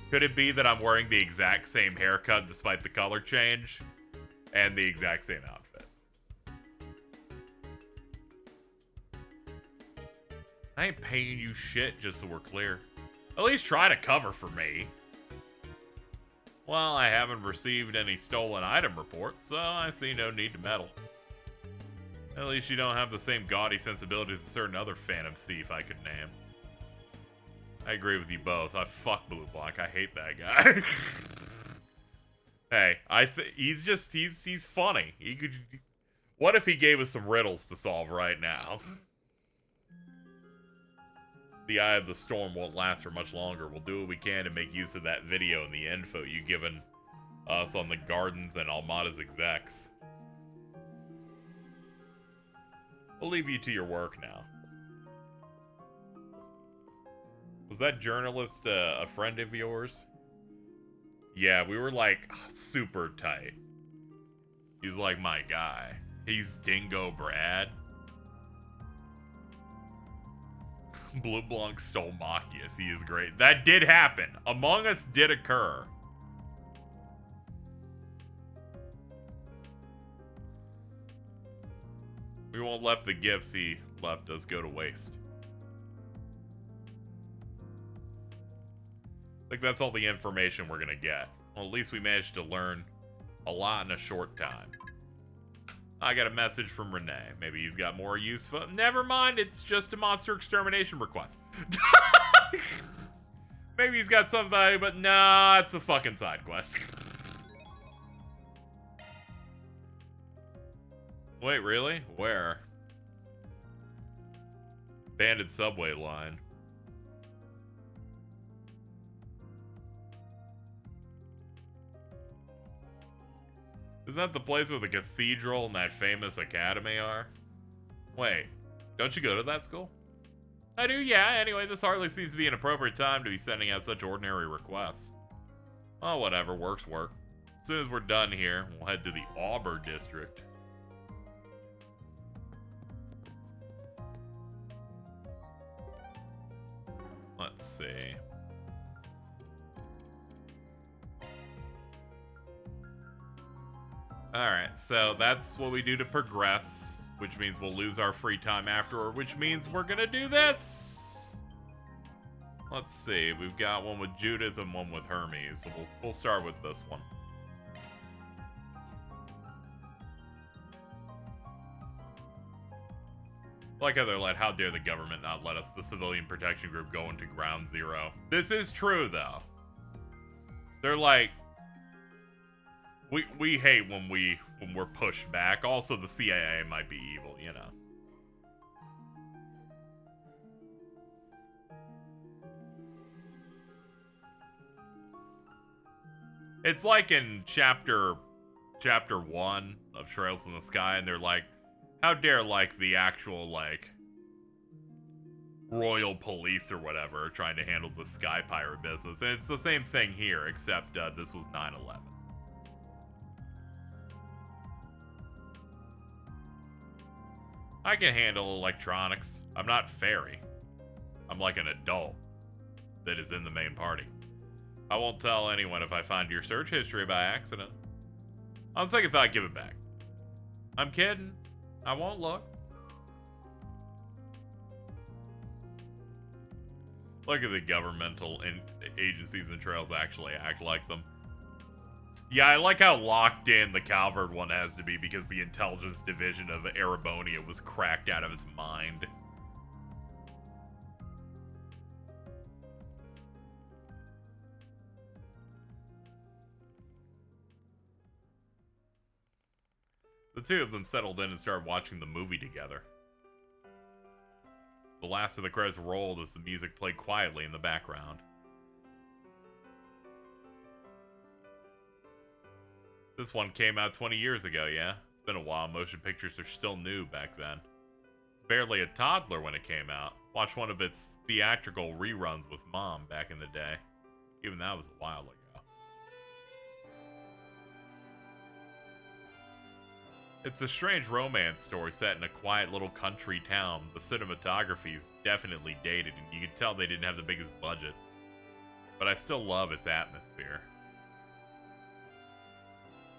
Could it be that I'm wearing the exact same haircut despite the color change? And the exact same outfit? I ain't paying you shit, just so we're clear. At least try to cover for me. Well, I haven't received any stolen item reports, so I see no need to meddle. At least you don't have the same gaudy sensibilities as a certain other phantom thief I could name. I agree with you both. I fuck Blue Block. I hate that guy. Hey, he's funny. He could. What if he gave us some riddles to solve right now? The Eye of the Storm won't last for much longer. We'll do what we can to make use of that video and the info you've given us on the Gardens and Almada's execs. We'll leave you to your work now. Was that journalist a friend of yours? Yeah, we were like super tight. He's like my guy. He's Dingo Brad. Blue Blanc stole Machias. He is great. That did happen. Among Us did occur. We won't let the gifts he left us go to waste. I think that's all the information we're gonna get. Well, at least we managed to learn a lot in a short time. I got a message from Renee. Maybe he's got more useful. Never mind, it's just a monster extermination request. Maybe he's got some value, but nah, it's a fucking side quest. Wait, really? Where? Abandoned subway line. Isn't that the place where the cathedral and that famous academy are? Wait, don't you go to that school? I do, yeah. Anyway, this hardly seems to be an appropriate time to be sending out such ordinary requests. Oh, whatever. Work's work. As soon as we're done here, we'll head to the Auburn district. Let's see. Alright, so that's what we do to progress, which means we'll lose our free time afterward, which means we're gonna do this! Let's see, we've got one with Judith and one with Hermes, so we'll start with this one. Like how they're like, how dare the government not let us, the civilian protection group, go into ground zero. This is true, though. They're like, we hate when we're pushed back. Also, the CIA might be evil, you know. It's like in chapter 1 of Trails in the Sky, and they're like, how dare, like, the actual, like, royal police or whatever are trying to handle the sky pirate business. And it's the same thing here, except this was 9/11. I can handle electronics. I'm not fairy. I'm like an adult that is in the main party. I won't tell anyone if I find your search history by accident. On second thought, give it back. I'm kidding. I won't look. Look at the governmental agencies and trails actually act like them. Yeah, I like how locked in the Calvert one has to be because the intelligence division of Erebonia was cracked out of its mind. The two of them settled in and started watching the movie together. The last of the credits rolled as the music played quietly in the background. This one came out 20 years ago, yeah? It's been a while. Motion pictures are still new back then. Barely a toddler when it came out. Watched one of its theatrical reruns with Mom back in the day. Even that was a while ago. It's a strange romance story set in a quiet little country town. The cinematography is definitely dated, and you can tell they didn't have the biggest budget. But I still love its atmosphere.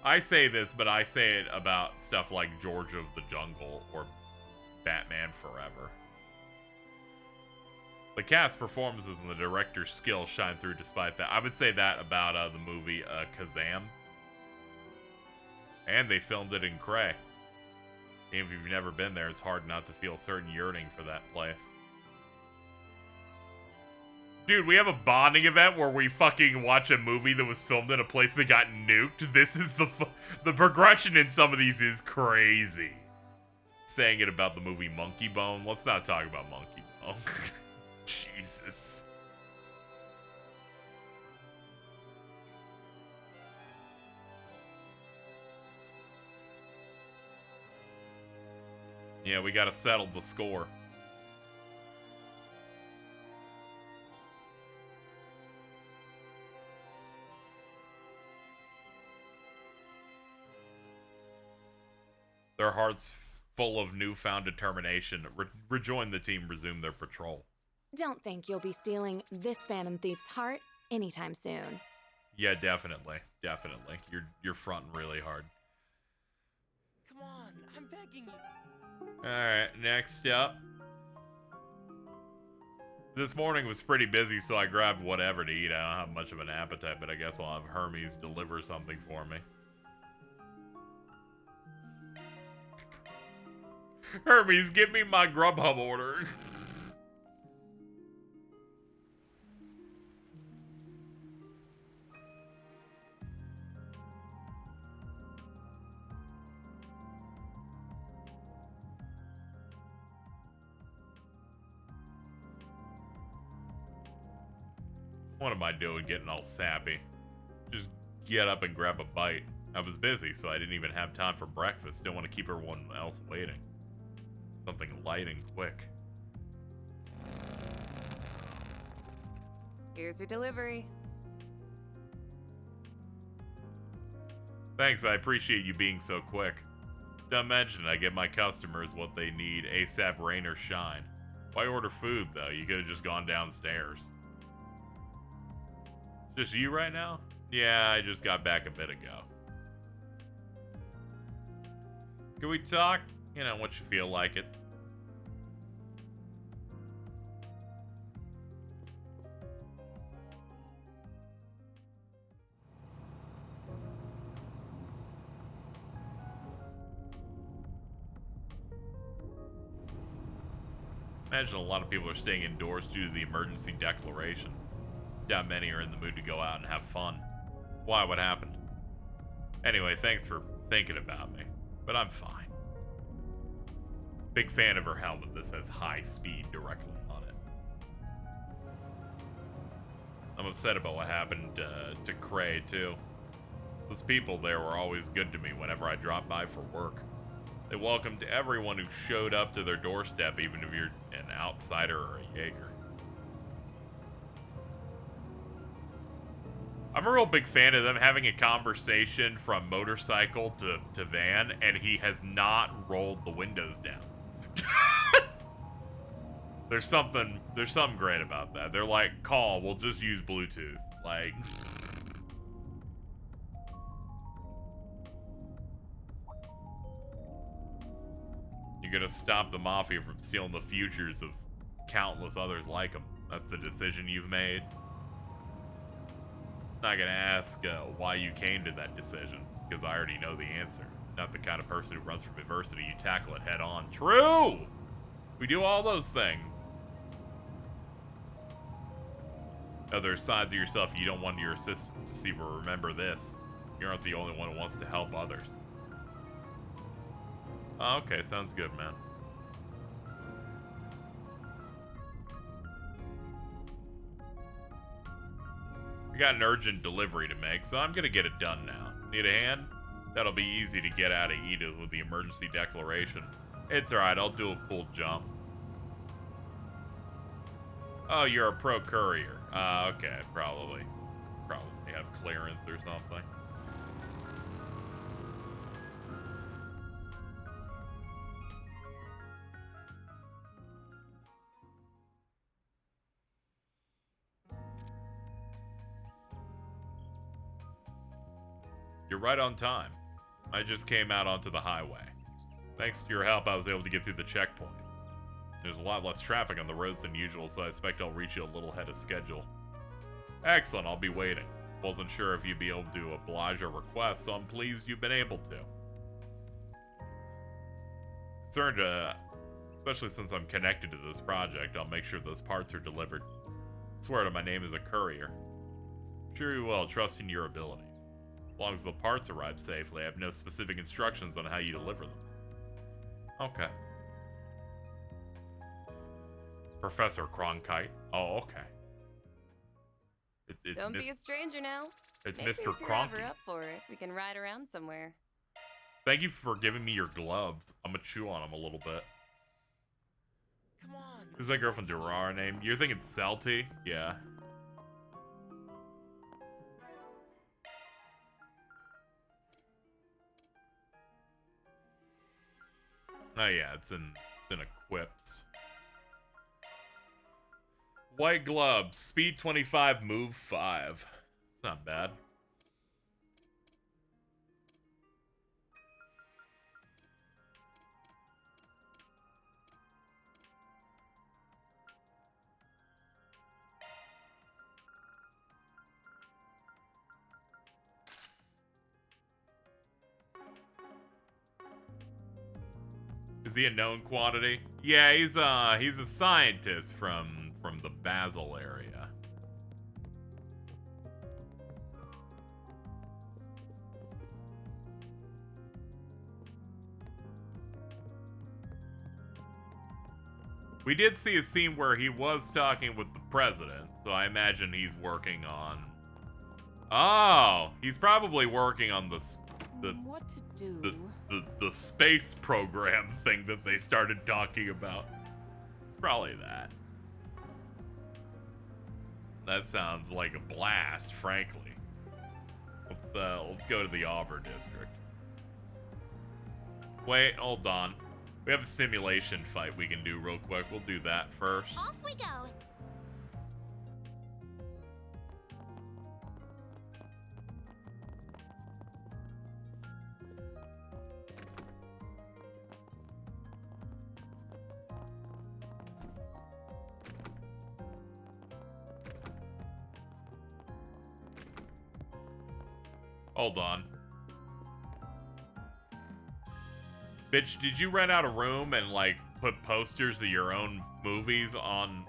I say this, but I say it about stuff like George of the Jungle or Batman Forever. The cast performances and the director's skill shine through despite that. I would say that about the movie Kazam. And they filmed it in Cray. Even if you've never been there, it's hard not to feel a certain yearning for that place. Dude, we have a bonding event where we fucking watch a movie that was filmed in a place that got nuked. This is the progression in some of these is crazy. Saying it about the movie Monkey Bone. Let's not talk about Monkey Bone. Jesus. Yeah, we gotta settle the score. hearts full of newfound determination, rejoin the team, resume their patrol. Don't think you'll be stealing this Phantom Thief's heart anytime soon. Yeah, definitely. Definitely. You're fronting really hard. Come on, I'm begging you. Alright, next up. This morning was pretty busy, so I grabbed whatever to eat. I don't have much of an appetite, but I guess I'll have Hermes deliver something for me. Hermes, give me my Grubhub order. What am I doing getting all sappy? Just get up and grab a bite. I was busy, so I didn't even have time for breakfast. Don't want to keep everyone else waiting. Something light and quick. Here's your delivery. Thanks, I appreciate you being so quick. Don't mention I give my customers what they need, ASAP, rain or shine. Why order food, though? You could have just gone downstairs. Just you right now? Yeah, I just got back a bit ago. Can we talk? You know, what you feel like it. Imagine a lot of people are staying indoors due to the emergency declaration. Doubt many are in the mood to go out and have fun. Why? What happened? Anyway, thanks for thinking about me, but I'm fine. Big fan of her helmet that says high speed directly on it. I'm upset about what happened to Cray, too. Those people there were always good to me whenever I dropped by for work. They welcomed everyone who showed up to their doorstep, even if you're an outsider or a Jaeger. I'm a real big fan of them having a conversation from motorcycle to van, and he has not rolled the windows down. There's something great about that. They're like, call, we'll just use Bluetooth. Like, you're gonna stop the Mafia from stealing the futures of countless others like them. That's the decision you've made. Not gonna ask why you came to that decision, because I already know the answer. Not the kind of person who runs from adversity. You tackle it head on. True! We do all those things. Now, there's sides of yourself you don't want your assistants to see, but remember this. You aren't the only one who wants to help others. Oh, okay, sounds good, man. I got an urgent delivery to make, so I'm gonna get it done now. Need a hand? That'll be easy to get out of Edith with the emergency declaration. It's alright, I'll do a cool jump. Oh, you're a pro courier. Okay, probably have clearance or something. You're right on time. I just came out onto the highway. Thanks to your help, I was able to get through the checkpoint. There's a lot less traffic on the roads than usual, so I expect I'll reach you a little ahead of schedule. Excellent, I'll be waiting. Wasn't sure if you'd be able to oblige our request, so I'm pleased you've been able to. Concerned, especially since I'm connected to this project, I'll make sure those parts are delivered. Swear to my name as a courier. Sure you will, trust in your abilities. As long as the parts arrive safely, I have no specific instructions on how you deliver them. Okay. Professor Cronkite. Oh, okay. It's Don't be a stranger now. It's Maybe Mr. if you're Cronky. ever up for it, we can ride around somewhere. Thank you for giving me your gloves. I'm gonna chew on them a little bit. Come on. Is that girl from Durara name? You're thinking Celty? Yeah. Oh yeah, it's in equips. White gloves, speed 25, move 5. It's not bad. Is he a known quantity? Yeah, he's a scientist from the Basel area. We did see a scene where he was talking with the president, so I imagine he's working on. Oh, he's probably working on the What to do? the space program thing that they started talking about. Probably that. That sounds like a blast, frankly. Let's go to the Auburn district. Wait, hold on. We have a simulation fight we can do real quick. We'll do that first. Off we go. Hold on. Bitch, did you rent out a room and, like, put posters of your own movies on?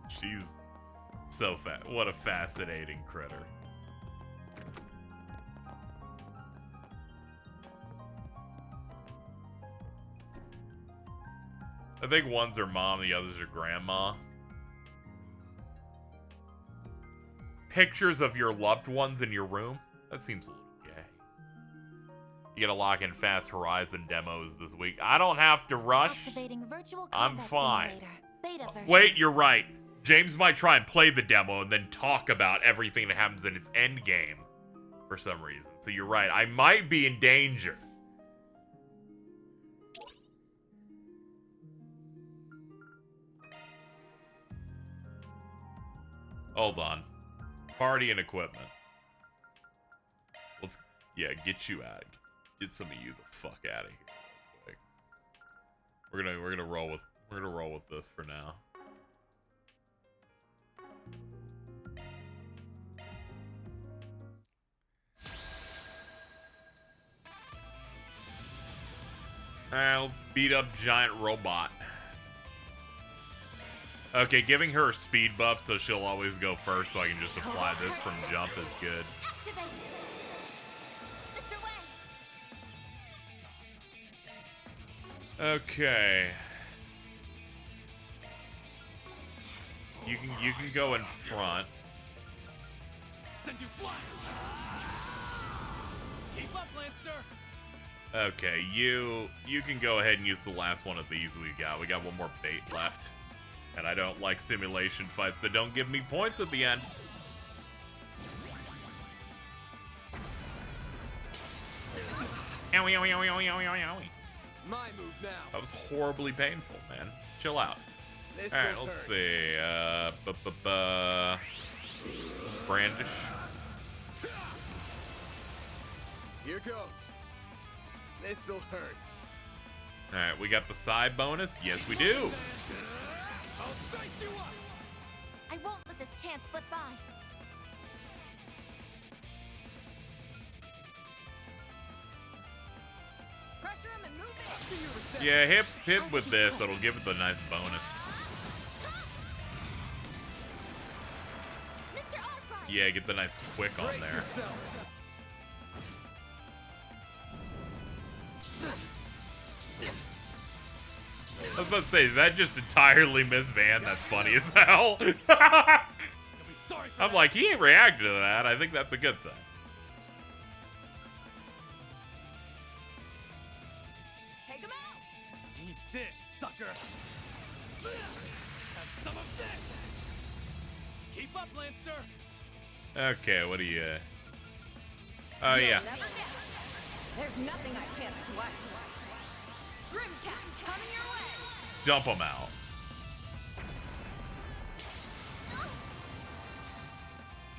She's so fat. What a fascinating critter. I think one's her mom, the other's her grandma. Pictures of your loved ones in your room? That seems a little gay. You gotta lock in Fast Horizon demos this week. I don't have to rush. Activating virtual I'm combat fine. simulator. Beta version. Wait, you're right. James might try and play the demo and then talk about everything that happens in its end game for some reason. So you're right. I might be in danger. Hold on. Party and equipment. Let's, yeah, get you out. Get some of you the fuck out of here real quick. We're gonna roll with this for now. Alright, let's beat up giant robot. Okay, giving her a speed buff so she'll always go first so I can just apply this from jump is good. Okay. You can go in front. Send you flying. Keep up, Lancer. Okay, you can go ahead and use the last one of these we got. We got one more bait left. And I don't like simulation fights that don't give me points at the end. Owie, owie, owie, owie, owie, owie. My move now. That was horribly painful, man. Chill out. Alright, let's see. Brandish. Here goes. This'll hurt. Alright, we got the side bonus. Yes, we do. I won't let this chance slip by. Pressure him and move it. Yeah, hit with this. It'll give it the nice bonus. Yeah, get the nice quick on there. I was about to say, that just entirely missed Van. That's funny as hell. I'm like, he ain't reacted to that. I think that's a good thing. Take him out. Eat this, sucker. Have some of this. Keep up, Lancer. Okay, what do you... Oh, yeah. Never get. There's nothing I can't sweat. Grimcat coming your way. Dump them out.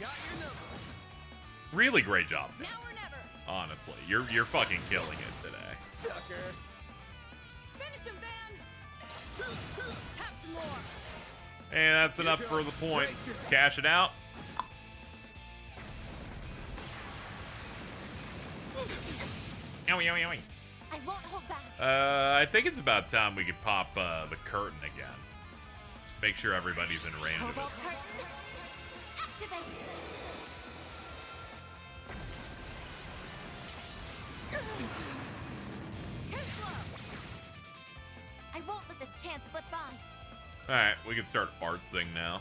Got your number. Really great job. Now or never. Honestly, you're fucking killing it today. Sucker. Finish him, Van. Have some more. And that's enough for the points. Cash it out. Owie, owie, owie. I won't hold back. I think it's about time we could pop the curtain again. Just make sure everybody's in range of it. Cobalt curtain. Activate. Too slow. I won't let this chance slip by. Alright, we can start artsing now.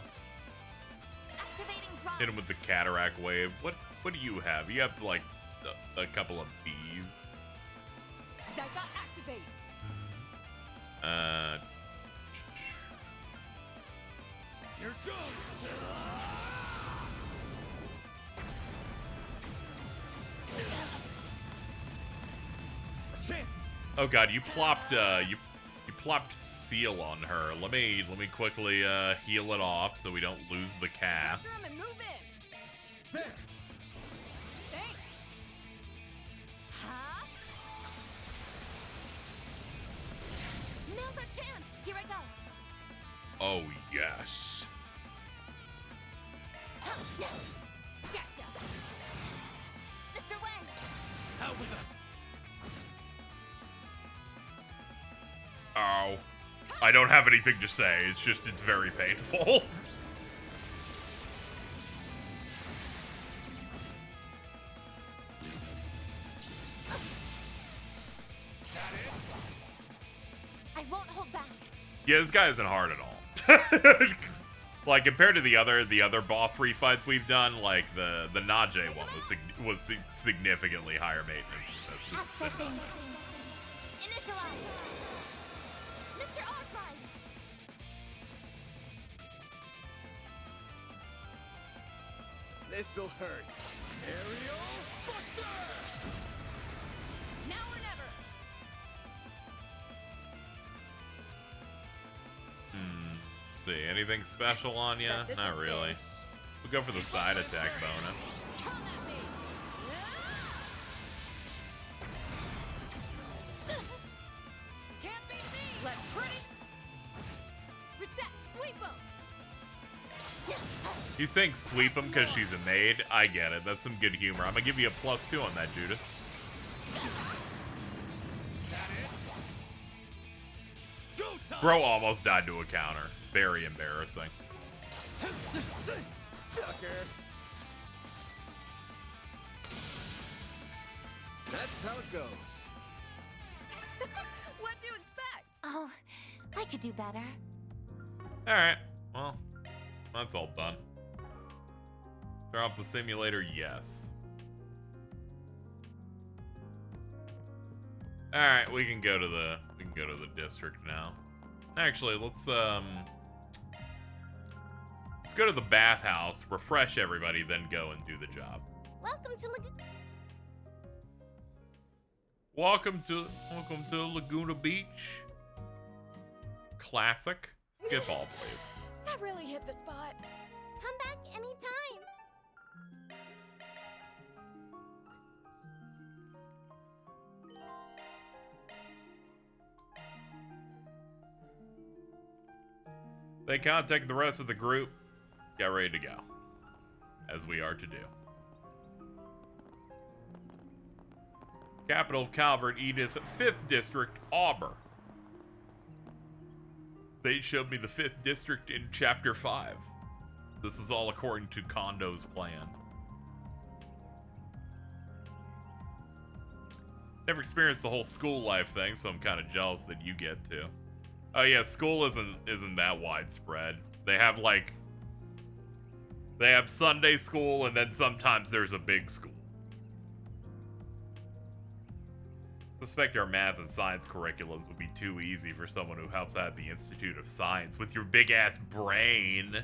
Activating drop. Hit him with the cataract wave. What do you have? You have like a couple of bees. Zyka activate. Here goes. A chance. Oh god, you plopped you plopped seal on her. Let me quickly heal it off so we don't lose the cast. Pressure him and move in. There. Thanks. Huh? Now's our chance. Here I go. Oh yes. Gotcha. Mr. Wen. Out with him. Ow. I don't have anything to say. It's very painful. I won't hold back. Yeah, this guy isn't hard at all. Like compared to the other boss refights we've done, like the Najee one was significantly higher maintenance. Accessing. Initialize. Mr. Arclight. This'll hurt. Aerial Buster. Now or never. See, anything special on ya? Bet this Not is really. big. We'll go for the side attack bonus. Come at me. Can't beat me. Let's pretty. Reset. Sweep him. You saying sweep him because she's a maid? I get it. That's some good humor. I'm gonna give you a +2 on that, Judith. Bro almost died to a counter. Very embarrassing. Sucker. That's how it goes. What'd you expect? Oh, I could do better. Alright. Well, that's all done. Turn off the simulator, yes. Alright, we can go to the district now. Actually, let's go to the bathhouse, refresh everybody, then go and do the job. Welcome to Welcome to Laguna Beach. Classic. Skip all, please. That really hit the spot. Come back anytime. They contact the rest of the group. Get ready to go. As we are to do. Capital of Calvert, Edith, 5th District, Auburn. They showed me the 5th District in Chapter 5. This is all according to Kondo's plan. Never experienced the whole school life thing, so I'm kind of jealous that you get to. Oh yeah, school isn't that widespread. They have Sunday school, and then sometimes there's a big school. Suspect our math and science curriculums would be too easy for someone who helps out at the Institute of Science with your big ass brain.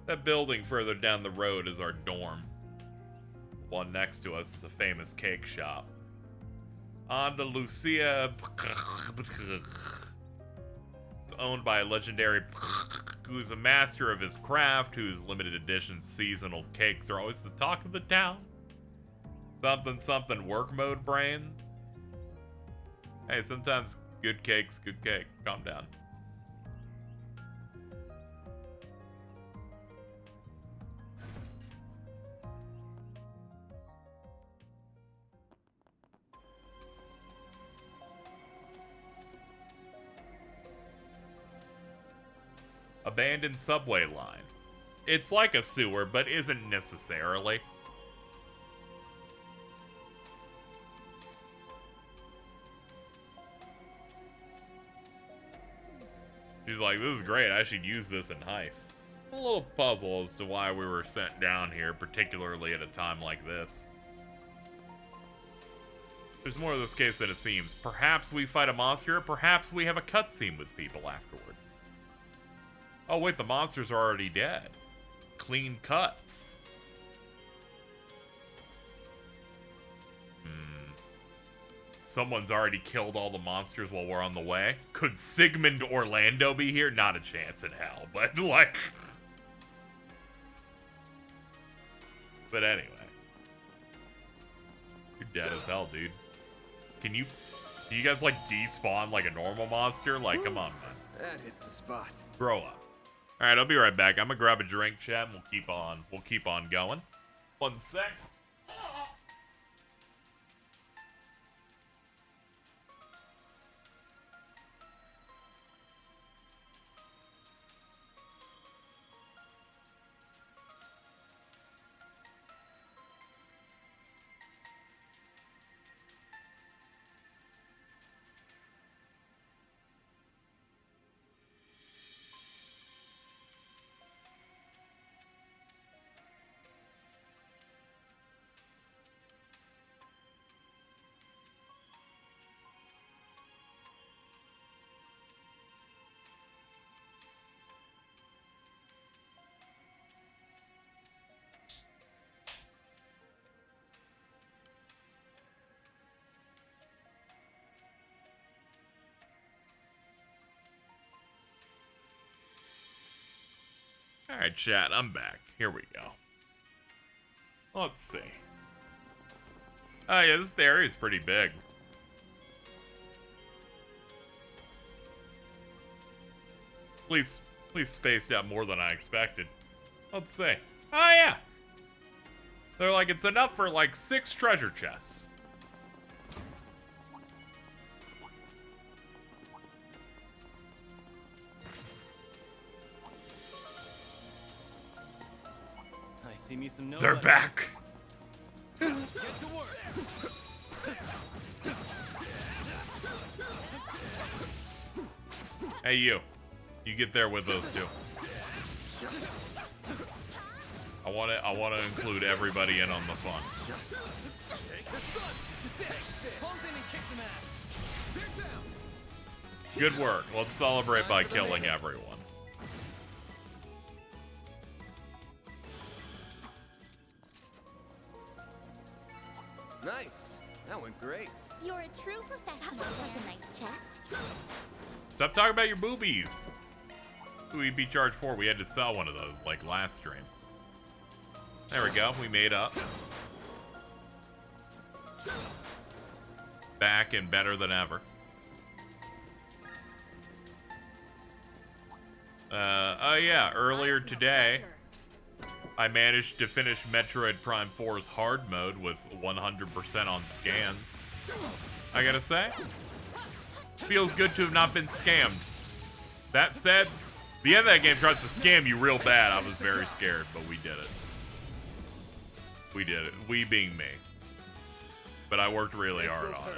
That building further down the road is our dorm. One next to us is a famous cake shop. Andalusia. It's owned by a legendary who's a master of his craft, whose limited edition seasonal cakes are always the talk of the town. Something something work mode brains. Hey, sometimes good cake's good cake. Calm down. Abandoned subway line. It's like a sewer, but isn't necessarily. She's like, this is great. I should use this in heist. A little puzzle as to why we were sent down here, particularly at a time like this. There's more of this case than it seems. Perhaps we fight a monster, perhaps we have a cutscene with people afterward. Oh wait, the monsters are already dead. Clean cuts. Someone's already killed all the monsters while we're on the way. Could Sigmund Orlando be here? Not a chance in hell, but like... But anyway. You're dead as hell, dude. Can you... Do you guys, like, despawn like a normal monster? Like, come on, man. That hits the spot. Grow up. Alright, I'll be right back. I'm gonna grab a drink, chat, and we'll keep on going. 1 sec. Alright, chat, I'm back. Here we go. Let's see. Oh yeah, this area is pretty big. Please spaced out more than I expected. Let's see. Oh yeah! They're like, it's enough for like 6 treasure chests. See me some They're back. Get to work. Hey you get there with those two. I want to include everybody in on the fun. Good work. Let's celebrate by killing everyone. Nice. That went great. You're a true professional. That looks like a nice chest. Stop talking about your boobies. Who we be charged for? We had to sell one of those like last stream. There we go. We made up. Back and better than ever. Oh yeah, earlier today, I managed to finish Metroid Prime 4's hard mode with 100% on scans. I gotta say, feels good to have not been scammed. That said, the end of that game tries to scam you real bad. I was very scared, but we did it. We did it. We being me. But I worked really hard on it.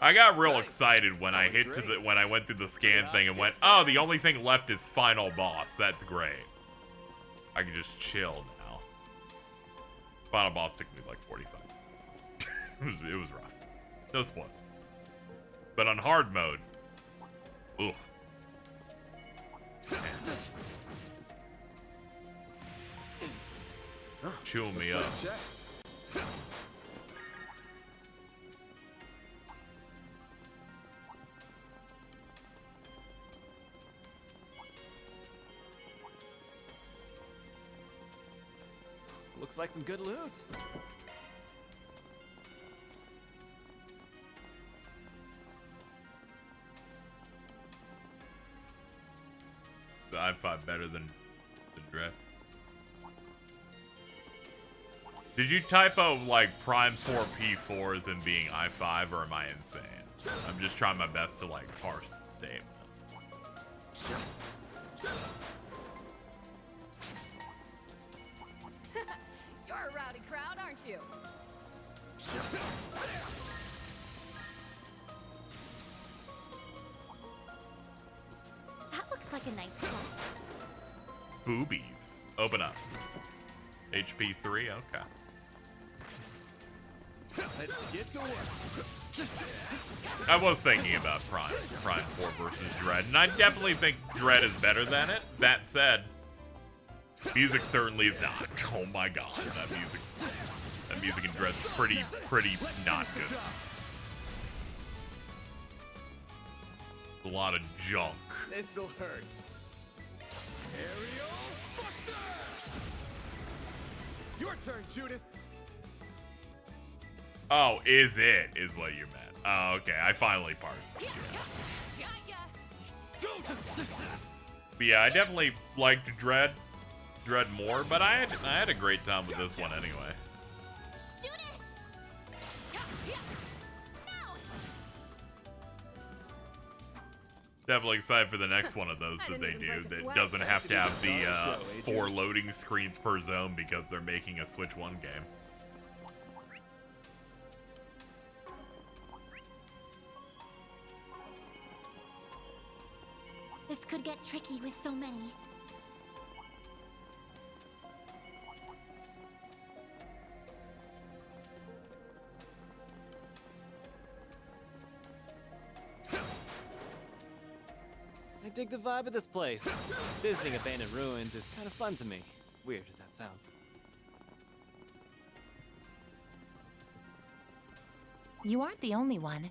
I got real excited when I went through the scan thing and went, oh, the only thing left is final boss. That's great. I can just chill now. Final boss took me like 45. It was rough. No spoil. But on hard mode, oof. Chewing me up. Looks like some good loot. The i5 better than Dread. Did you typo like Prime 4 P4 as in being i5, or am I insane? I'm just trying my best to like parse the statement. You're a rowdy crowd, aren't you? That looks like a nice chest. Boobies. Open up. HP 3, okay. Let's get to work. I was thinking about Prime 4 versus Dread, and I definitely think Dread is better than it. That said, music certainly is not. Oh my god, that music in Dread's pretty not good. A lot of junk. This'll hurt. Aerial Buster! Your turn, Judith. Oh, is what you meant. Oh, okay. I finally parsed. But yeah, I definitely liked Dread more, but I had a great time with this one anyway. Definitely excited for the next one of those that they do that doesn't have to have the 4 loading screens per zone because they're making a Switch 1 game. This could get tricky with so many. I dig the vibe of this place. Visiting abandoned ruins is kind of fun to me. Weird as that sounds. You aren't the only one.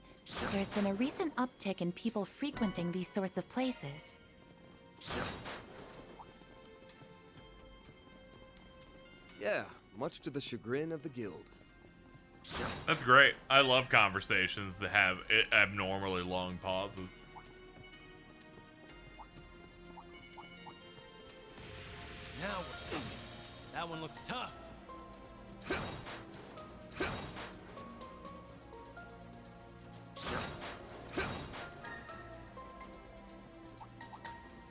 There's been a recent uptick in people frequenting these sorts of places. Yeah, much to the chagrin of the guild. That's great. I love conversations that have abnormally long pauses. Now we're talking. That one looks tough.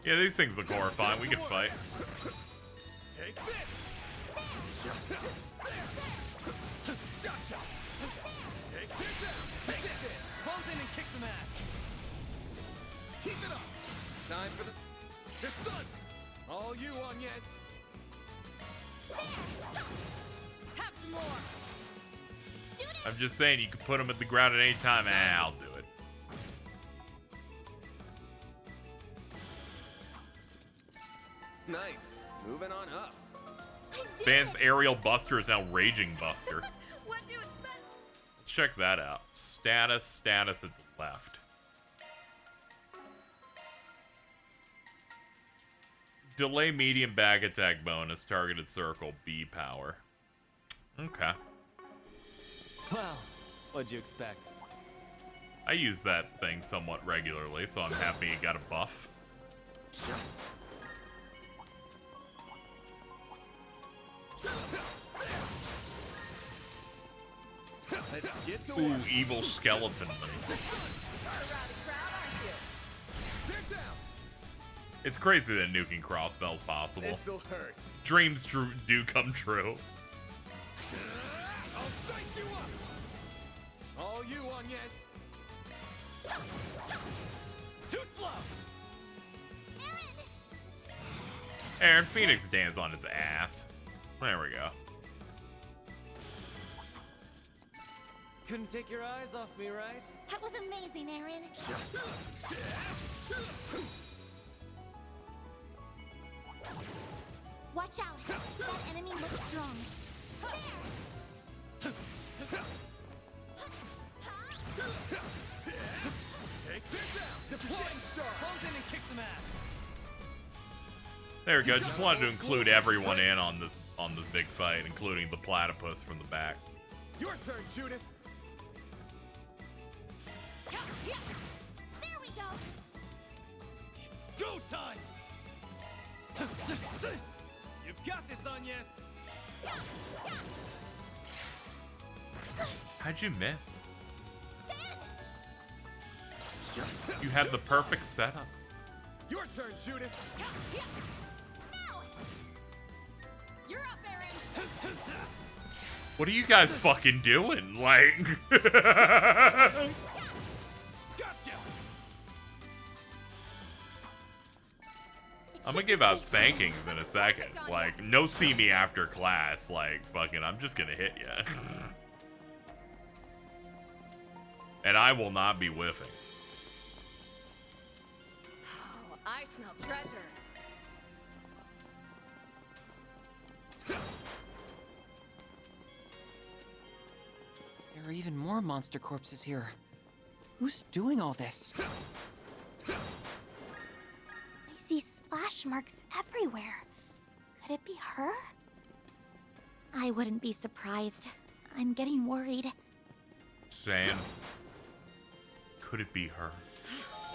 Yeah, these things look horrifying. We can fight. Take this. Gotcha. Take this out. Take this. Close in and kick some ass. Keep it up. Time for the. It's done. All you on yes. Have some more. I'm just saying, you can put them at the ground at any time. I'll do it. Nice. Moving on up. Van's aerial buster is now Raging Buster. What'd you expect? Let's check that out. Status at the left. Delay medium back attack bonus, targeted circle, B power. Okay. Well, what'd you expect? I use that thing somewhat regularly, so I'm happy it got a buff. Let's get to Ooh, work. evil skeleton. It's crazy that nuking crossbow's possible. This'll hurt. Dreams do come true. I'll dice you up. All you on yes. Too slow. Aaron Phoenix dance on its ass. There we go. couldn't take your eyes off me, right? That was amazing, Aaron. Watch out. That enemy looks strong. There. Take this down. The flame shark comes in and kicks some ass. There we go. Just wanted to include everyone in on this big fight, including the platypus from the back. Your turn, Judith. There we go. It's go time. You've got this, Agnes. How'd you miss? You had the perfect setup. Your turn, Judith. You're up, Aaron. What are you guys fucking doing? Like, Gotcha. I'm gonna give out spankings in a second. Like, no see me after class. Like, fucking, I'm just gonna hit you. And I will not be whiffing. Oh, I smell treasure. There are even more monster corpses here. Who's doing all this? I see slash marks everywhere. Could it be her? I wouldn't be surprised. I'm getting worried. Sam, could it be her?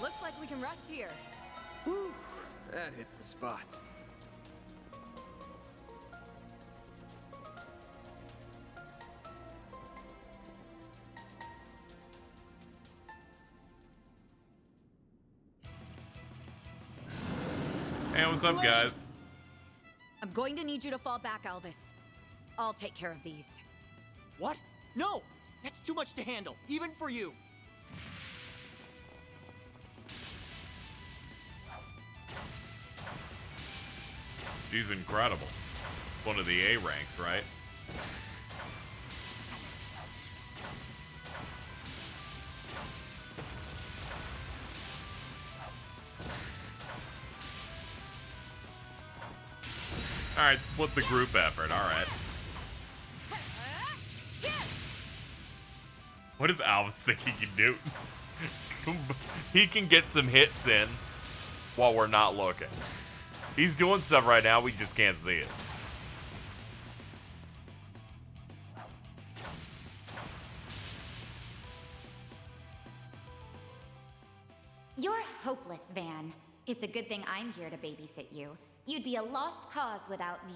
Looks like we can rest here. Whew, that hits the spot. Hey, what's up, guys? I'm going to need you to fall back, Elvis. I'll take care of these. What? No! That's too much to handle, even for you. She's incredible. One of the A ranks, right? Alright, split the group effort, alright. What does Alvis think he can do? He can get some hits in while we're not looking. He's doing stuff right now, we just can't see it. You're hopeless, Van. It's a good thing I'm here to babysit you. You'd be a lost cause without me.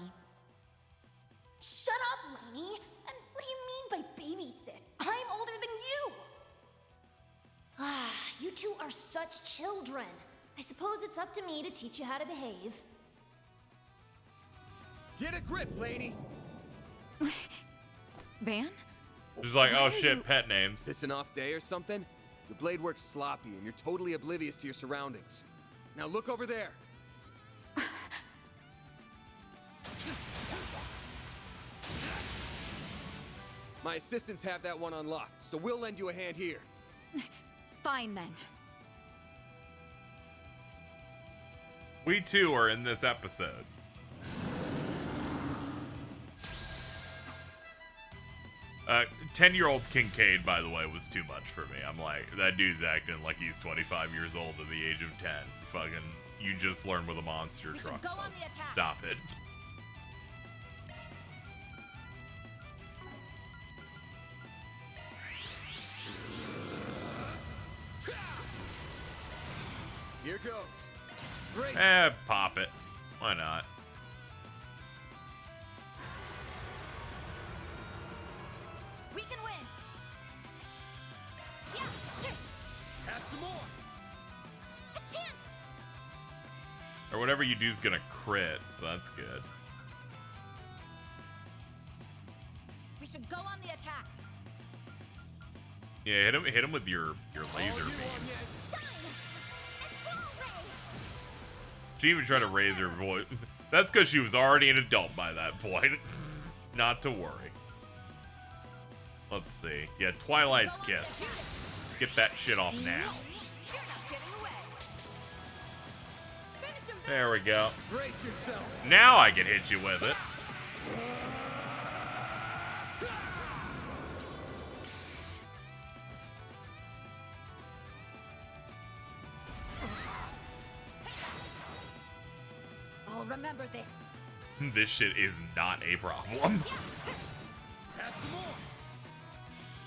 Shut up, Lainey. And what do you mean by babysit? I'm older than you. Ah, you two are such children. I suppose it's up to me to teach you how to behave. Get a grip, Lainey. Van? She's like, oh shit, pet names. This an off day or something? Your blade works sloppy and you're totally oblivious to your surroundings. Now look over there. My assistants have that one unlocked, so we'll lend you a hand here. Fine then. We too are in this episode. Uh, 10-year-old Kincaid, by the way, was too much for me. I'm like, that dude's acting like he's 25 years old at the age of 10. Fucking, you just learned with a monster truck. Go on the attack. Stop it. Here goes. Great. Pop it. Why not? We can win. Yeah, sure. Have some more. A chance. Or whatever you do is gonna crit, so that's good. We should go on the attack. Yeah, hit him with your laser beam. Shine. And twirl ray. She even tried to raise her voice. That's because she was already an adult by that point. Not to worry. Let's see. Yeah, Twilight's Kiss. Get that shit off now. There we go. Now I can hit you with it. I'll remember this. This shit is not a problem.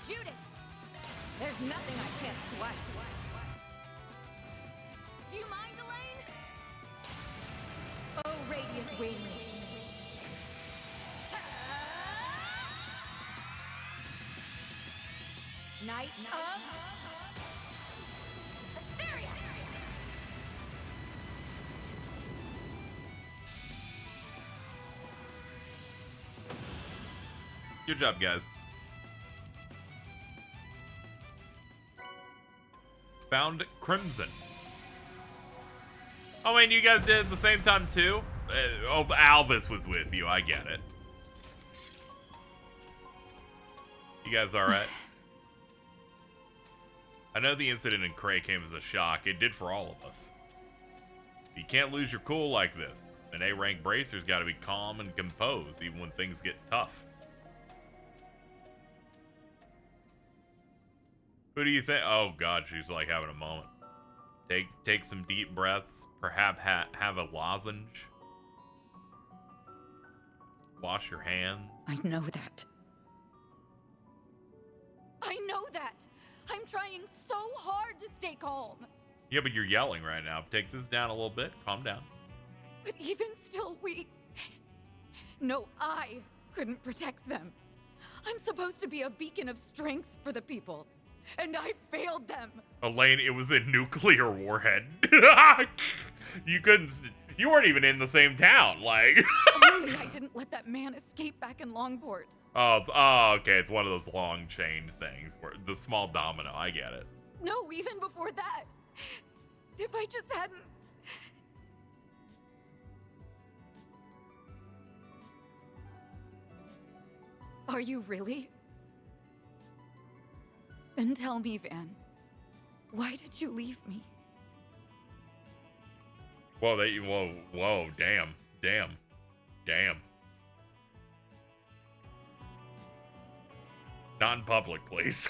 Judith! There's nothing I can't swipe. Do you mind, Elaine? Oh, radiant wings. Night of Hysteria! Good job, guys. Found Crimson. Oh, wait, you guys did it at the same time, too? Oh, Alvis was with you. I get it. You guys all right? I know the incident in Cray came as a shock. It did for all of us. You can't lose your cool like this. An A-rank bracer's got to be calm and composed, even when things get tough. Who do you think? Oh God, she's like having a moment. Take some deep breaths. Perhaps have a lozenge. Wash your hands. I know that. I know that. I'm trying so hard to stay calm. Yeah, but you're yelling right now. Take this down a little bit. Calm down. But even still, No, I couldn't protect them. I'm supposed to be a beacon of strength for the people. And I failed them. Elaine, it was a nuclear warhead. You weren't even in the same town, like. Only I didn't let that man escape back in Longport. Oh, okay. It's one of those long chain things where the small domino. I get it. No, even before that. If I just hadn't. Are you really? Then tell me, Van. Why did you leave me? Whoa, whoa, damn. Not in public, please.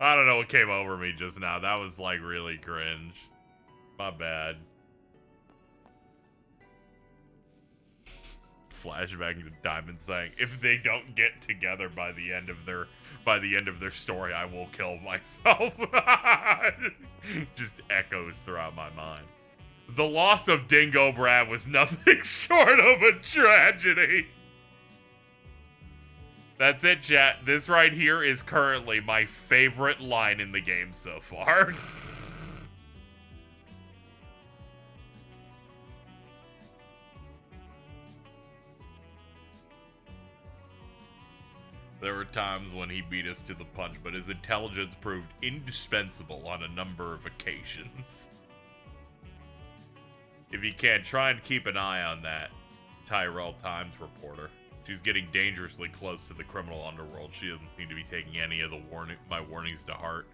I don't know what came over me just now. That was like really cringe. My bad. Flashback to Diamond saying, "If they don't get together by the end of their story, I will kill myself." Just echoes throughout my mind. The loss of Dingo Brad was nothing short of a tragedy. That's it, chat. This right here is currently my favorite line in the game so far. There were times when he beat us to the punch, but his intelligence proved indispensable on a number of occasions. If you can, try and keep an eye on that Tyrell Times reporter. She's getting dangerously close to the criminal underworld. She doesn't seem to be taking any of my warnings to heart.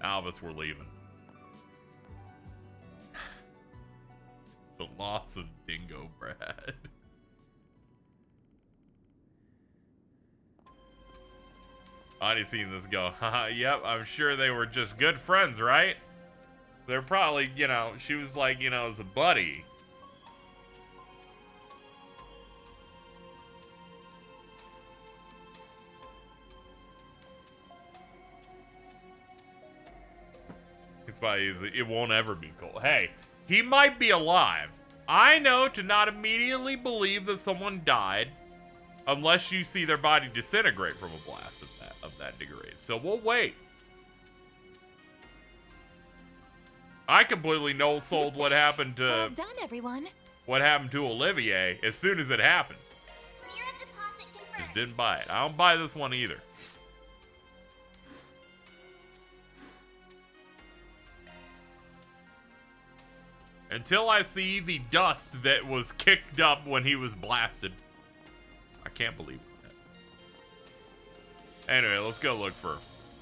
Alvis, we're leaving. The loss of Dingo Brad. I've seen this go, haha, yep, I'm sure they were just good friends, right? They're probably, she was like, as a buddy. It's probably easy. It won't ever be cool. Hey, he might be alive. I know to not immediately believe that someone died unless you see their body disintegrate from a blast of that degree. So we'll wait. I completely no-sold what happened to... Well done, everyone. What happened to Olivier as soon as it happened. Just didn't buy it. I don't buy this one either. Until I see the dust that was kicked up when he was blasted. I can't believe it. Anyway, let's go look for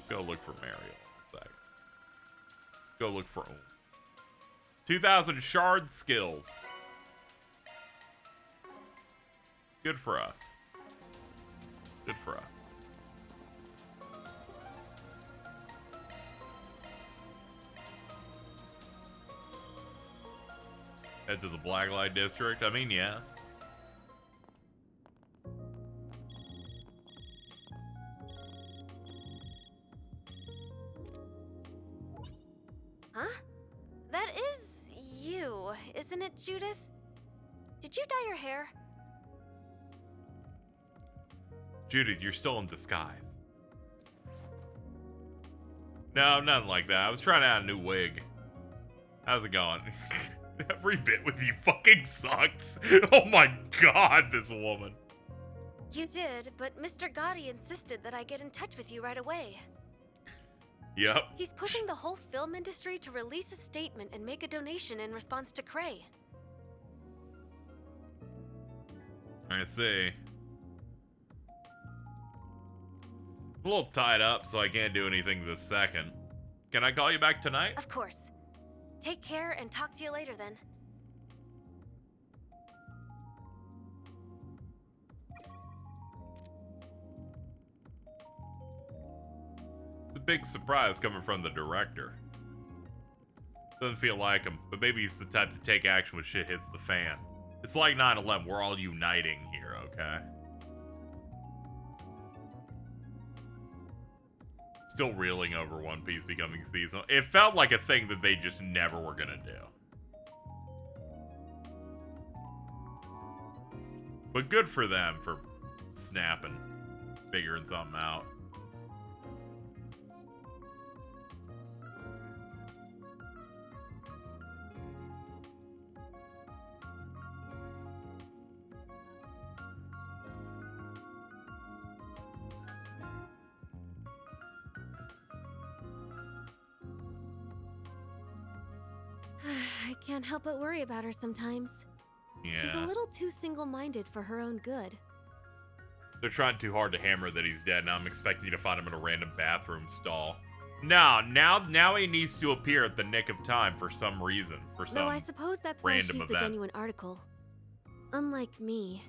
Mario. Go look for 2,000 shard skills. Good for us. Good for us. Head to the Blacklight District. I mean, yeah. Huh? That is you, isn't it, Judith? Did you dye your hair? Judith, you're still in disguise. No, nothing like that. I was trying out a new wig. How's it going? Every bit with you fucking sucks. Oh my god, this woman. You did, but Mr. Gotti insisted that I get in touch with you right away. Yep. He's pushing the whole film industry to release a statement and make a donation in response to Cray. I see. I'm a little tied up, so I can't do anything this second. Can I call you back tonight? Of course. Take care and talk to you later then. It's a big surprise coming from the director. Doesn't feel like him, but maybe he's the type to take action when shit hits the fan. It's like 9/11, we're all uniting here, okay? Still reeling over One Piece becoming seasonal. It felt like a thing that they just never were gonna do. But good for them for snapping, figuring something out. I can't help but worry about her sometimes. Yeah. She's a little too single-minded for her own good. They're trying too hard to hammer that he's dead. Now I'm expecting you to find him in a random bathroom stall. No, now he needs to appear at the nick of time for some reason. For some Though I suppose that's why she's random the event. genuine article. Unlike me.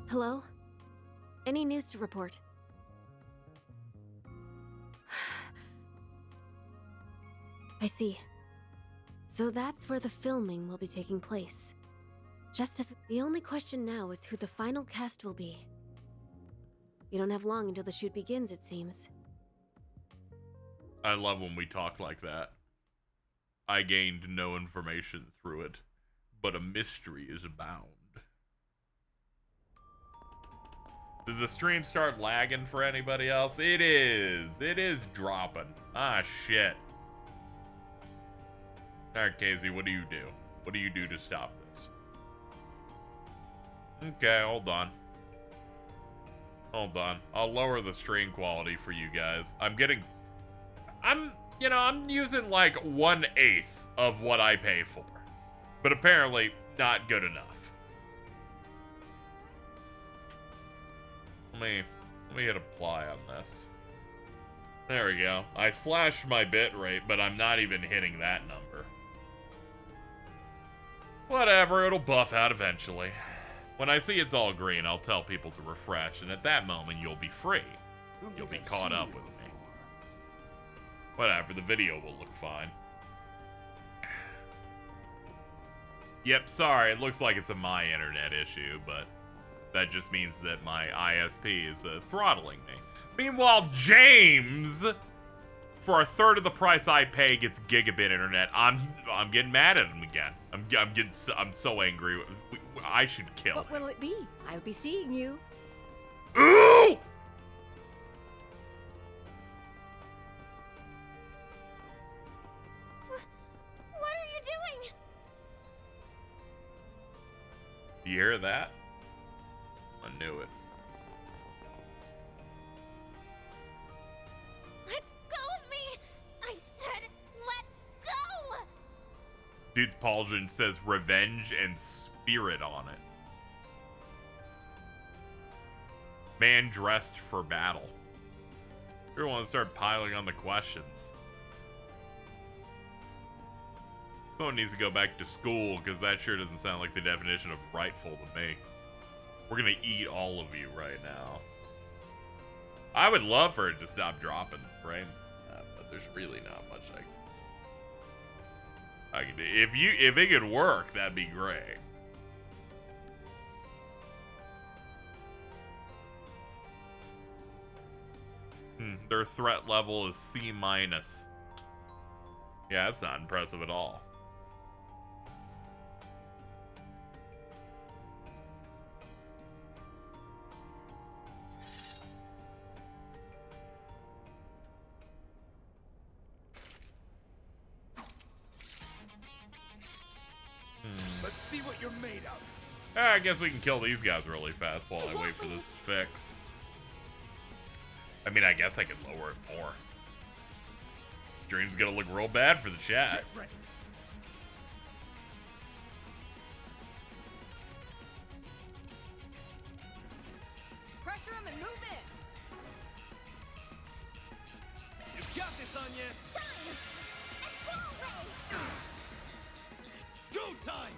Hello? Any news to report? I see. So that's where the filming will be taking place. Just as the only question now is who the final cast will be. We don't have long until the shoot begins, it seems. I love when we talk like that. I gained no information through it, but a mystery is abound. Did the stream start lagging for anybody else? It is. It is dropping. Ah, shit. Alright, Casey, what do you do? What do you do to stop this? Okay, hold on. Hold on. I'll lower the stream quality for you guys. I'm using like 1/8 of what I pay for. But apparently not good enough. Let me hit apply on this. There we go. I slashed my bitrate, but I'm not even hitting that number. Whatever, it'll buff out eventually. When I see it's all green, I'll tell people to refresh, and at that moment, you'll be free. You'll be caught up with me. Whatever, the video will look fine. Yep, sorry, it looks like it's a my internet issue, but that just means that my ISP is throttling me. Meanwhile, James, for a third of the price I pay, gets gigabit internet. I'm getting mad at him again. I'm so angry. I should kill him. What will it be? I'll be seeing you. Ooh! What are you doing? You hear that? I knew it. Let go of me! I said let go! Dude's pauldron says revenge and spirit on it. Man dressed for battle. Everyone wants to start piling on the questions. Someone needs to go back to school, because that sure doesn't sound like the definition of rightful to me. We're gonna eat all of you right now. I would love for it to stop dropping the frame, but there's really not much I can do. If it could work, that'd be great. Their threat level is C-. Yeah, that's not impressive at all. Let's see what you're made of. I guess we can kill these guys really fast while I wait for this to fix. I mean, I guess I could lower it more. Stream's gonna look real bad for the chat. Pressure him and move in. You got this, Anya. Shine! And Twirl Ray! It's go time!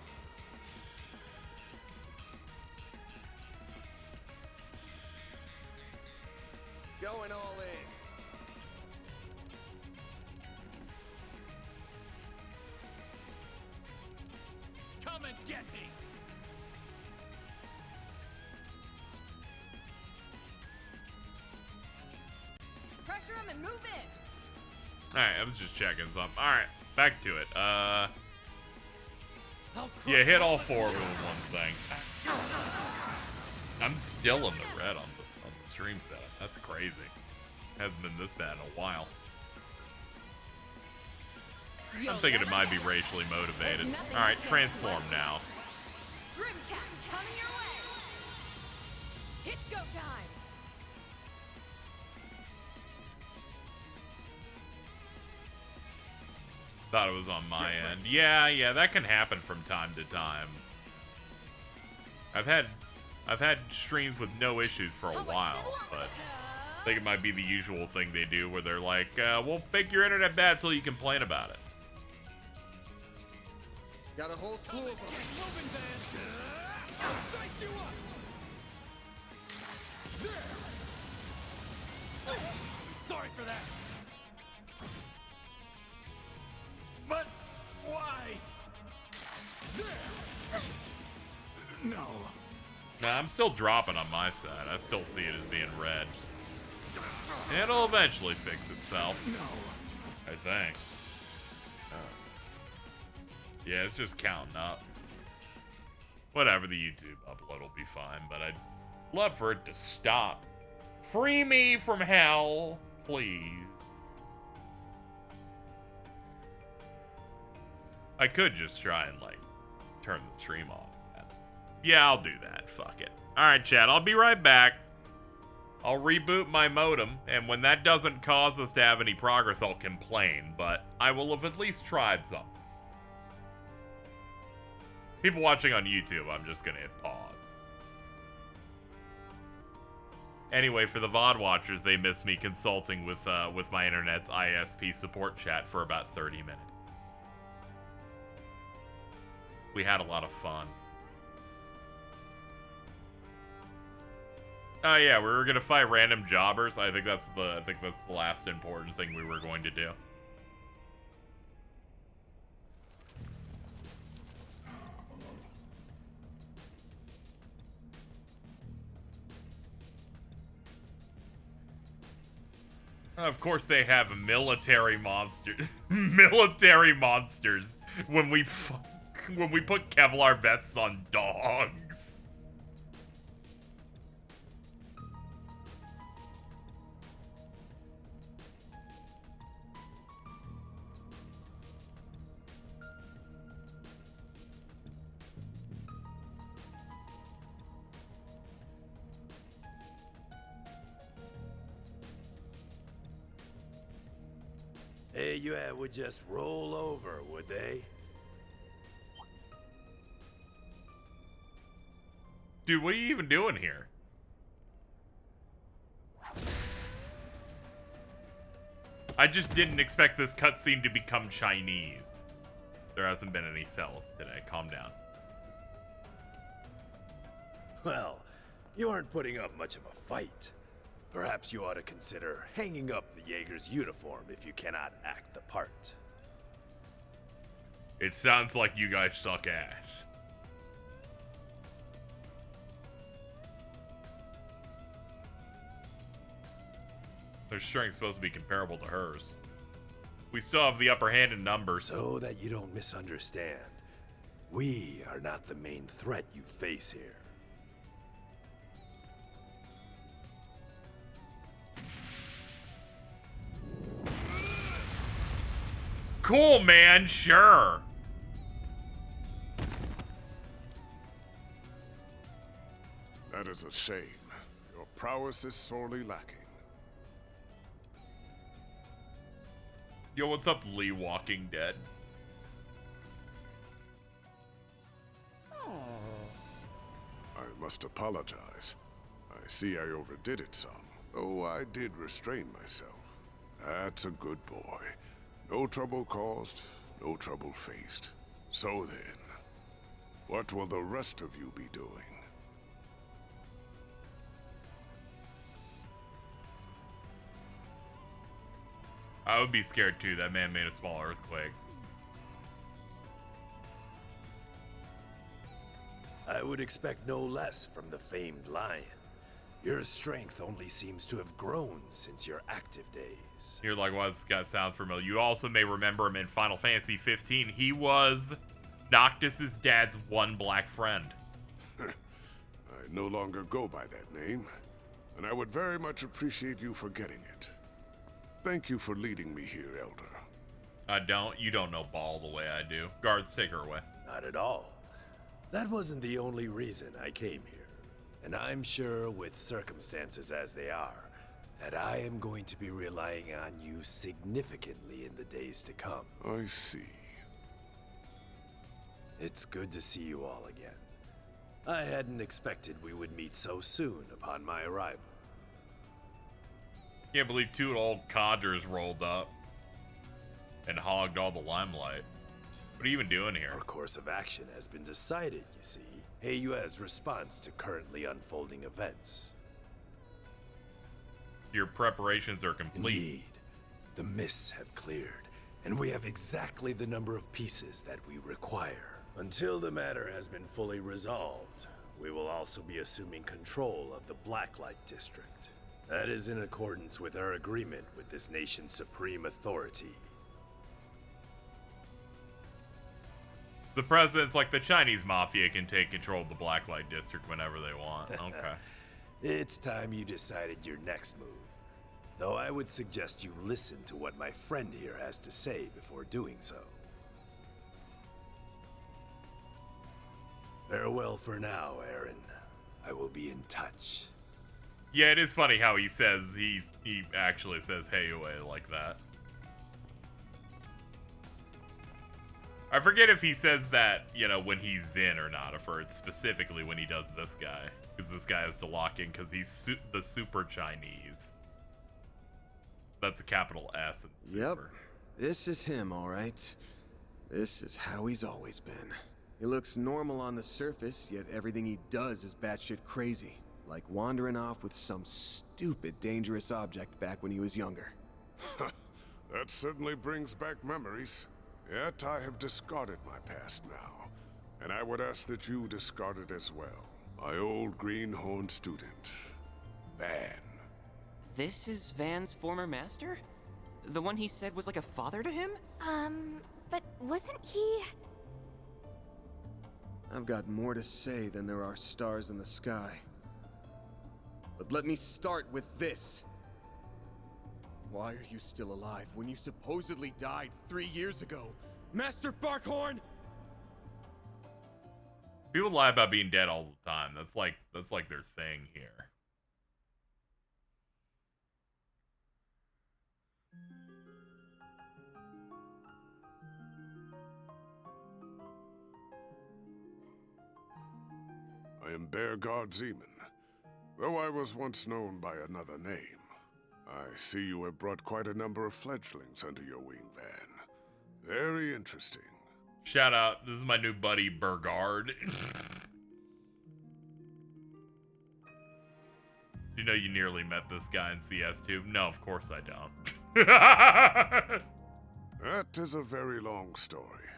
Going all in. Come and get me! Pressure him and move in. Alright, I was just checking something. Alright, back to it. Yeah, hit all four of them with one thing. I'm still in the red on the stream setup. That's crazy. Hasn't been this bad in a while. I'm thinking it might be racially motivated. Alright, transform now. Grimcat coming your way. It's go time. Thought it was on my end. Yeah, that can happen from time to time. I've had streams with no issues for a while, but I think it might be the usual thing they do where they're like, we'll make your internet bad till you complain about it. Got a whole slew of them. Sorry for that. But why? No. Nah, I'm still dropping on my side. I still see it as being red. It'll eventually fix itself. No. I think. Yeah, it's just counting up. Whatever, the YouTube upload will be fine, but I'd love for it to stop. Free me from hell, please. I could just try and, like, turn the stream off. Yeah, I'll do that. Fuck it. Alright, chat, I'll be right back. I'll reboot my modem, and when that doesn't cause us to have any progress, I'll complain, but I will have at least tried something. People watching on YouTube, I'm just gonna hit pause. Anyway, for the VOD watchers, they missed me consulting with my internet's ISP support chat for about 30 minutes. We had a lot of fun. Oh yeah, we were gonna fight random jobbers. I think that's the last important thing we were going to do. Of course they have military monsters. Military monsters when we put Kevlar vests on dogs. Hey, you would just roll over, would they? Dude, what are you even doing here? I just didn't expect this cutscene to become Chinese. There hasn't been any cells today. Calm down. Well, you aren't putting up much of a fight. Perhaps you ought to consider hanging up the Jaeger's uniform if you cannot act the part. It sounds like you guys suck ass. Their strength's supposed to be comparable to hers. We still have the upper hand in numbers. So that you don't misunderstand, we are not the main threat you face here. Cool, man, sure. That is a shame. Your prowess is sorely lacking. Yo, what's up, Lee Walking Dead? I must apologize. I see I overdid it some, though I did restrain myself. That's a good boy. No trouble caused, no trouble faced. So then, what will the rest of you be doing? I would be scared too. That man made a small earthquake. I would expect no less from the famed lion. Your strength only seems to have grown since your active days. You're like, why does this guy sound familiar? You also may remember him in Final Fantasy 15. He was Noctis's dad's one black friend. I no longer go by that name, and I would very much appreciate you forgetting it. Thank you for leading me here, Elder. You don't know Ball the way I do. Guards, take her away. Not at all. That wasn't the only reason I came here. And I'm sure, with circumstances as they are, that I am going to be relying on you significantly in the days to come. I see. It's good to see you all again. I hadn't expected we would meet so soon upon my arrival. Can't believe two old codgers rolled up and hogged all the limelight. What are you even doing here? Our course of action has been decided, you see. AU's response to currently unfolding events. Your preparations are complete. Indeed. The mists have cleared, and we have exactly the number of pieces that we require. Until the matter has been fully resolved, we will also be assuming control of the Blacklight District. That is in accordance with our agreement with this nation's supreme authority. The president's like the Chinese mafia, can take control of the Blacklight District whenever they want. Okay. It's time you decided your next move. Though I would suggest you listen to what my friend here has to say before doing so. Farewell for now, Aaron. I will be in touch. Yeah, it is funny how he says, he actually says hey away like that. I forget if he says that, you know, when he's in or not, or it's specifically when he does this guy. Because this guy has to lock in because he's the super Chinese. That's a capital S in super. Yep. This is him, all right. This is how he's always been. He looks normal on the surface, yet everything he does is batshit crazy. Like wandering off with some stupid dangerous object back when he was younger. That certainly brings back memories. Yet I have discarded my past now, and I would ask that you discard it as well. My old greenhorn student, Van. This is Van's former master? The one he said was like a father to him? But wasn't he... I've got more to say than there are stars in the sky. But let me start with this. Why are you still alive when you supposedly died 3 years ago? Master Barkhorn! People lie about being dead all the time. That's like their thing here. I am Bearguard Zeman, though I was once known by another name. I see you have brought quite a number of fledglings under your wing, Van. Very interesting. Shout out, this is my new buddy, Bergard. You know you nearly met this guy in CS2? No, of course I don't. That is a very long story.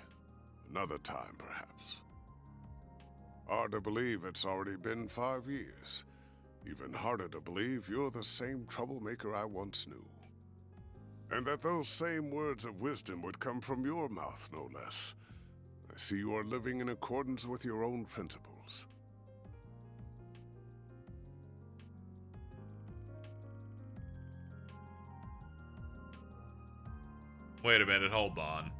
Another time, perhaps. Hard to believe it's already been 5 years. Even harder to believe you're the same troublemaker I once knew. And that those same words of wisdom would come from your mouth, no less. I see you are living in accordance with your own principles. Wait a minute, hold on.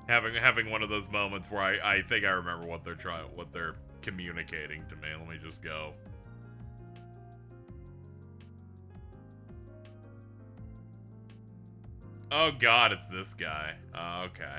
Having one of those moments where I think I remember what they're communicating to me. Let me just go. Oh god, it's this guy. Okay.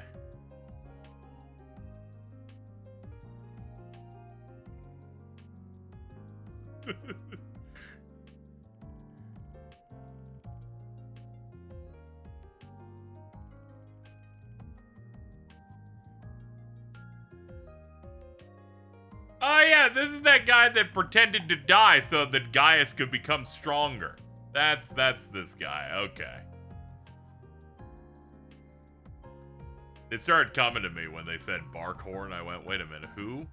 Oh yeah, this is that guy that pretended to die so that Gaius could become stronger. That's this guy. Okay. It started coming to me when they said Barkhorn. I went, wait a minute, who?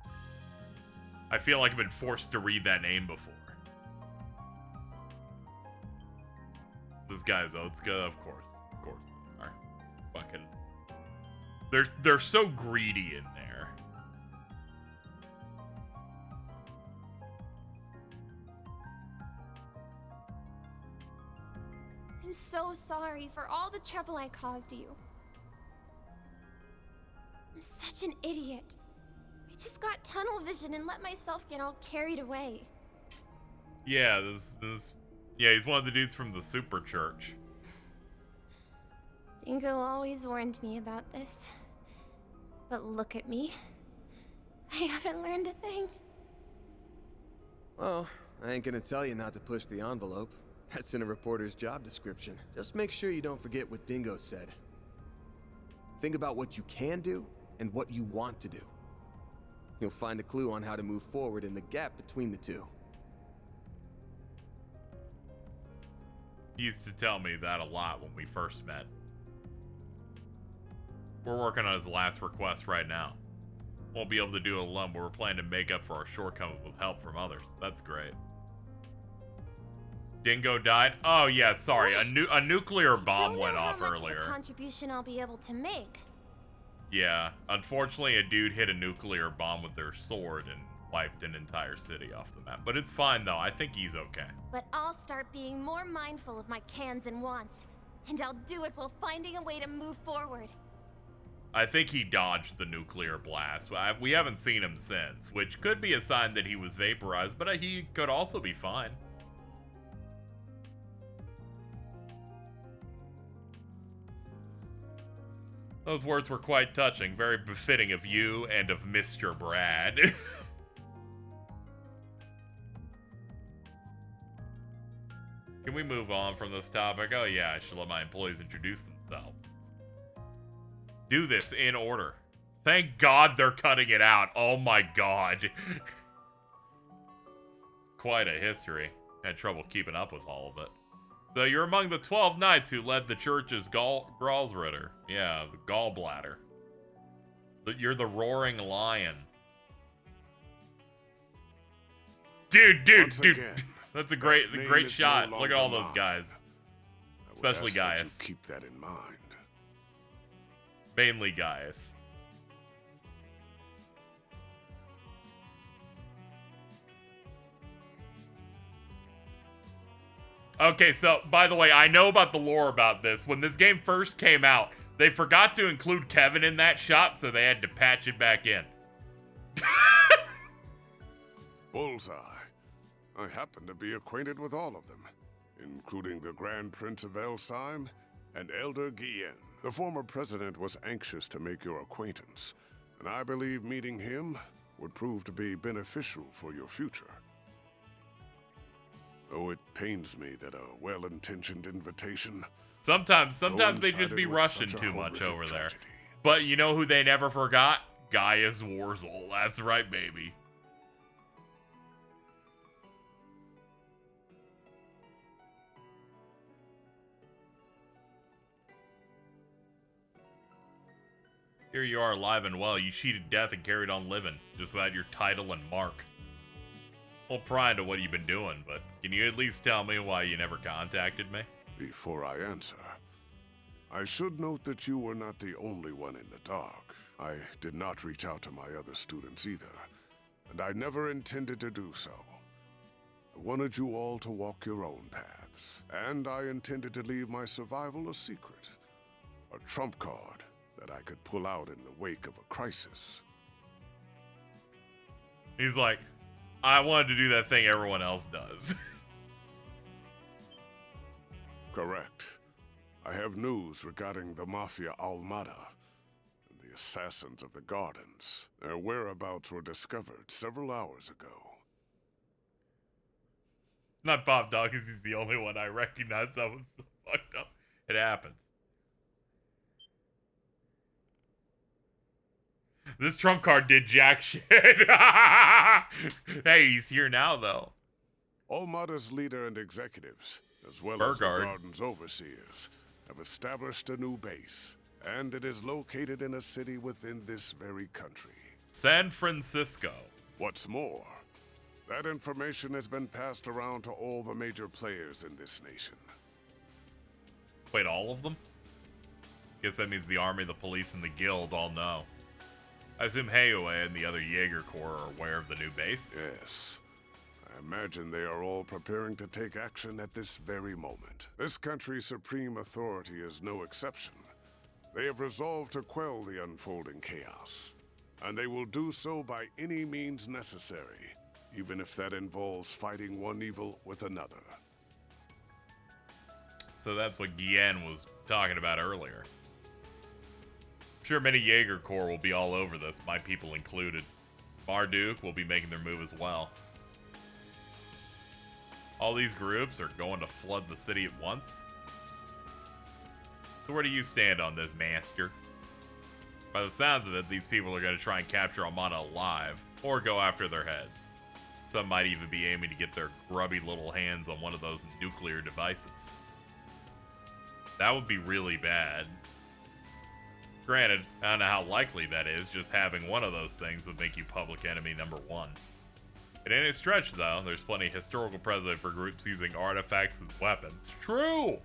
I feel like I've been forced to read that name before. This guy's Otska, of course. All right. Fucking. They're so greedy in there. I'm so sorry for all the trouble I caused you. I'm such an idiot. I just got tunnel vision and let myself get all carried away. Yeah, yeah, he's one of the dudes from the Super Church. Dingo always warned me about this. But look at me. I haven't learned a thing. Well, I ain't gonna tell you not to push the envelope. That's in a reporter's job description. Just make sure you don't forget what Dingo said. Think about what you can do and what you want to do. You'll find a clue on how to move forward in the gap between the two. He used to tell me that a lot when we first met. We're working on his last request right now. Won't be able to do it alone, but we're planning to make up for our shortcomings with help from others. That's great. Dingo died? Oh yeah, sorry. A nuclear bomb went off How much earlier. of a contribution I'll be able to make. Yeah, unfortunately a dude hit a nuclear bomb with their sword and wiped an entire city off the map. But it's fine though, I think he's okay. But I'll start being more mindful of my cans and wants. And I'll do it while finding a way to move forward. I think he dodged the nuclear blast. We haven't seen him since, which could be a sign that he was vaporized, but he could also be fine. Those words were quite touching, very befitting of you and of Mr. Brad. Can we move on from this topic? Oh yeah, I should let my employees introduce themselves. Do this in order. Thank God they're cutting it out. Oh my God. Quite a history. Had trouble keeping up with all of it. So you're among the 12 knights who led the church's Gralsritter. Yeah, the gallbladder. You're the roaring lion. Dude. Again, That's a great shot. Look at all those guys. Especially Gaius. Keep that in mind. Mainly Gaius. Okay, so, by the way, I know about the lore about this. When this game first came out, they forgot to include Kevin in that shot, so they had to patch it back in. Bullseye. I happen to be acquainted with all of them, including the Grand Prince of Elsheim and Elder Guillen. The former president was anxious to make your acquaintance, and I believe meeting him would prove to be beneficial for your future. Though it pains me that a well-intentioned invitation Sometimes they just coincided be with rushing such a too much horrific over there. tragedy. But you know who they never forgot? Gaius Warzel. That's right, baby. Here you are, alive and well. You cheated death and carried on living, just without your title and mark. Well, pry into what you've been doing, but can you at least tell me why you never contacted me? Before I answer, I should note that you were not the only one in the dark. I did not reach out to my other students either, and I never intended to do so. I wanted you all to walk your own paths, and I intended to leave my survival a secret. A trump card that I could pull out in the wake of a crisis. He's like, I wanted to do that thing everyone else does. Correct. I have news regarding the Mafia Almada and the assassins of the Gardens. Their whereabouts were discovered several hours ago. Not Bob Dog, because he's the only one I recognize. That was so fucked up. It happens. This trump card did jack shit. Hey, he's here now, though. Almada's leader and executives, as well as the Garden's overseers, have established a new base, and it is located in a city within this very country. San Francisco. What's more, that information has been passed around to all the major players in this nation. Wait, all of them? Guess that means the army, the police, and the guild all know. I assume Heiue and the other Jaeger Corps are aware of the new base? Yes. I imagine they are all preparing to take action at this very moment. This country's supreme authority is no exception. They have resolved to quell the unfolding chaos, and they will do so by any means necessary, even if that involves fighting one evil with another. So that's what Guillen was talking about earlier. I'm sure many Jaeger Corps will be all over this, my people included. Marduk will be making their move as well. All these groups are going to flood the city at once. So where do you stand on this, Master? By the sounds of it, these people are going to try and capture Almada alive, or go after their heads. Some might even be aiming to get their grubby little hands on one of those nuclear devices. That would be really bad. Granted, I don't know how likely that is, just having one of those things would make you public enemy number one. It ain't a stretch, though. There's plenty of historical precedent for groups using artifacts as weapons. True!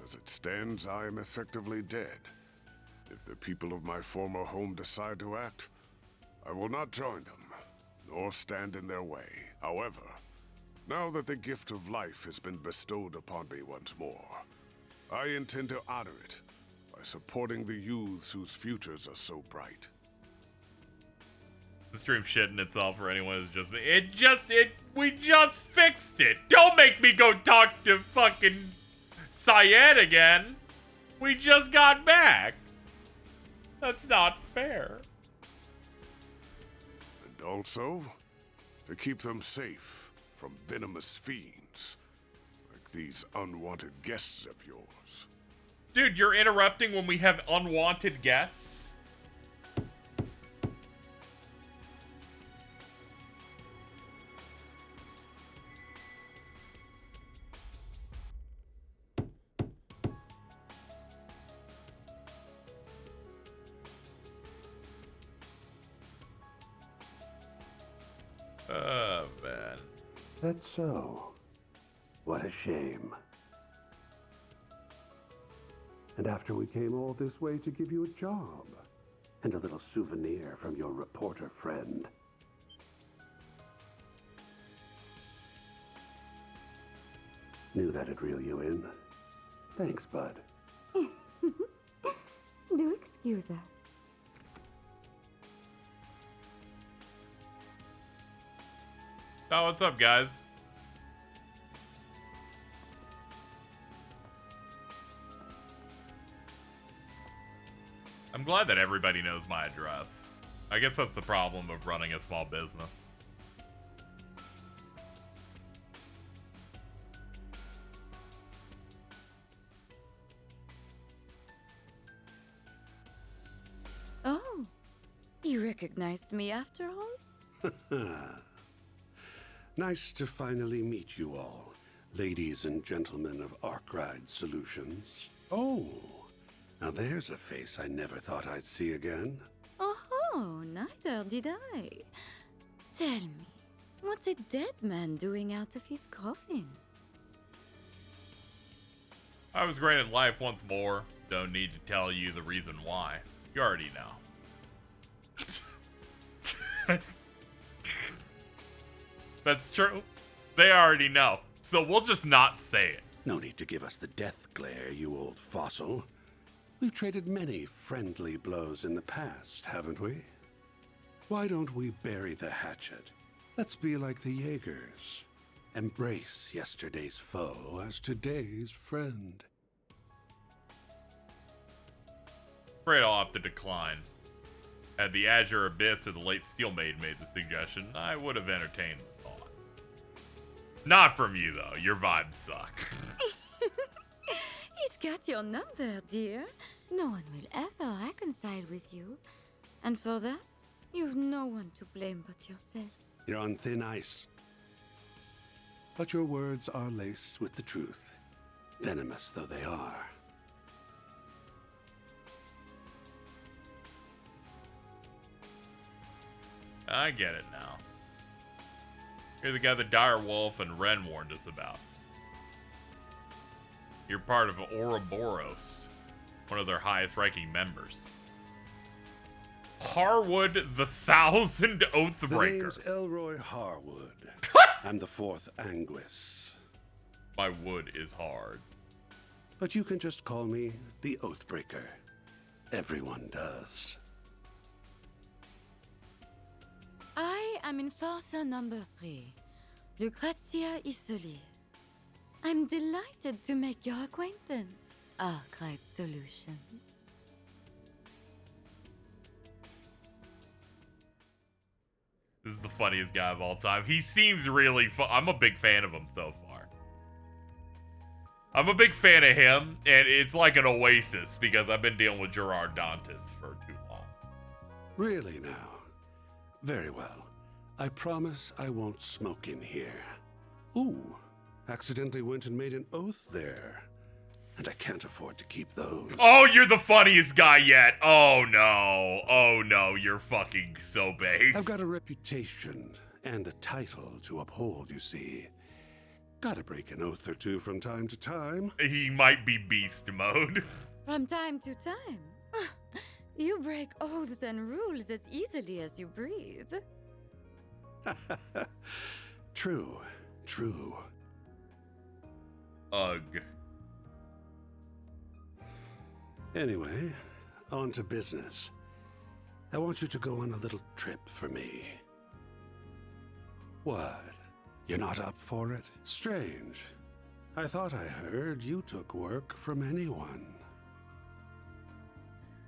As it stands, I am effectively dead. If the people of my former home decide to act, I will not join them, nor stand in their way. However, now that the gift of life has been bestowed upon me once more, I intend to honor it by supporting the youths whose futures are so bright. The stream shitting itself for anyone who's just... we just fixed it! Don't make me go talk to fucking Syed again! We just got back! That's not fair. And also, to keep them safe from venomous fiends, like these unwanted guests of yours. Dude, you're interrupting when we have unwanted guests? Oh, man. That's so. What a shame. And after we came all this way to give you a job, and a little souvenir from your reporter friend. Knew that'd reel you in. Thanks, bud. Do excuse us. Oh, what's up, guys? I'm glad that everybody knows my address. I guess that's the problem of running a small business. Oh, you recognized me after all? Nice to finally meet you all, ladies and gentlemen of Arkride Solutions. Oh, now there's a face I never thought I'd see again. Oh, neither did I. Tell me, what's a dead man doing out of his coffin? I was granted life once more. Don't need to tell you the reason why. You already know. That's true. They already know. So we'll just not say it. No need to give us the death glare, you old fossil. We've traded many friendly blows in the past, haven't we? Why don't we bury the hatchet? Let's be like the Jaegers. Embrace yesterday's foe as today's friend. Afraid I'll have to decline. Had the Azure Abyss or the late Steelmaid made the suggestion, I would have entertained the thought. Not from you, though. Your vibes suck. He's got your number, dear. No one will ever reconcile with you. And for that, you've no one to blame but yourself. You're on thin ice. But your words are laced with the truth, venomous though they are. I get it now. You're the guy that Dire Wolf and Ren warned us about. You're part of Ouroboros, one of their highest-ranking members. Harwood the Thousand Oathbreaker. The name's Elroy Harwood. I'm the fourth Anguis. My wood is hard. But you can just call me the Oathbreaker. Everyone does. I am Enforcer number 3, Lucrezia Isoli. I'm delighted to make your acquaintance, Arkwright Solutions. This is the funniest guy of all time. He seems really fun. I'm a big fan of him so far. I'm a big fan of him, and it's like an oasis because I've been dealing with Gerard Dantes for too long. Really now? Very well. I promise I won't smoke in here. Ooh, accidentally went and made an oath there. And I can't afford to keep those. Oh, you're the funniest guy yet. Oh, no. Oh, no. You're fucking so base. I've got a reputation and a title to uphold, you see. Gotta break an oath or two from time to time. He might be beast mode. From time to time. You break oaths and rules as easily as you breathe. True, true. Ugh. Anyway, on to business. I want you to go on a little trip for me. What? You're not up for it? Strange. I thought I heard you took work from anyone.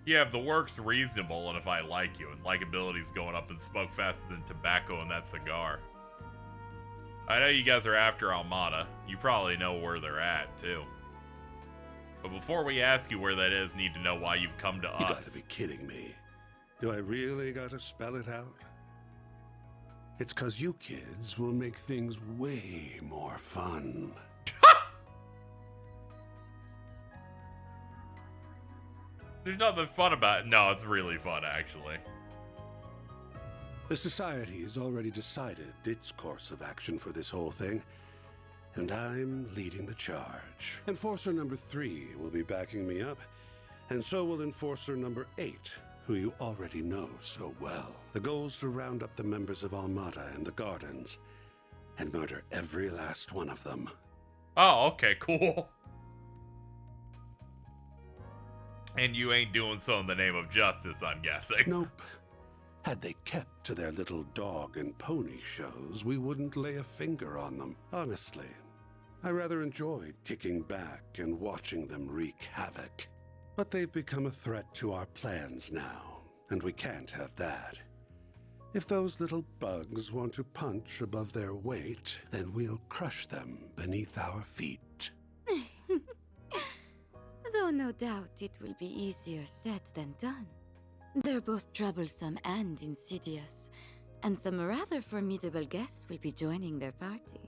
Yeah, if the work's reasonable and if I like you, and likability's going up in smoke faster than tobacco in that cigar. I know you guys are after Almada. You probably know where they're at, too. But before we ask you where that is, need to know why you've come to us. You gotta be kidding me. Do I really gotta spell it out? It's 'cause you kids will make things way more fun. There's nothing fun about it. No, it's really fun, actually. The Society's already decided its course of action for this whole thing, and I'm leading the charge. Enforcer number 3 will be backing me up, and so will Enforcer number 8, who you already know so well. The goal's to round up the members of Almada and the Gardens, and murder every last one of them. Oh, okay, cool. And you ain't doing so in the name of justice, I'm guessing. Nope. Had they kept to their little dog and pony shows, we wouldn't lay a finger on them. Honestly, I rather enjoyed kicking back and watching them wreak havoc. But they've become a threat to our plans now, and we can't have that. If those little bugs want to punch above their weight, then we'll crush them beneath our feet. Though no doubt it will be easier said than done. They're both troublesome and insidious, and some rather formidable guests will be joining their party.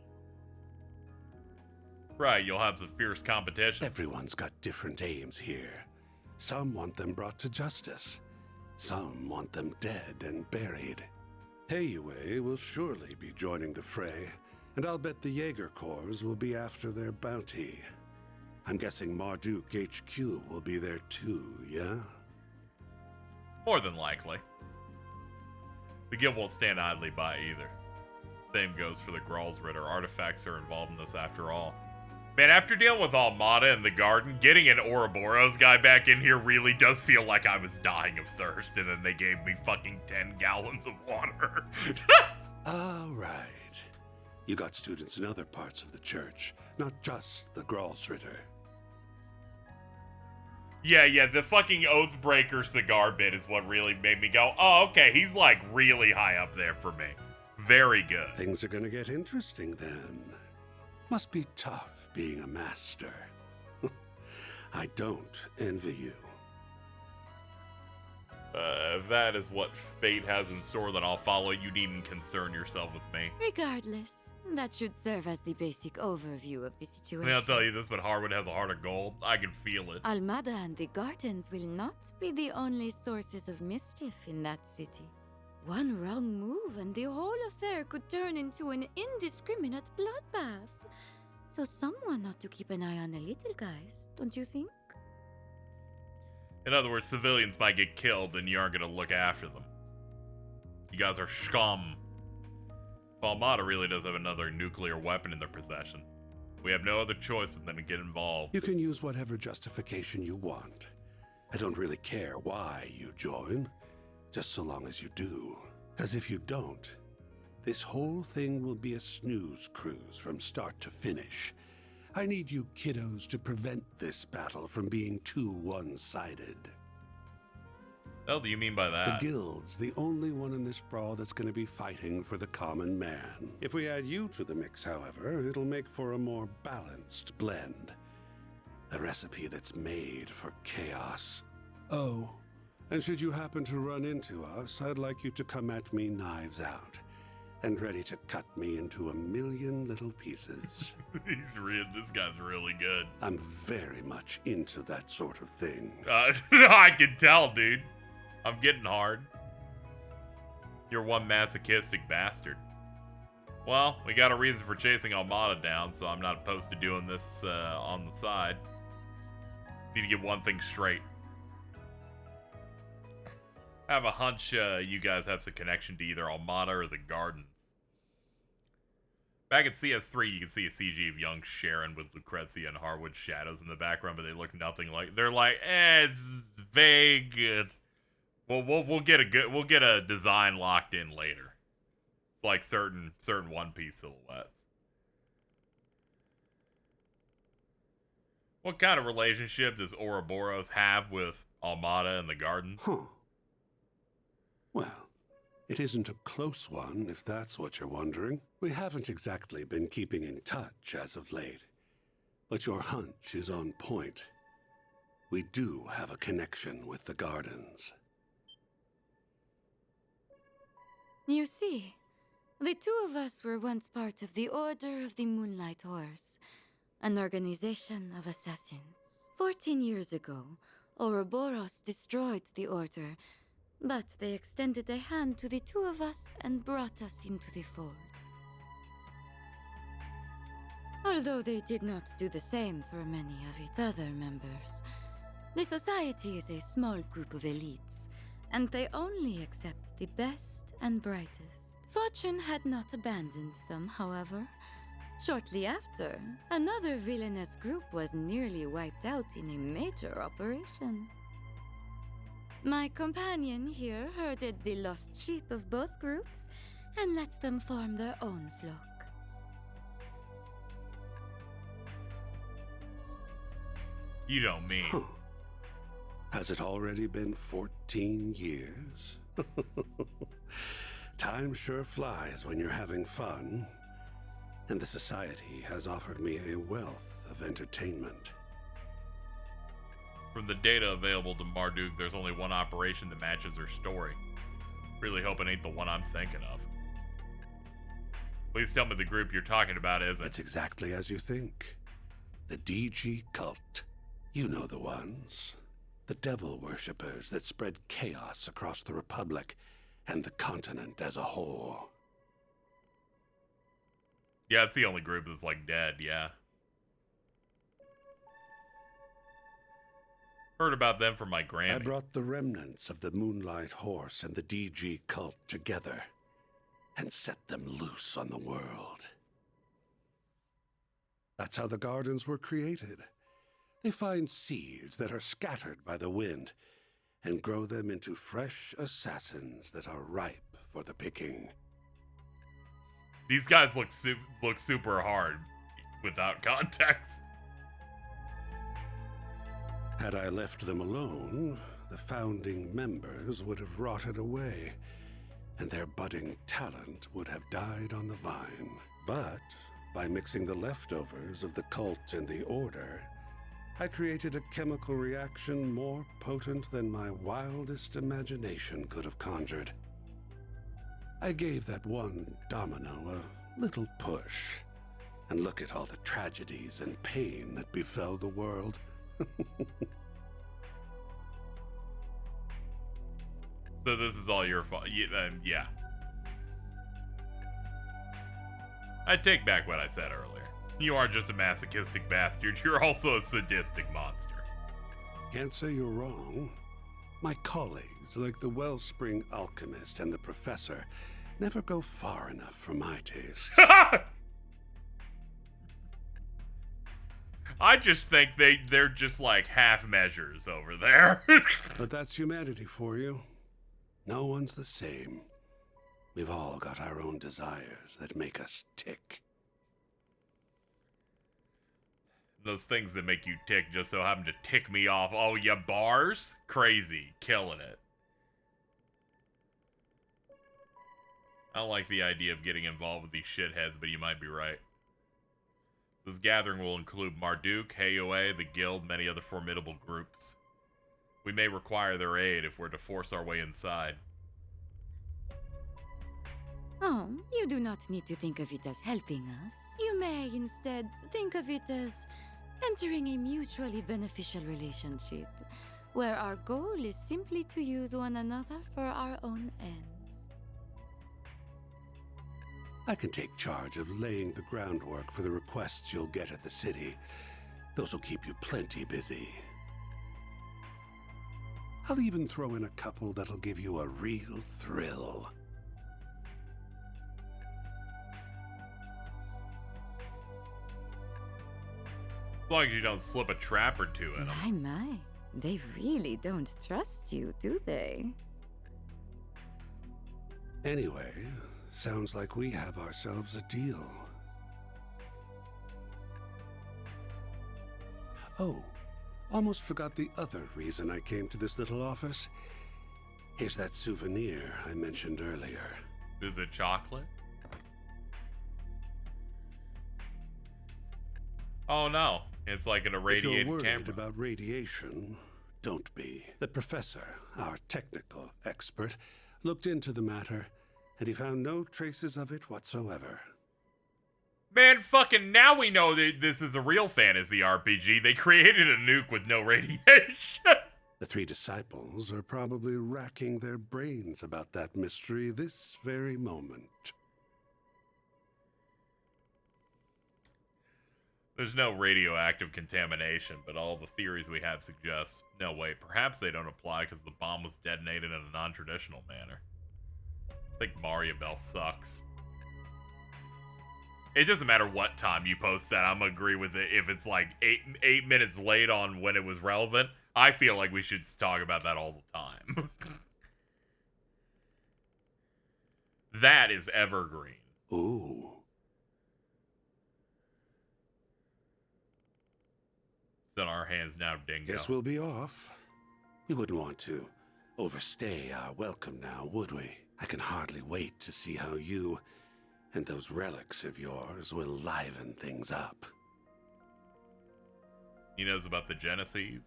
Right, you'll have some fierce competition. Everyone's got different aims here. Some want them brought to justice. Some want them dead and buried. Heiyue will surely be joining the fray, and I'll bet the Jaeger Corps will be after their bounty. I'm guessing Marduk HQ will be there too, yeah? More than likely. The guild won't stand idly by either. Same goes for the Gralsritter. Artifacts are involved in this after all. Man, after dealing with Almada in the garden, getting an Ouroboros guy back in here really does feel like I was dying of thirst, and then they gave me fucking 10 gallons of water. All right. You got students in other parts of the church, not just the Gralsritter. Yeah, the fucking Oathbreaker cigar bit is what really made me go, oh, okay, he's like really high up there for me. Very good. Things are gonna get interesting then. Must be tough being a master. I don't envy you. If that is what fate has in store, then I'll follow. You needn't concern yourself with me. Regardless, that should serve as the basic overview of the I situation. mean, I'll tell you this, but Harwood has a heart of gold. I can feel it. Almada and the gardens will not be the only sources of mischief in that city. One wrong move and the whole affair could turn into an indiscriminate bloodbath. So someone ought to keep an eye on the little guys, don't you think? In other words, civilians might get killed and you aren't going to look after them. You guys are scum. Almada really does have another nuclear weapon in their possession. We have no other choice than to get involved. You can use whatever justification you want. I don't really care why you join, just so long as you do. Because if you don't, this whole thing will be a snooze cruise from start to finish. I need you kiddos to prevent this battle from being too one-sided. What the hell do you mean by that? The guild's the only one in this brawl that's going to be fighting for the common man. If we add you to the mix, however, it'll make for a more balanced blend. A recipe that's made for chaos. Oh, and should you happen to run into us, I'd like you to come at me knives out and ready to cut me into a million little pieces. This guy's really good. I'm very much into that sort of thing. I can tell, dude. I'm getting hard. You're one masochistic bastard. Well, we got a reason for chasing Almada down, so I'm not opposed to doing this on the side. Need to get one thing straight. I have a hunch you guys have some connection to either Almada or the Gardens. Back at CS3, you can see a CG of young Sharon with Lucrezia and Harwood shadows in the background, but they look nothing like. They're like, it's vague. Well, we'll get a design locked in later. It's like certain One Piece silhouettes. What kind of relationship does Ouroboros have with Almada and the Gardens? Huh. Well, it isn't a close one, if that's what you're wondering. We haven't exactly been keeping in touch as of late. But your hunch is on point. We do have a connection with the Gardens. You see, the two of us were once part of the Order of the Moonlight Horse, an organization of assassins. 14 years ago, Ouroboros destroyed the Order, but they extended a hand to the two of us and brought us into the fold. Although they did not do the same for many of its other members, the society is a small group of elites, and they only accept the best and brightest. Fortune had not abandoned them, however. Shortly after, another villainous group was nearly wiped out in a major operation. My companion here herded the lost sheep of both groups and let them form their own flock. You don't mean. Huh. Has it already been 14 years? Time sure flies when you're having fun. And the Society has offered me a wealth of entertainment. From the data available to Marduk, there's only one operation that matches her story. Really hope it ain't the one I'm thinking of. Please tell me the group you're talking about isn't. It's exactly as you think. The DG cult. You know the ones. The devil worshippers that spread chaos across the Republic and the continent as a whole. Yeah, it's the only group that's like dead, yeah. Heard about them from my granny. I brought the remnants of the Moonlight Horse and the DG cult together and set them loose on the world. That's how the gardens were created. They find seeds that are scattered by the wind and grow them into fresh assassins that are ripe for the picking. These guys look super hard without context. Had I left them alone, the founding members would have rotted away, and their budding talent would have died on the vine. But by mixing the leftovers of the cult and the order, I created a chemical reaction more potent than my wildest imagination could have conjured. I gave that one domino a little push, and look at all the tragedies and pain that befell the world. So this is all your fault. Yeah. I take back what I said earlier. You aren't just a masochistic bastard, you're also a sadistic monster. Can't say you're wrong. My colleagues, like the Wellspring Alchemist and the Professor, never go far enough for my tastes. I just think they're just like half measures over there. But that's humanity for you. No one's the same. We've all got our own desires that make us tick. Those things that make you tick just so happen to tick me off. Oh, ya bars? Crazy. Killing it. I don't like the idea of getting involved with these shitheads, but you might be right. This gathering will include Marduk, HOA, the Guild, many other formidable groups. We may require their aid if we're to force our way inside. Oh, you do not need to think of it as helping us. You may instead think of it as entering a mutually beneficial relationship, where our goal is simply to use one another for our own ends. I can take charge of laying the groundwork for the requests you'll get at the city. Those will keep you plenty busy. I'll even throw in a couple that'll give you a real thrill. As long as you don't slip a trap or two in them. My. They really don't trust you, do they? Anyway, sounds like we have ourselves a deal. Oh, almost forgot the other reason I came to this little office. Here's that souvenir I mentioned earlier. Is it chocolate? Oh no, it's like an irradiated If you're worried camera. about radiation, don't be. The professor, our technical expert, looked into the matter, and he found no traces of it whatsoever. Man, fucking now we know that this is a real fantasy RPG. They created a nuke with no radiation. The three disciples are probably racking their brains about that mystery this very moment. There's no radioactive contamination, but all the theories we have suggest, no wait, perhaps they don't apply because the bomb was detonated in a non-traditional manner. I think Mario Bell sucks. It doesn't matter what time you post that, I'm gonna agree with it. If it's like 8 minutes late on when it was relevant, I feel like we should talk about that all the time. That is evergreen. Ooh. It's in our hands now, dingo. Guess we'll be off. We wouldn't want to overstay our welcome now, would we? I can hardly wait to see how you and those relics of yours will liven things up. He knows about the Genesis.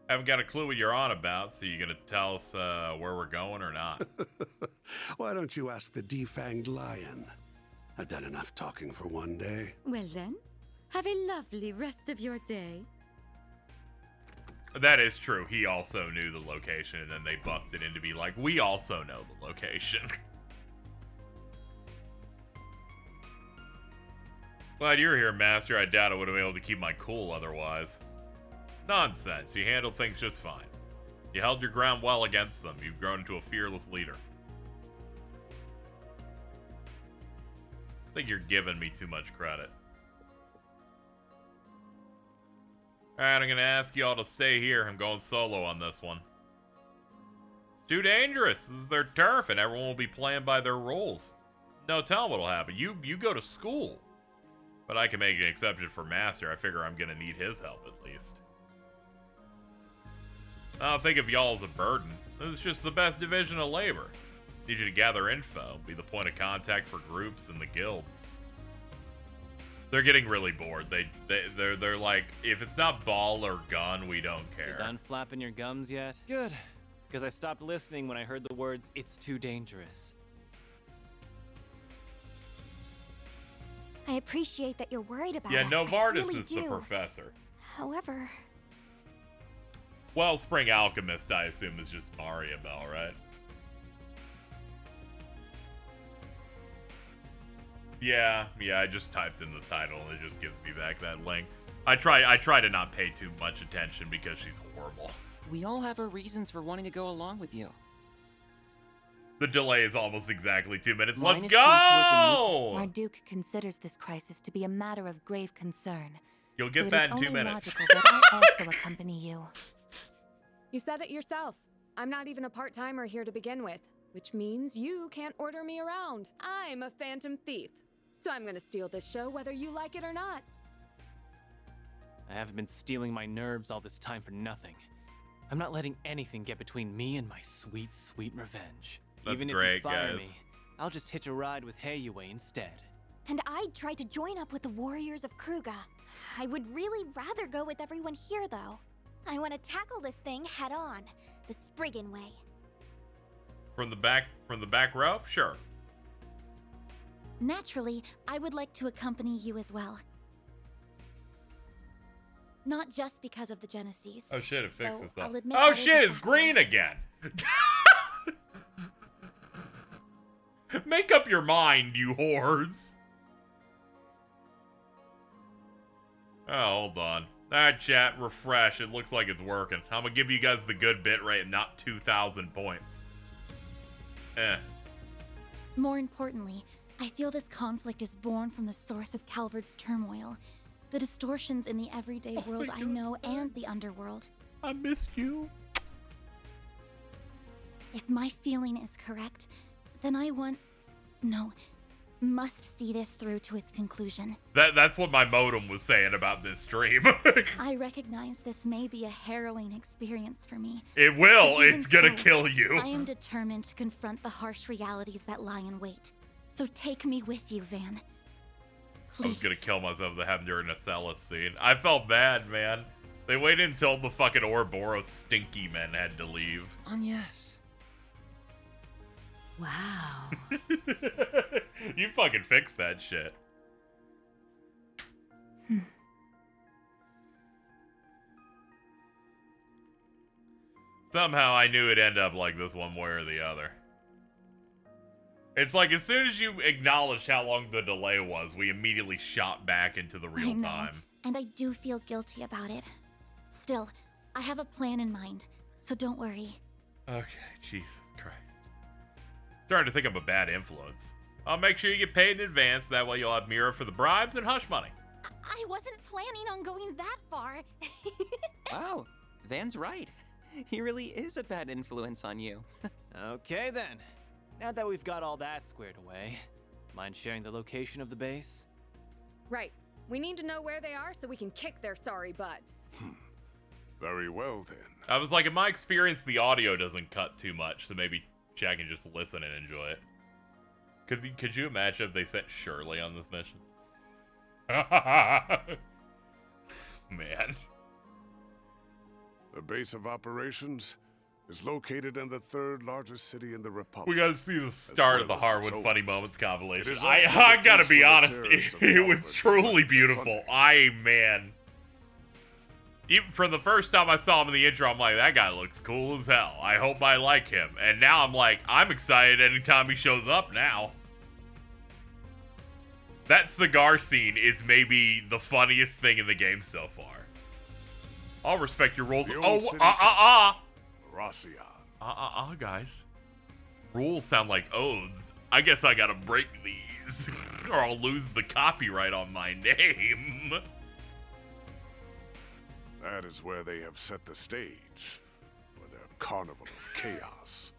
Haven't got a clue what you're on about, so you gonna tell us where we're going or not? Why don't you ask the defanged lion? I've done enough talking for one day. Well then, have a lovely rest of your day. That is true. He also knew the location, and then they busted in to be like, we also know the location. Glad you're here, Master. I doubt I would have been able to keep my cool otherwise. Nonsense. You handled things just fine. You held your ground well against them. You've grown into a fearless leader. I think you're giving me too much credit. Alright, I'm gonna ask you all to stay here. I'm going solo on this one. It's too dangerous. This is their turf, and everyone will be playing by their rules. No telling what'll happen. You go to school. But I can make an exception for Master. I figure I'm gonna need his help at least. I don't think of y'all as a burden. This is just the best division of labor. Need you to gather info, be the point of contact for groups in the guild. They're getting really bored. They're like, if it's not ball or gun, we don't care. You done flapping your gums yet? Good, because I stopped listening when I heard the words, "It's too dangerous." I appreciate that you're worried about yeah, us. Novartis really is do. the professor. However... Wellspring Alchemist, I assume, is just Mariabel, right? Yeah, I just typed in the title and it just gives me back that link. I try to not pay too much attention because she's horrible. We all have our reasons for wanting to go along with you. The delay is almost exactly 2 minutes. Mine Let's is too short go! than Marduk considers this crisis to be a matter of grave concern. You'll get so that in it is 2 only minutes. logical that I also accompany you. You said it yourself. I'm not even a part-timer here to begin with, which means you can't order me around. I'm a phantom thief. So I'm gonna steal this show whether you like it or not. I haven't been stealing my nerves all this time for nothing. I'm not letting anything get between me and my sweet, sweet revenge. That's Even great, if you fire guys. me, I'll just hitch a ride with Heiyue instead. And I'd try to join up with the warriors of Kruga. I would really rather go with everyone here, though. I want to tackle this thing head on, the Spriggan way. From the back row? Sure. Naturally, I would like to accompany you as well. Not just because of the Genesis. Oh shit, it fixes though that. I'll admit Oh that is shit, a it's factor. green again. Make up your mind, you whores. Oh, hold on. Alright, chat, refresh. It looks like it's working. I'm gonna give you guys the good bit rate, not 2,000 points. More importantly, I feel this conflict is born from the source of Calvard's turmoil. The distortions in the everyday world I know and the underworld. I missed you. If my feeling is correct, then I must see this through to its conclusion. That's what my modem was saying about this stream. I recognize this may be a harrowing experience for me. It will. But even It's gonna so, kill you. I am determined to confront the harsh realities that lie in wait. So take me with you, Van. I was gonna kill myself if that happened during a Celis scene. I felt bad, man. They waited until the fucking Ouroboros stinky men had to leave. Yes. Wow. You fucking fixed that shit. Somehow I knew it'd end up like this one way or the other. It's like as soon as you acknowledged how long the delay was, we immediately shot back into the I real know, time. and I do feel guilty about it. Still, I have a plan in mind, so don't worry. Okay, Jesus Christ. Starting to think I'm a bad influence. I'll make sure you get paid in advance, that way you'll have Mira for the bribes and hush money. I wasn't planning on going that far. Wow, Van's right. He really is a bad influence on you. Okay then. Now that we've got all that squared away, mind sharing the location of the base? Right. We need to know where they are so we can kick their sorry butts. Very well, then. I was like, in my experience, the audio doesn't cut too much, so maybe Jack can just listen and enjoy it. Could you imagine if they sent Shirley on this mission? Man. The base of operations is located in the third largest city in the Republic. We gotta see the start of the well as its Harwood Funny oldest. Moments compilation. It is also I the gotta place be where the honest, terrorists of it was Albert truly much beautiful. fun. Man. Even from the first time I saw him in the intro, I'm like, that guy looks cool as hell. I hope I like him. And now I'm like, I'm excited anytime he shows up now. That cigar scene is maybe the funniest thing in the game so far. I'll respect your rules. Racian. Guys. Rules sound like oaths. I guess I gotta break these, or I'll lose the copyright on my name. That is where they have set the stage for their carnival of chaos.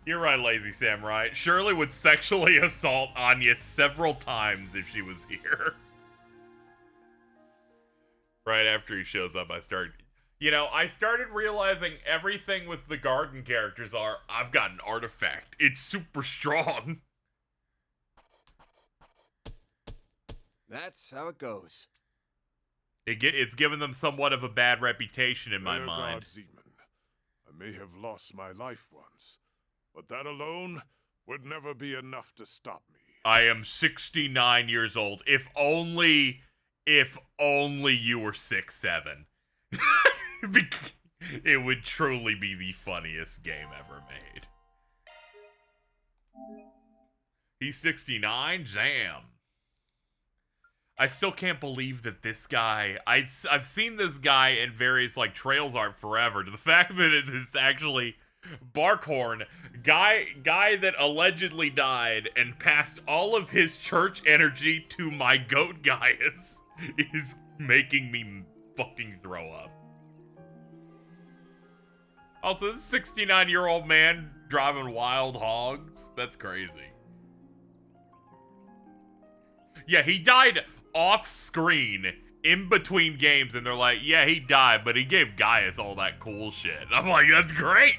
You're right, Lazy Samurai. Shirley would sexually assault Anya several times if she was here. Right after he shows up, I started realizing everything with the garden characters are, I've got an artifact. It's super strong. That's how it goes. It's given them somewhat of a bad reputation in my Dear mind. God, Zeman, I may have lost my life once, but that alone would never be enough to stop me. I am 69 years old. If only you were 6'7". It would truly be the funniest game ever made. He's 69? Damn. I still can't believe that this guy... I've seen this guy in various, like, Trails art forever. To the fact that it is actually Barkhorn, guy that allegedly died and passed all of his church energy to my goat Gaius, is making me fucking throw up. Also, this 69-year-old man driving wild hogs? That's crazy. Yeah, he died off-screen in between games, and they're like, yeah, he died, but he gave Gaius all that cool shit. And I'm like, that's great!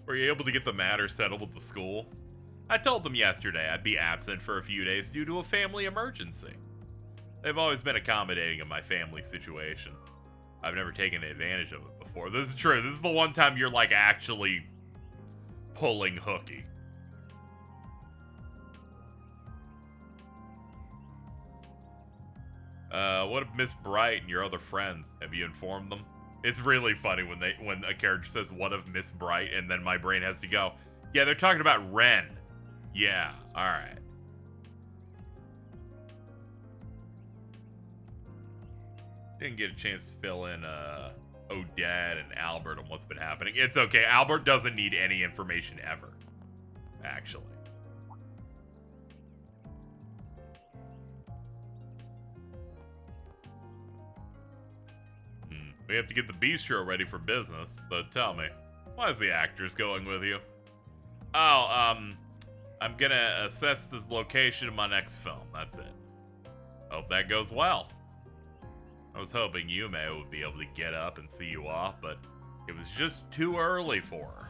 Were you able to get the matter settled with the school? I told them yesterday I'd be absent for a few days due to a family emergency. They've always been accommodating of my family situation. I've never taken advantage of it before. This is true. This is the one time you're, like, actually pulling hooky. What of Miss Bright and your other friends? Have you informed them? It's really funny when a character says, what of Miss Bright, and then my brain has to go, yeah, they're talking about Ren. Yeah, alright. Didn't get a chance to fill in Odette and Albert on what's been happening. It's okay. Albert doesn't need any information ever, actually. We have to get the bistro ready for business, but tell me, why is the actors going with you? Oh, I'm gonna assess the location of my next film, that's it. Hope that goes well. I was hoping Yume would be able to get up and see you off, but it was just too early for her.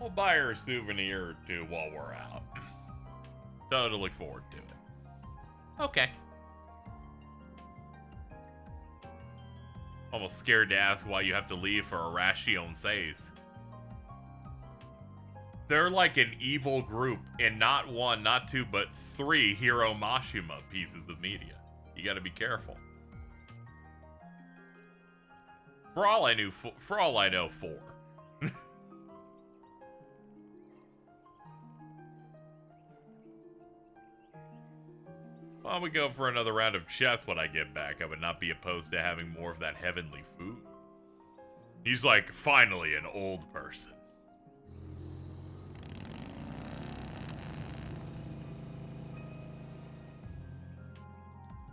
We'll buy her a souvenir or two while we're out. So to look forward to it. Okay. Almost scared to ask why you have to leave for Arashi says. They're like an evil group in not one, not two, but 3 Hiro Mashima pieces of media. You gotta be careful. For all I know, 4. Why don't we go for another round of chess when I get back? I would not be opposed to having more of that heavenly food. He's like, finally, an old person.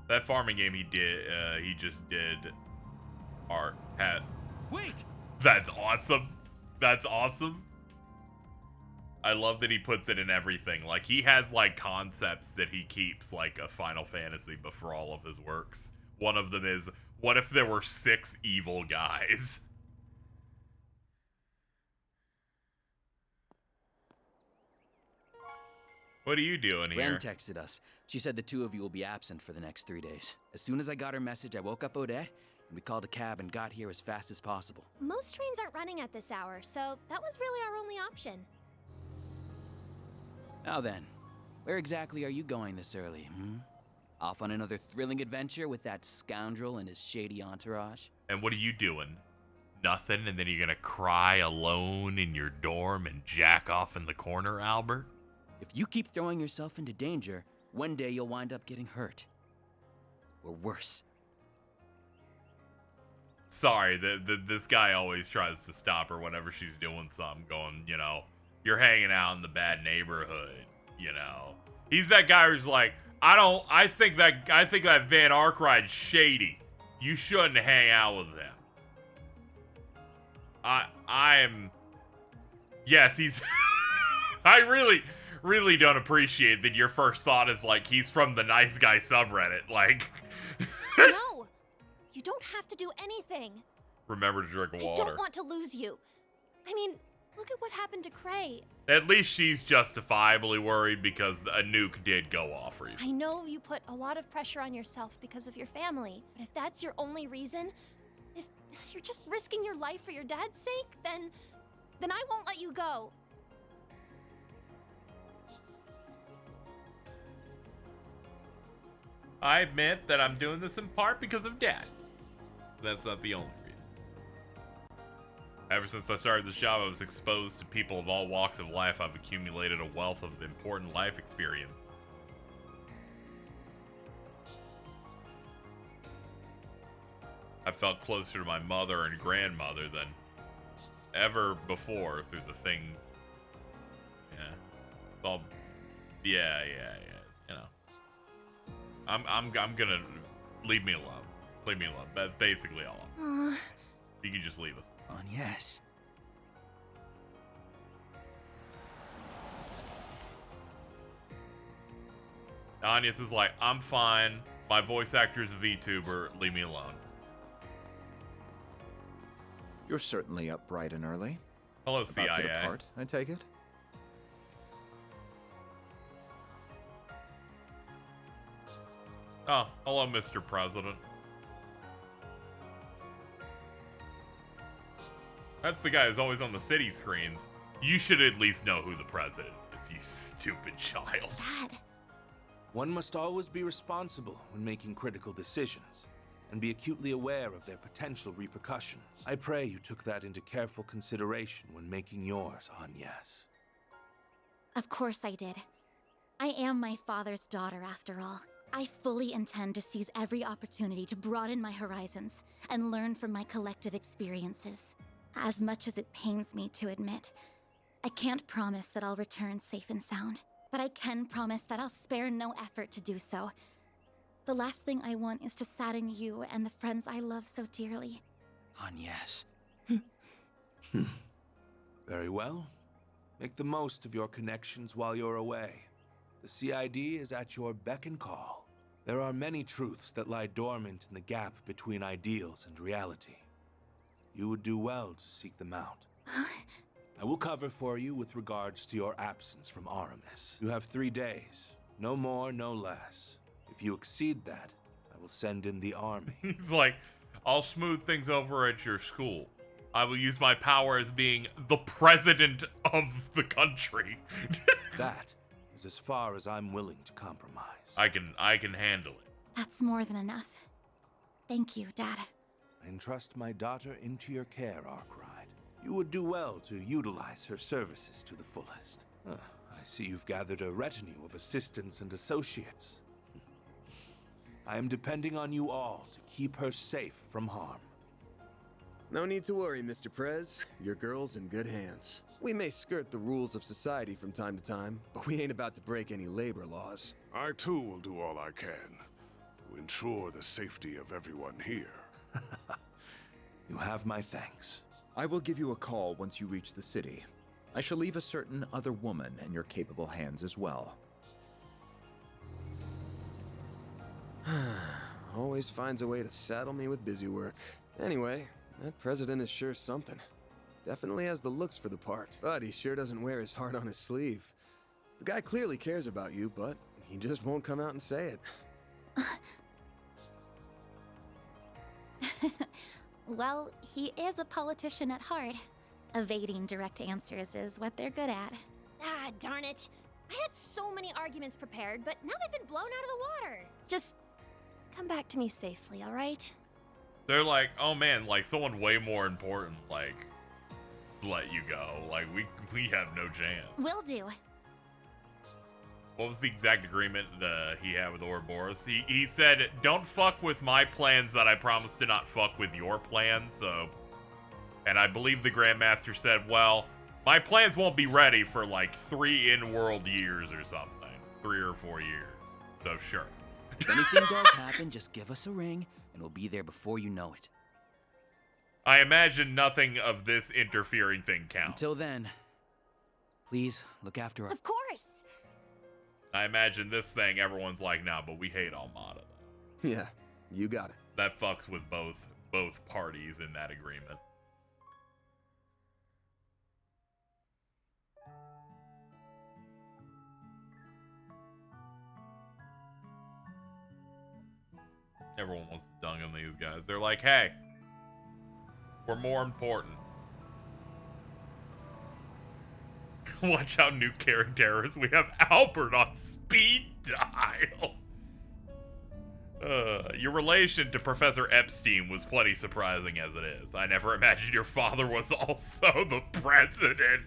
That farming game he just did art hat. Wait! That's awesome. That's awesome. I love that he puts it in everything. Like, he has, like, concepts that he keeps, like, a Final Fantasy, but for all of his works. One of them is, what if there were 6 evil guys? What are you doing here? Ren texted us. She said the 2 of you will be absent for the next 3 days. As soon as I got her message, I woke up Odette, and we called a cab and got here as fast as possible. Most trains aren't running at this hour, so that was really our only option. Now then, where exactly are you going this early, Off on another thrilling adventure with that scoundrel and his shady entourage? And what are you doing? Nothing, and then you're gonna cry alone in your dorm and jack off in the corner, Albert? If you keep throwing yourself into danger, one day you'll wind up getting hurt. Or worse. Sorry, this guy always tries to stop her whenever she's doing something, going, you know, you're hanging out in the bad neighborhood, you know. He's that guy who's like, I think that Van Arkwright's shady. You shouldn't hang out with him. Yes, he's I really don't appreciate that your first thought is like he's from the nice guy subreddit. Like No. You don't have to do anything. Remember to drink water. I don't want to lose you. I mean, look at what happened to Cray. At least she's justifiably worried because a nuke did go off recently. I know you put a lot of pressure on yourself because of your family, but if that's your only reason, if you're just risking your life for your dad's sake, then I won't let you go. I admit that I'm doing this in part because of Dad. That's not the only reason. Ever since I started this job, I was exposed to people of all walks of life. I've accumulated a wealth of important life experiences. I felt closer to my mother and grandmother than ever before through the thing. Yeah. It's all, yeah. You know. I'm gonna leave me alone. Leave me alone. That's basically all. You can just leave us. Yes. Agnes is like, I'm fine. My voice actor is a VTuber. Leave me alone. You're certainly up bright and early. Hello, About CIA. to depart, I take it? Oh, hello, Mr. President. That's the guy who's always on the city screens. You should at least know who the president is, you stupid child. Dad. One must always be responsible when making critical decisions, and be acutely aware of their potential repercussions. I pray you took that into careful consideration when making yours, Agnes. Of course I did. I am my father's daughter, after all. I fully intend to seize every opportunity to broaden my horizons and learn from my collective experiences. As much as it pains me to admit, I can't promise that I'll return safe and sound, but I can promise that I'll spare no effort to do so. The last thing I want is to sadden you and the friends I love so dearly. Agnes. Very well. Make the most of your connections while you're away. The CID is at your beck and call. There are many truths that lie dormant in the gap between ideals and reality. You would do well to seek them out. I will cover for you with regards to your absence from Aramis. You have 3 days. No more, no less. If you exceed that, I will send in the army. He's like, I'll smooth things over at your school. I will use my power as being the president of the country. That is as far as I'm willing to compromise. I can handle it. That's more than enough. Thank you, Dad. I entrust my daughter into your care, Arkwright. You would do well to utilize her services to the fullest. I see you've gathered a retinue of assistants and associates. I am depending on you all to keep her safe from harm. No need to worry, Mr. Prez. Your girl's in good hands. We may skirt the rules of society from time to time, but we ain't about to break any labor laws. I too will do all I can to ensure the safety of everyone here. You have my thanks. I will give you a call once you reach the city. I shall leave a certain other woman in your capable hands as well. Always finds a way to saddle me with busy work. Anyway, that president is sure something. Definitely has the looks for the part, but he sure doesn't wear his heart on his sleeve. The guy clearly cares about you, but he just won't come out and say it. Well, he is a politician at heart. Evading direct answers is what they're good at. Ah, darn it. I had so many arguments prepared, but now they've been blown out of the water. Just come back to me safely, all right? They're like, oh man, like someone way more important, like, let you go. Like, we have no chance. Will do. What was the exact agreement that he had with Ouroboros? He said, don't fuck with my plans that I promised to not fuck with your plans, so... And I believe the Grandmaster said, well, my plans won't be ready for like 3 in-world years or something. 3 or 4 years. So sure. If anything does happen, just give us a ring, and we'll be there before you know it. I imagine nothing of this interfering thing counts. Until then, please look after our... Of course! I imagine this thing, everyone's like, nah, but we hate Almada. Yeah, you got it. That fucks with both parties in that agreement. Everyone wants to dung on these guys. They're like, hey, we're more important. Watch out, new characters. We have Albert on speed dial. Your relation to Professor Epstein was plenty surprising as it is. I never imagined your father was also the president.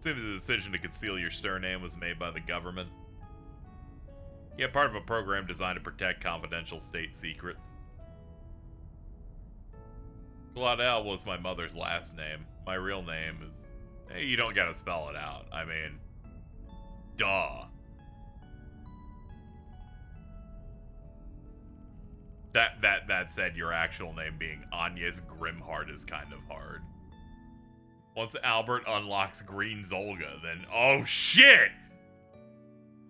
Assuming the decision to conceal your surname was made by the government. Yeah, part of a program designed to protect confidential state secrets. Claudel was my mother's last name. My real name is... Hey, you don't gotta spell it out. I mean... Duh. That said, your actual name being Agnes Grimheart is kind of hard. Once Albert unlocks Green Zolga, then... Oh, shit!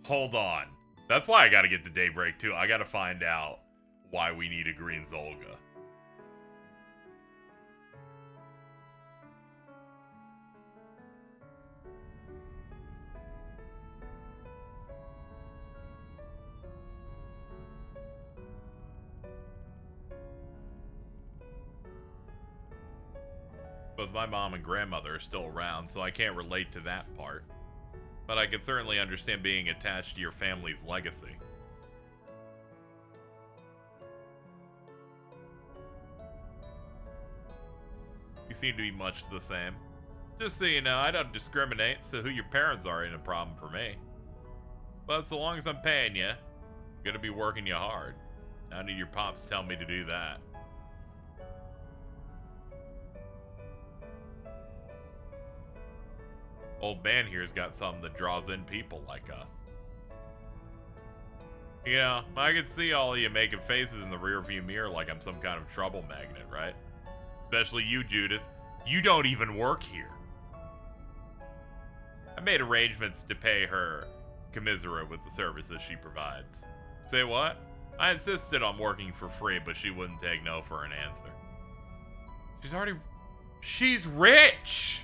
Hold on. That's why I gotta get to Daybreak, too. I gotta find out why we need a Green Zolga. Both my mom and grandmother are still around, so I can't relate to that part. But I can certainly understand being attached to your family's legacy. You seem to be much the same. Just so you know, I don't discriminate, so who your parents are ain't a problem for me. But so long as I'm paying you, I'm gonna be working you hard. I need your pops tell me to do that. Old man here's got something that draws in people like us. You know, I can see all of you making faces in the rearview mirror like I'm some kind of trouble magnet, right? Especially you, Judith. You don't even work here. I made arrangements to pay her commiserate with the services she provides. Say what? I insisted on working for free, but she wouldn't take no for an answer. She's rich!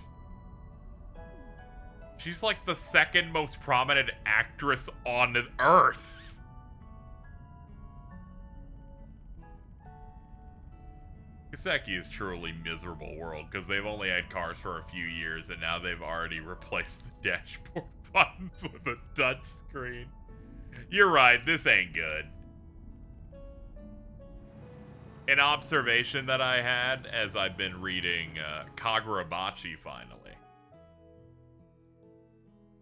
She's like the second most prominent actress on Earth. Kiseki is truly miserable world because they've only had cars for a few years and now they've already replaced the dashboard buttons with a touch screen. You're right, this ain't good. An observation that I had as I've been reading Kagurabachi finally.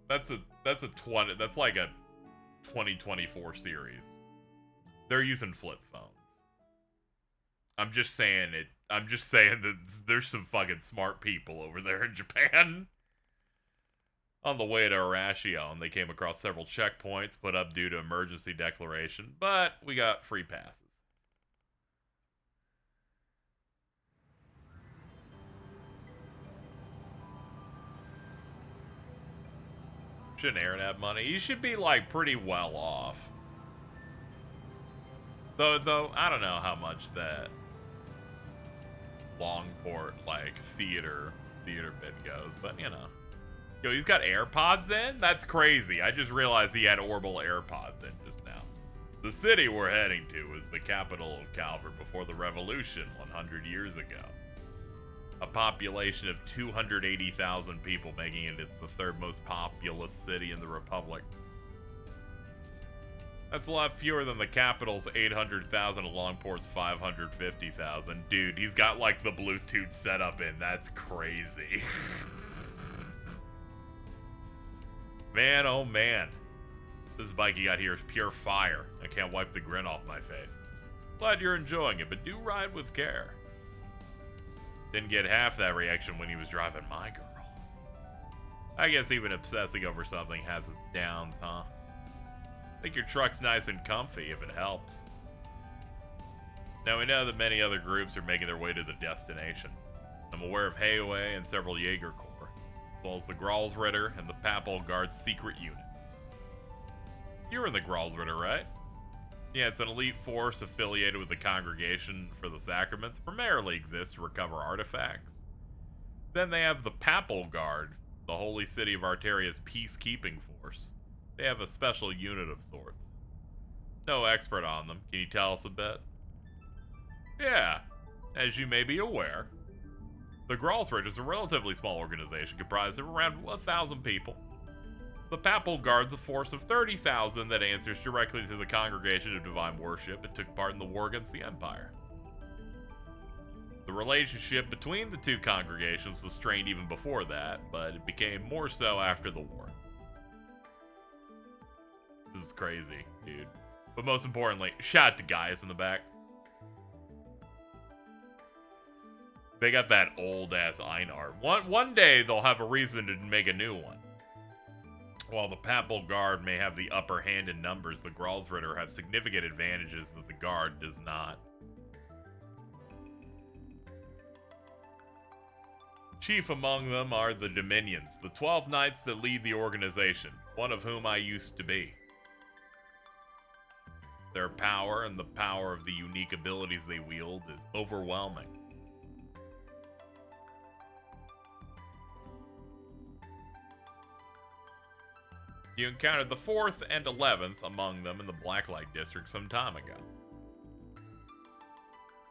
That's like a 2024 series. They're using flip phones. I'm just saying that there's some fucking smart people over there in Japan. On the way to Arashion, they came across several checkpoints put up due to emergency declaration, but we got free passes. Shouldn't Aaron have money? He should be, like, pretty well off. Though, I don't know how much that Longport, like, theater bit goes, but, you know. Yo, he's got AirPods in? That's crazy. I just realized he had Orbital AirPods in just now. The city we're heading to is the capital of Calvert before the revolution 100 years ago. A population of 280,000 people, making it the third most populous city in the Republic. That's a lot fewer than the capital's 800,000 and Longport's 550,000. Dude, he's got like the Bluetooth setup in. That's crazy. Man, oh man. This bike you got here is pure fire. I can't wipe the grin off my face. Glad you're enjoying it, but do ride with care. Didn't get half that reaction when he was driving my girl. I guess even obsessing over something has its downs, huh? Think your truck's nice and comfy if it helps. Now we know that many other groups are making their way to the destination. I'm aware of Hayway and several Jaeger Corps, as well as the Gralsritter and the Papal Guard's secret unit. You're in the Gralsritter, right? Yeah, it's an elite force affiliated with the Congregation for the Sacraments, primarily exists to recover artifacts. Then they have the Papal Guard, the Holy City of Arteria's peacekeeping force. They have a special unit of sorts. No expert on them. Can you tell us a bit? Yeah, as you may be aware, the Gralsritter is a relatively small organization comprised of around 1,000 people. The Papal Guard's a force of 30,000 that answers directly to the Congregation of Divine Worship and took part in the war against the Empire. The relationship between the two congregations was strained even before that, but it became more so after the war. This is crazy, dude. But most importantly, shout out to Gaius in the back. They got that old-ass Einar. One day, they'll have a reason to make a new one. While the Papal Guard may have the upper hand in numbers, the Gralsritter have significant advantages that the Guard does not. Chief among them are the Dominions, the 12 knights that lead the organization, one of whom I used to be. Their power and the power of the unique abilities they wield is overwhelming. You encountered the 4th and 11th among them in the Blacklight District some time ago.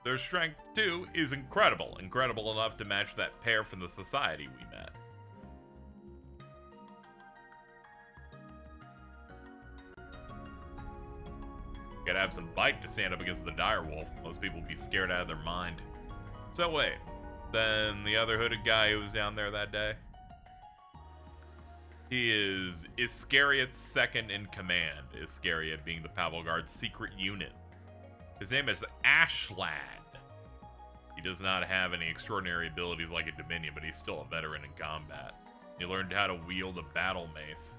Their strength, too, is incredible. Incredible enough to match that pair from the society we met. Gotta have some bite to stand up against the direwolf. Most people would be scared out of their mind. So wait, then the other hooded guy who was down there that day? He is Iscariot's second in command, Iscariot being the Papal Guard's secret unit. His name is Ashlad. He does not have any extraordinary abilities like a Dominion, but he's still a veteran in combat. He learned how to wield a battle mace.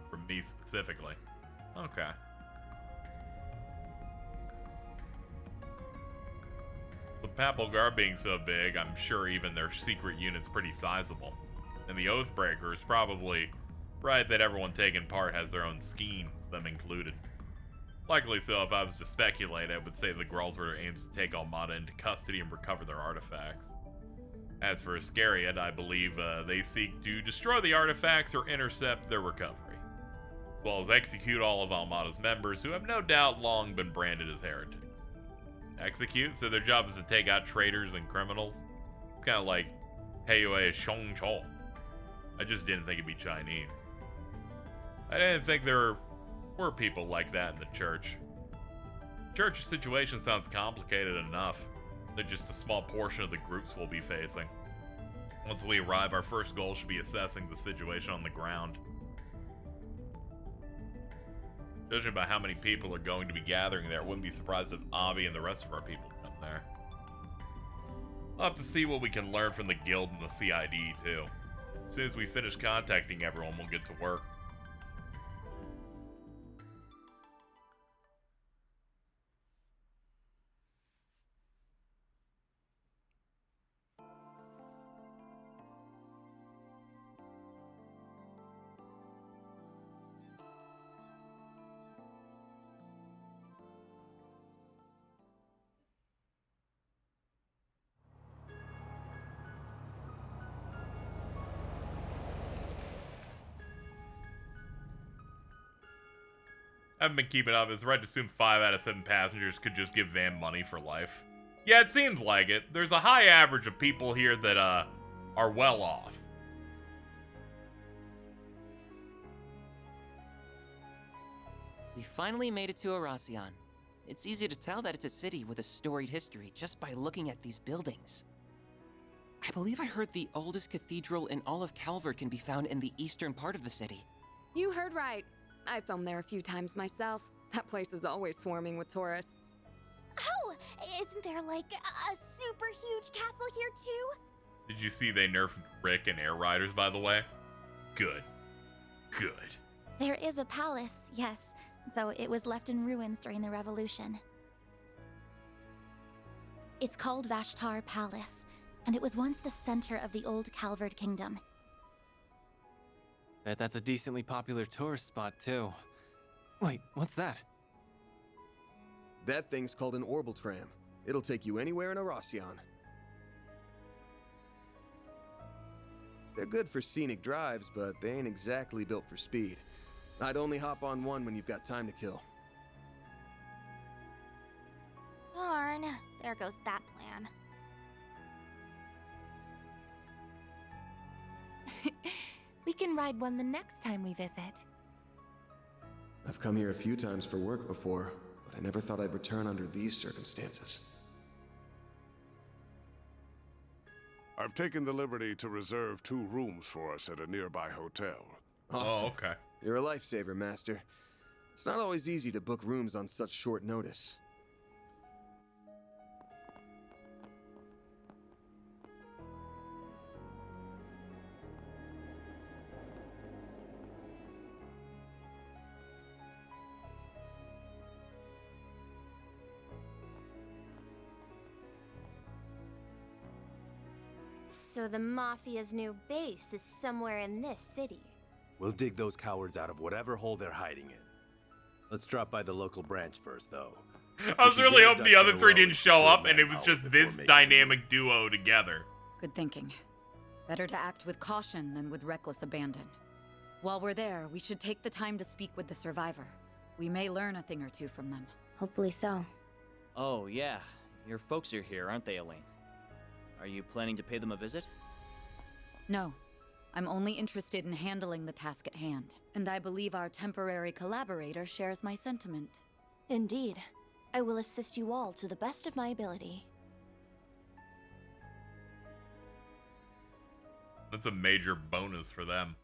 From me specifically. Okay. The Papal Guard being so big, I'm sure even their secret unit's pretty sizable. And the Oathbreaker is probably right that everyone taking part has their own schemes, them included. Likely so, if I was to speculate, I would say the Gralsritter aims to take Almada into custody and recover their artifacts. As for Iscariot, I believe they seek to destroy the artifacts or intercept their recovery, as well as execute all of Almada's members who have no doubt long been branded as heretics. Execute? So their job is to take out traitors and criminals? It's kind of like Heiyue Shong Chou. I just didn't think it'd be Chinese. I didn't think there were people like that in the church. Church's situation sounds complicated enough. They're just a small portion of the groups we'll be facing. Once we arrive, our first goal should be assessing the situation on the ground. Judging by how many people are going to be gathering there, I wouldn't be surprised if Avi and the rest of our people come there. We'll have to see what we can learn from the guild and the CID, too. As soon as we finish contacting everyone, we'll get to work. I haven't been keeping up. It's right to assume 5 out of 7 passengers could just give Van money for life. Yeah, it seems like it. There's a high average of people here that are well off. We finally made it to Aracion. It's easy to tell that it's a city with a storied history just by looking at these buildings. I believe I heard the oldest cathedral in all of Calvert can be found in the eastern part of the city. You heard right. I filmed there a few times myself. That place is always swarming with tourists. Oh, isn't there like a super huge castle here too? Did you see they nerfed Rick and Air Riders, by the way? Good. Good. There is a palace, yes, though it was left in ruins during the revolution. It's called Vashtar Palace, and it was once the center of the old Calvard Kingdom. Bet that's a decently popular tourist spot, too. Wait, what's that? That thing's called an orbital tram. It'll take you anywhere in Aracion. They're good for scenic drives, but they ain't exactly built for speed. I'd only hop on one when you've got time to kill. Darn, there goes that plan. We can ride one the next time we visit. I've come here a few times for work before, but I never thought I'd return under these circumstances. I've taken the liberty to reserve 2 rooms for us at a nearby hotel. Awesome. Oh, okay. You're a lifesaver, Master. It's not always easy to book rooms on such short notice. So the Mafia's new base is somewhere in this city. We'll dig those cowards out of whatever hole they're hiding in. Let's drop by the local branch first, though. I was really hoping the other 3 didn't show up and it was just this dynamic duo together. Good thinking. Better to act with caution than with reckless abandon. While we're there, we should take the time to speak with the survivor. We may learn a thing or two from them. Hopefully so. Oh, yeah. Your folks are here, aren't they, Elaine? Are you planning to pay them a visit? No. I'm only interested in handling the task at hand. And I believe our temporary collaborator shares my sentiment. Indeed. I will assist you all to the best of my ability. That's a major bonus for them.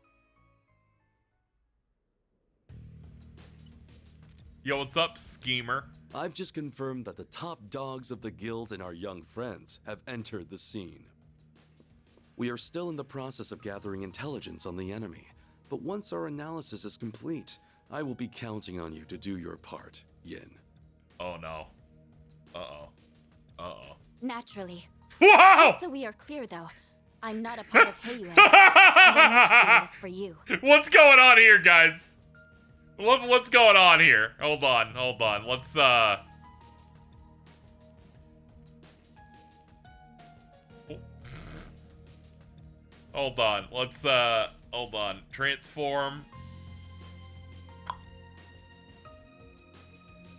Yo, what's up, schemer? I've just confirmed that the top dogs of the guild and our young friends have entered the scene. We are still in the process of gathering intelligence on the enemy, but once our analysis is complete, I will be counting on you to do your part, Yin. Oh no. Uh-oh. Uh-oh. Naturally. Wow! Just so we are clear, though, I'm not a part of Heiyuan, and I'm not doing this for you. What's going on here, guys? What's going on here? Hold on. Let's, Hold on. Transform.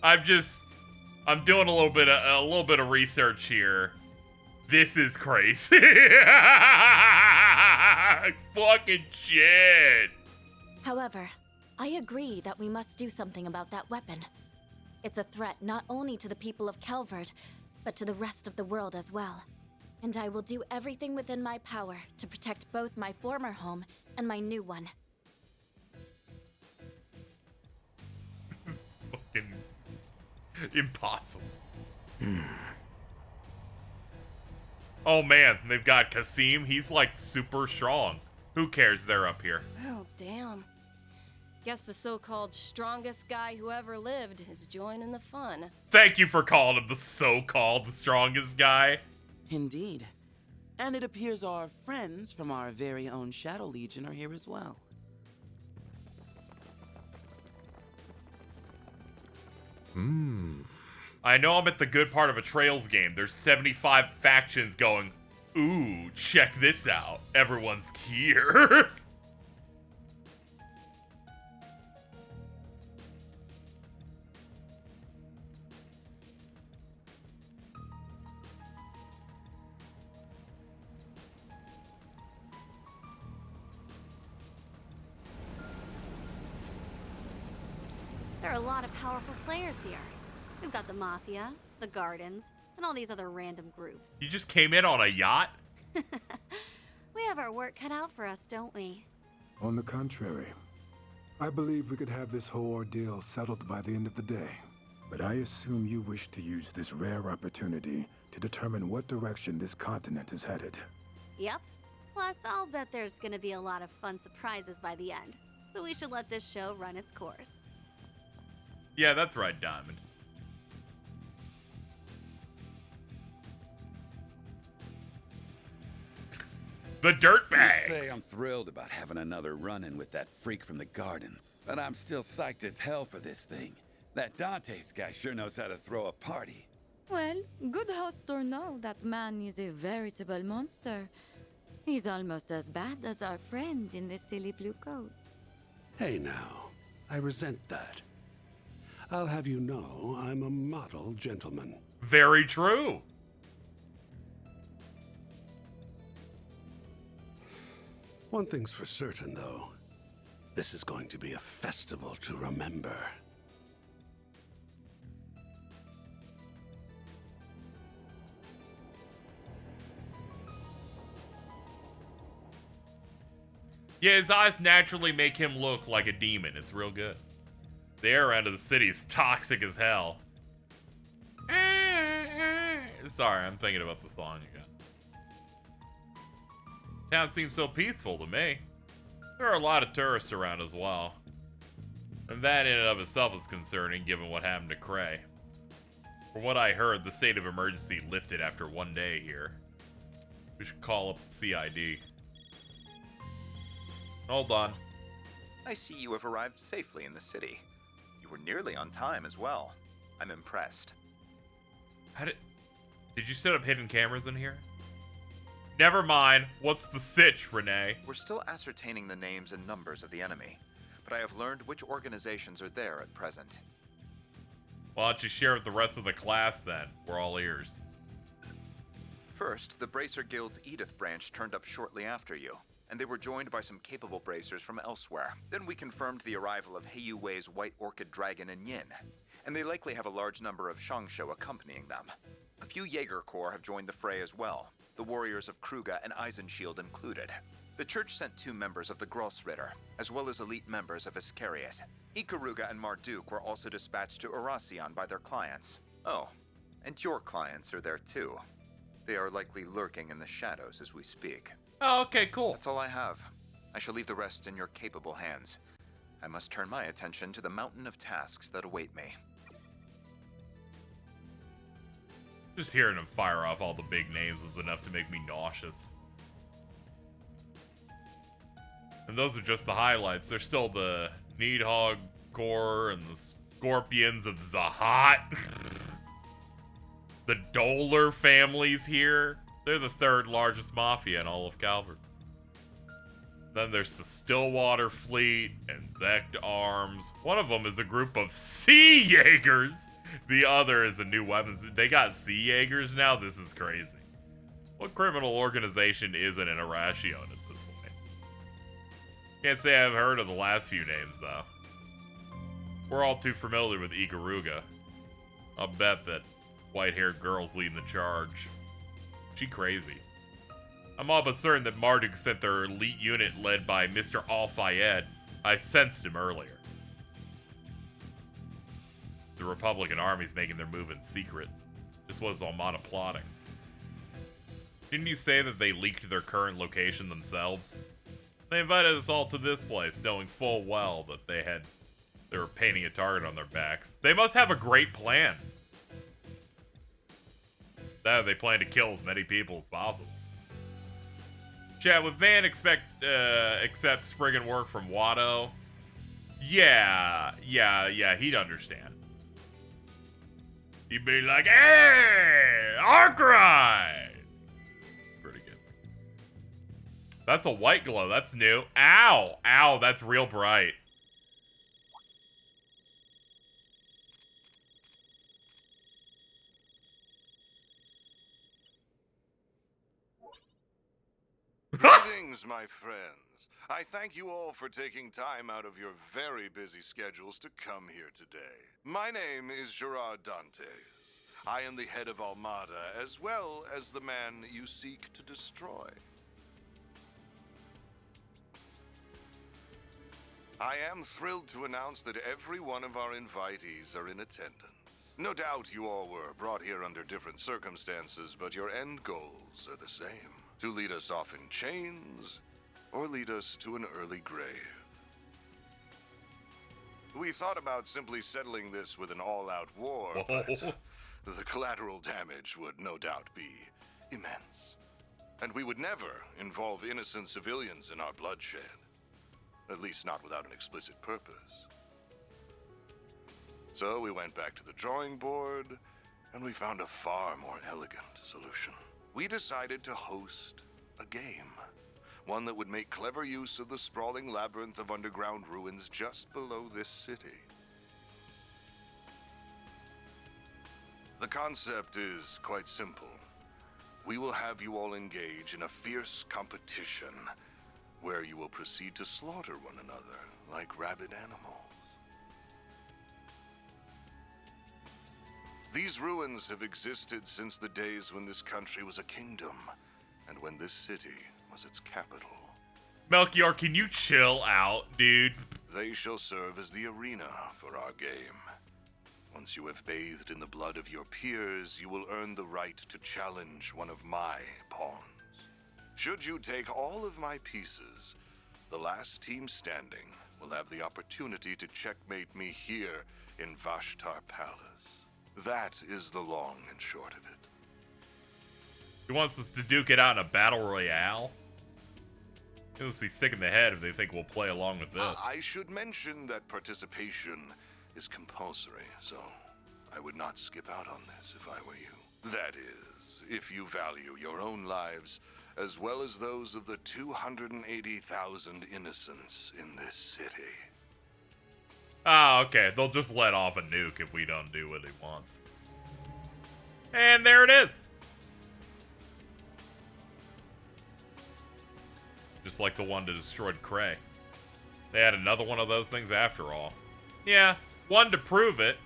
I'm doing a little bit of research here. This is crazy. Fucking shit. However, I agree that we must do something about that weapon. It's a threat not only to the people of Calvert, but to the rest of the world as well. And I will do everything within my power to protect both my former home and my new one. Fucking impossible. Oh man, they've got Kasim. He's like super strong. Who cares? They're up here. Oh, damn. Guess the so-called strongest guy who ever lived is joining the fun. Thank you for calling him the so-called strongest guy. Indeed. And it appears our friends from our very own Shadow Legion are here as well. I know I'm at the good part of a Trails game. There's 75 factions going, ooh, check this out. Everyone's here. There are a lot of powerful players here. We've got the Mafia, the Gardens, and all these other random groups. You just came in on a yacht? We have our work cut out for us, don't we? On the contrary, I believe we could have this whole ordeal settled by the end of the day. But I assume you wish to use this rare opportunity to determine what direction this continent is headed. Yep. Plus, I'll bet there's gonna be a lot of fun surprises by the end. So we should let this show run its course. Yeah, that's right, Diamond. The dirtbags! I'd say I'm thrilled about having another run-in with that freak from the Gardens. But I'm still psyched as hell for this thing. That Dante's guy sure knows how to throw a party. Well, good host or no, that man is a veritable monster. He's almost as bad as our friend in the silly blue coat. Hey now, I resent that. I'll have you know I'm a model gentleman. Very true. One thing's for certain, though. This is going to be a festival to remember. Yeah, his eyes naturally make him look like a demon. It's real good. The air end of the city is toxic as hell. Sorry, I'm thinking about the song again. Town seems so peaceful to me. There are a lot of tourists around as well. And that in and of itself is concerning given what happened to Cray. From what I heard, the state of emergency lifted after one day here. We should call up the CID. Hold on. I see you have arrived safely in the city. You were nearly on time as well. I'm impressed. How did you set up hidden cameras in here? Never mind. What's the sitch, Renee? We're still ascertaining the names and numbers of the enemy, but I have learned which organizations are there at present. Why don't you share with the rest of the class then? We're all ears. First, the Bracer Guild's Edith branch turned up shortly after you, and they were joined by some capable bracers from elsewhere. Then we confirmed the arrival of Heiyu Wei's White Orchid Dragon and Yin, and they likely have a large number of Shangsho accompanying them. A few Jaeger Corps have joined the fray as well, the warriors of Kruga and Eisenshield included. The church sent 2 members of the Grossritter, as well as elite members of Iscariot. Ikaruga and Marduk were also dispatched to Erasion by their clients. Oh, and your clients are there too. They are likely lurking in the shadows as we speak. Oh, okay, cool. That's all I have. I shall leave the rest in your capable hands. I must turn my attention to the mountain of tasks that await me. Just hearing him fire off all the big names was enough to make me nauseous. And those are just the highlights. There's still the Needhog Corps and the Scorpions of Zahat. The Doler family's here. They're the 3rd largest mafia in all of Calvert. Then there's the Stillwater Fleet and Zect Arms. One of them is a group of Sea Jaegers. The other is a new weapons. They got Sea Jaegers now? This is crazy. What criminal organization isn't an Erasion at this point? Can't say I've heard of the last few names, though. We're all too familiar with Ikaruga. I'll bet that white-haired girl's leading the charge. She crazy. I'm all but certain that Marduk sent their elite unit led by Mr. Al-Fayed. I sensed him earlier. The Republican army's making their move in secret. This was Almana plotting. Didn't you say that they leaked their current location themselves? They invited us all to this place, knowing full well that they were painting a target on their backs. They must have a great plan. They plan to kill as many people as possible. Chat, would Van accept Spriggan work from Watto? Yeah, he'd understand. He'd be like, hey, Arkwright! Pretty good. That's a white glow. That's new. Ow! Ow, that's real bright. Greetings, my friends. I thank you all for taking time out of your very busy schedules to come here today. My name is Gerard Dantes. I am the head of Armada, as well as the man you seek to destroy. I am thrilled to announce that every one of our invitees are in attendance. No doubt you all were brought here under different circumstances, but your end goals are the same. To lead us off in chains, or lead us to an early grave. We thought about simply settling this with an all-out war, but the collateral damage would no doubt be immense. And we would never involve innocent civilians in our bloodshed. At least not without an explicit purpose. So we went back to the drawing board, and we found a far more elegant solution. We decided to host a game. One that would make clever use of the sprawling labyrinth of underground ruins just below this city. The concept is quite simple. We will have you all engage in a fierce competition where you will proceed to slaughter one another like rabid animals. These ruins have existed since the days when this country was a kingdom, and when this city was its capital. Melchior, can you chill out, dude? They shall serve as the arena for our game. Once you have bathed in the blood of your peers, you will earn the right to challenge one of my pawns. Should you take all of my pieces, the last team standing will have the opportunity to checkmate me here in Vashtar Palace. That is the long and short of it. He wants us to duke it out in a battle royale? He'll be sick in the head if they think we'll play along with this. I should mention that participation is compulsory, so I would not skip out on this if I were you. That is, if you value your own lives, as well as those of the 280,000 innocents in this city. Ah, okay. They'll just let off a nuke if we don't do what he wants. And there it is. Just like the one that destroyed Cray. They had another one of those things after all. Yeah, one to prove it.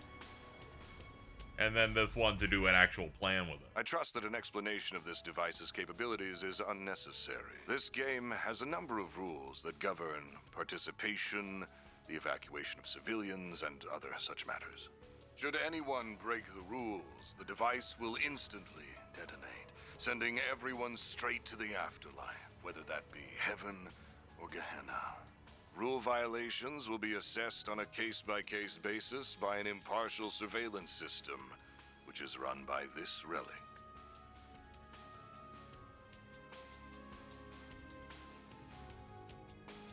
And then this one to do an actual plan with it. I trust that an explanation of this device's capabilities is unnecessary. This game has a number of rules that govern participation, the evacuation of civilians, and other such matters. Should anyone break the rules, the device will instantly detonate, sending everyone straight to the afterlife, whether that be heaven or Gehenna. Rule violations will be assessed on a case-by-case basis by an impartial surveillance system, which is run by this relic.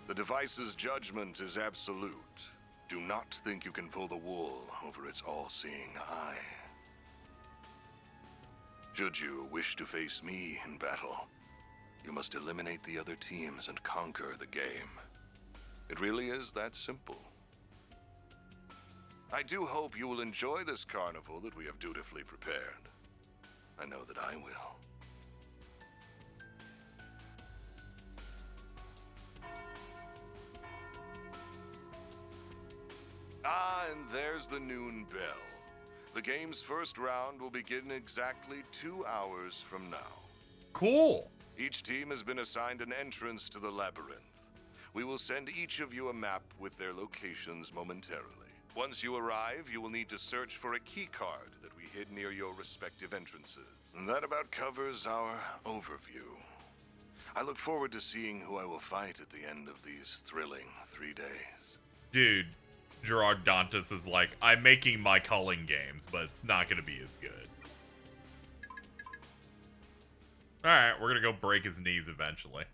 The device's judgment is absolute. Do not think you can pull the wool over its all-seeing eye. Should you wish to face me in battle, you must eliminate the other teams and conquer the game. It really is that simple. I do hope you will enjoy this carnival that we have dutifully prepared. I know that I will. Ah, and there's the noon bell. The game's first round will begin exactly 2 hours from now. Cool. Each team has been assigned an entrance to the labyrinth. We will send each of you a map with their locations momentarily. Once you arrive, you will need to search for a key card that we hid near your respective entrances. And that about covers our overview. I look forward to seeing who I will fight at the end of these thrilling 3 days. Dude, Gerard Dantas is like, I'm making my culling games, but it's not going to be as good. Alright, we're going to go break his knees eventually.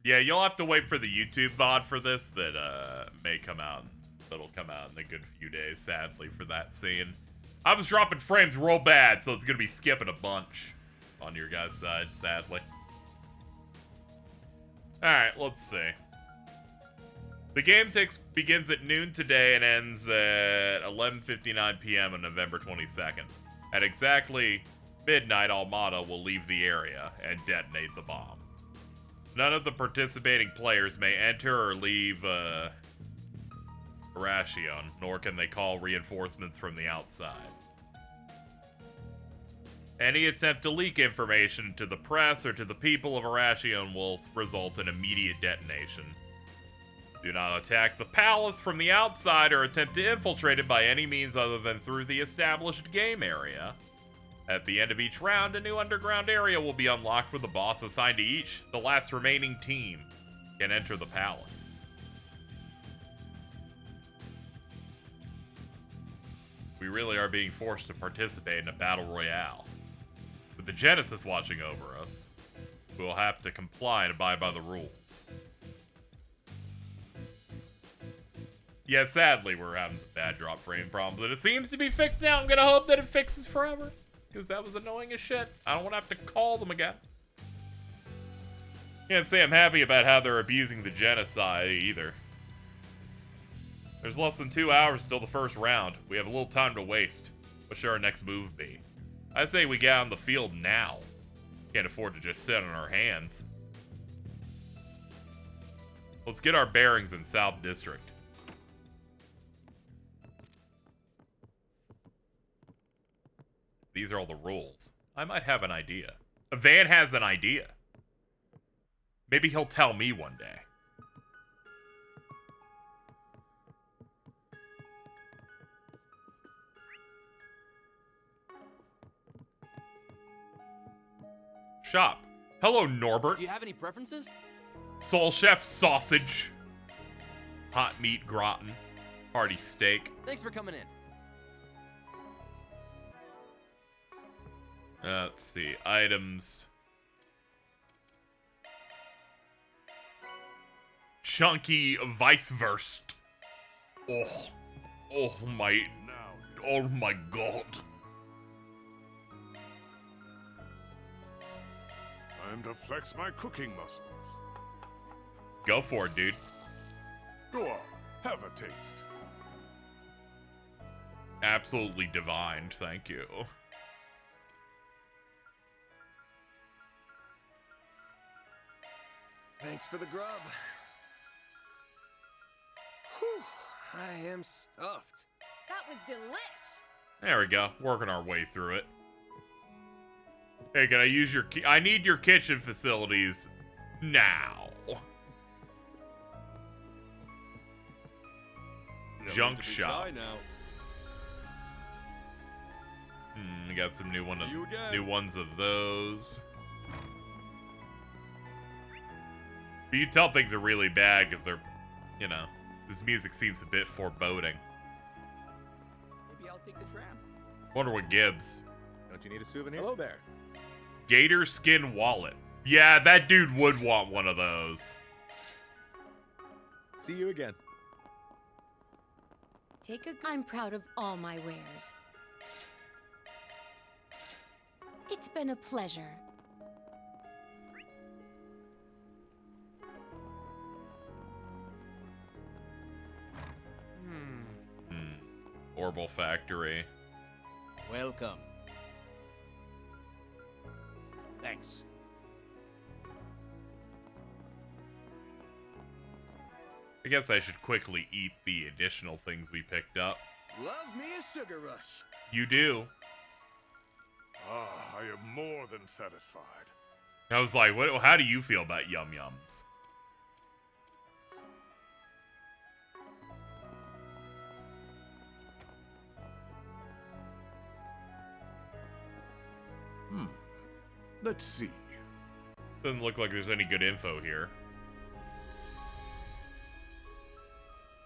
Yeah, you'll have to wait for the YouTube VOD for this that may come out. That'll come out in a good few days, sadly, for that scene. I was dropping frames real bad, so it's going to be skipping a bunch on your guys' side, sadly. Alright, let's see. The game begins at noon today and ends at 11:59 p.m. on November 22nd. At exactly midnight, Almada will leave the area and detonate the bomb. None of the participating players may enter or leave Arashion, nor can they call reinforcements from the outside. Any attempt to leak information to the press or to the people of Arashion will result in immediate detonation. Do not attack the palace from the outside or attempt to infiltrate it by any means other than through the established game area. At the end of each round, a new underground area will be unlocked with a boss assigned to each. The last remaining team can enter the palace. We really are being forced to participate in a battle royale. With the Genesis watching over us, we will have to comply and abide by the rules. Yeah, sadly, we're having some bad drop frame problems, but it seems to be fixed now. I'm gonna hope that it fixes forever, because that was annoying as shit. I don't want to have to call them again. Can't say I'm happy about how they're abusing the genocide either. There's less than 2 hours till the first round. We have a little time to waste. What should our next move be? I say we get on the field now. Can't afford to just sit on our hands. Let's get our bearings in South District. These are all the rules. I might have an idea. Van has an idea. Maybe he'll tell me one day. Shop. Hello, Norbert. Do you have any preferences? Soul Chef sausage. Hot meat gratin. Hearty steak. Thanks for coming in. Let's see. Items. Chunky Weisswurst. Oh my god. Time to flex my cooking muscles. Go for it, dude. Go on, have a taste. Absolutely divine, thank you. Thanks for the grub. Whew, I am stuffed. That was delish. There we go. Working our way through it. Hey, can I use your I need your kitchen facilities now. Junk shop. We got some new ones of those. But you tell things are really bad because they're, you know, this music seems a bit foreboding. Maybe I'll take the tram. Wonder what Gibbs. Don't you need a souvenir? Hello there. Gator skin wallet. Yeah, that dude would want one of those. See you again. I'm proud of all my wares. It's been a pleasure. Orbital Factory. Welcome. Thanks. I guess I should quickly eat the additional things we picked up. Love me a sugar rush. You do. Ah, I am more than satisfied. I was like, what? How do you feel about Yum Yums? Let's see. Doesn't look like there's any good info here.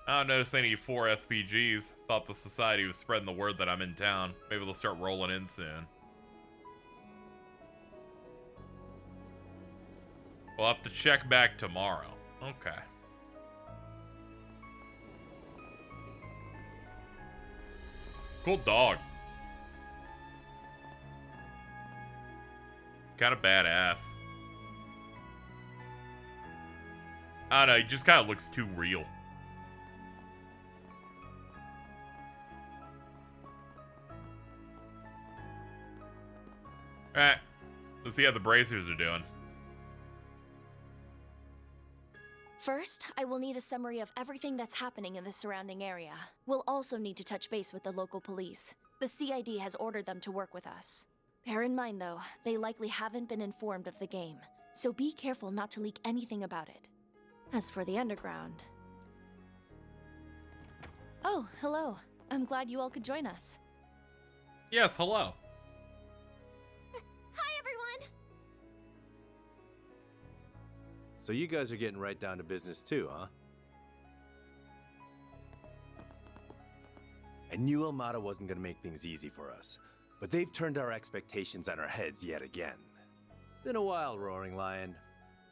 I don't notice any 4 SPGs. Thought the society was spreading the word that I'm in town. Maybe they'll start rolling in soon. We'll have to check back tomorrow. Okay. Cool dog. Kind of badass. I don't know, he just kind of looks too real. Alright, let's see how the bracers are doing. First, I will need a summary of everything that's happening in the surrounding area. We'll also need to touch base with the local police. The CID has ordered them to work with us. Bear in mind, though, they likely haven't been informed of the game, so be careful not to leak anything about it. As for the underground... Oh, hello. I'm glad you all could join us. Yes, hello. Hi, everyone! So you guys are getting right down to business too, huh? I knew Armada wasn't gonna make things easy for us, but they've turned our expectations on our heads yet again. Been a while, Roaring Lion.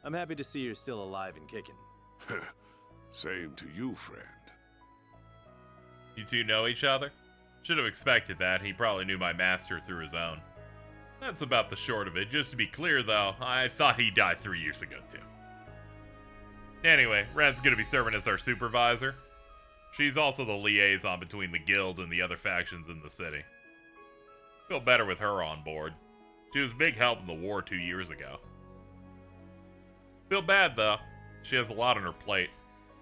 I'm happy to see you're still alive and kicking. Same to you, friend. You two know each other? Should have expected that. He probably knew my master through his own. That's about the short of it. Just to be clear, though, I thought he died 3 years ago, too. Anyway, Ren's gonna be serving as our supervisor. She's also the liaison between the guild and the other factions in the city. Feel better with her on board. She was a big help in the war 2 years ago. Feel bad, though. She has a lot on her plate.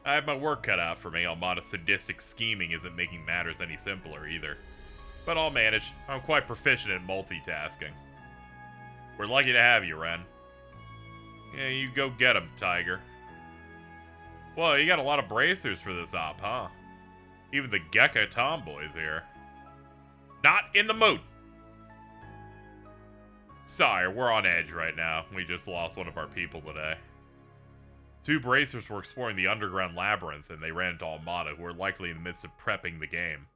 I have my work cut out for me. Almada's sadistic scheming isn't making matters any simpler, either. But I'll manage. I'm quite proficient at multitasking. We're lucky to have you, Ren. Yeah, you go get him, Tiger. Well, you got a lot of bracers for this op, huh? Even the Gecko tomboys here. Not in the mood! Sorry, we're on edge right now. We just lost one of our people today. 2 bracers were exploring the underground labyrinth, and they ran into Armada, who were likely in the midst of prepping the game.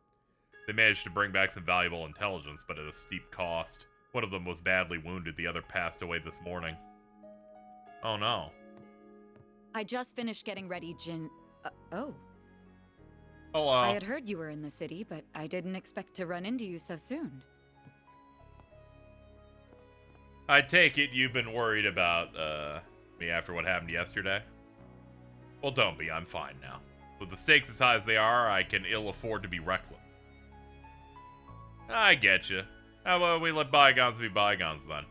They managed to bring back some valuable intelligence, but at a steep cost. One of them was badly wounded, the other passed away this morning. Oh no. I just finished getting ready, Jin. Oh. Hello. I had heard you were in the city, but I didn't expect to run into you so soon. I take it you've been worried about, me after what happened yesterday? Well, don't be. I'm fine now. With the stakes as high as they are, I can ill afford to be reckless. I get you. How about we let bygones be bygones, then?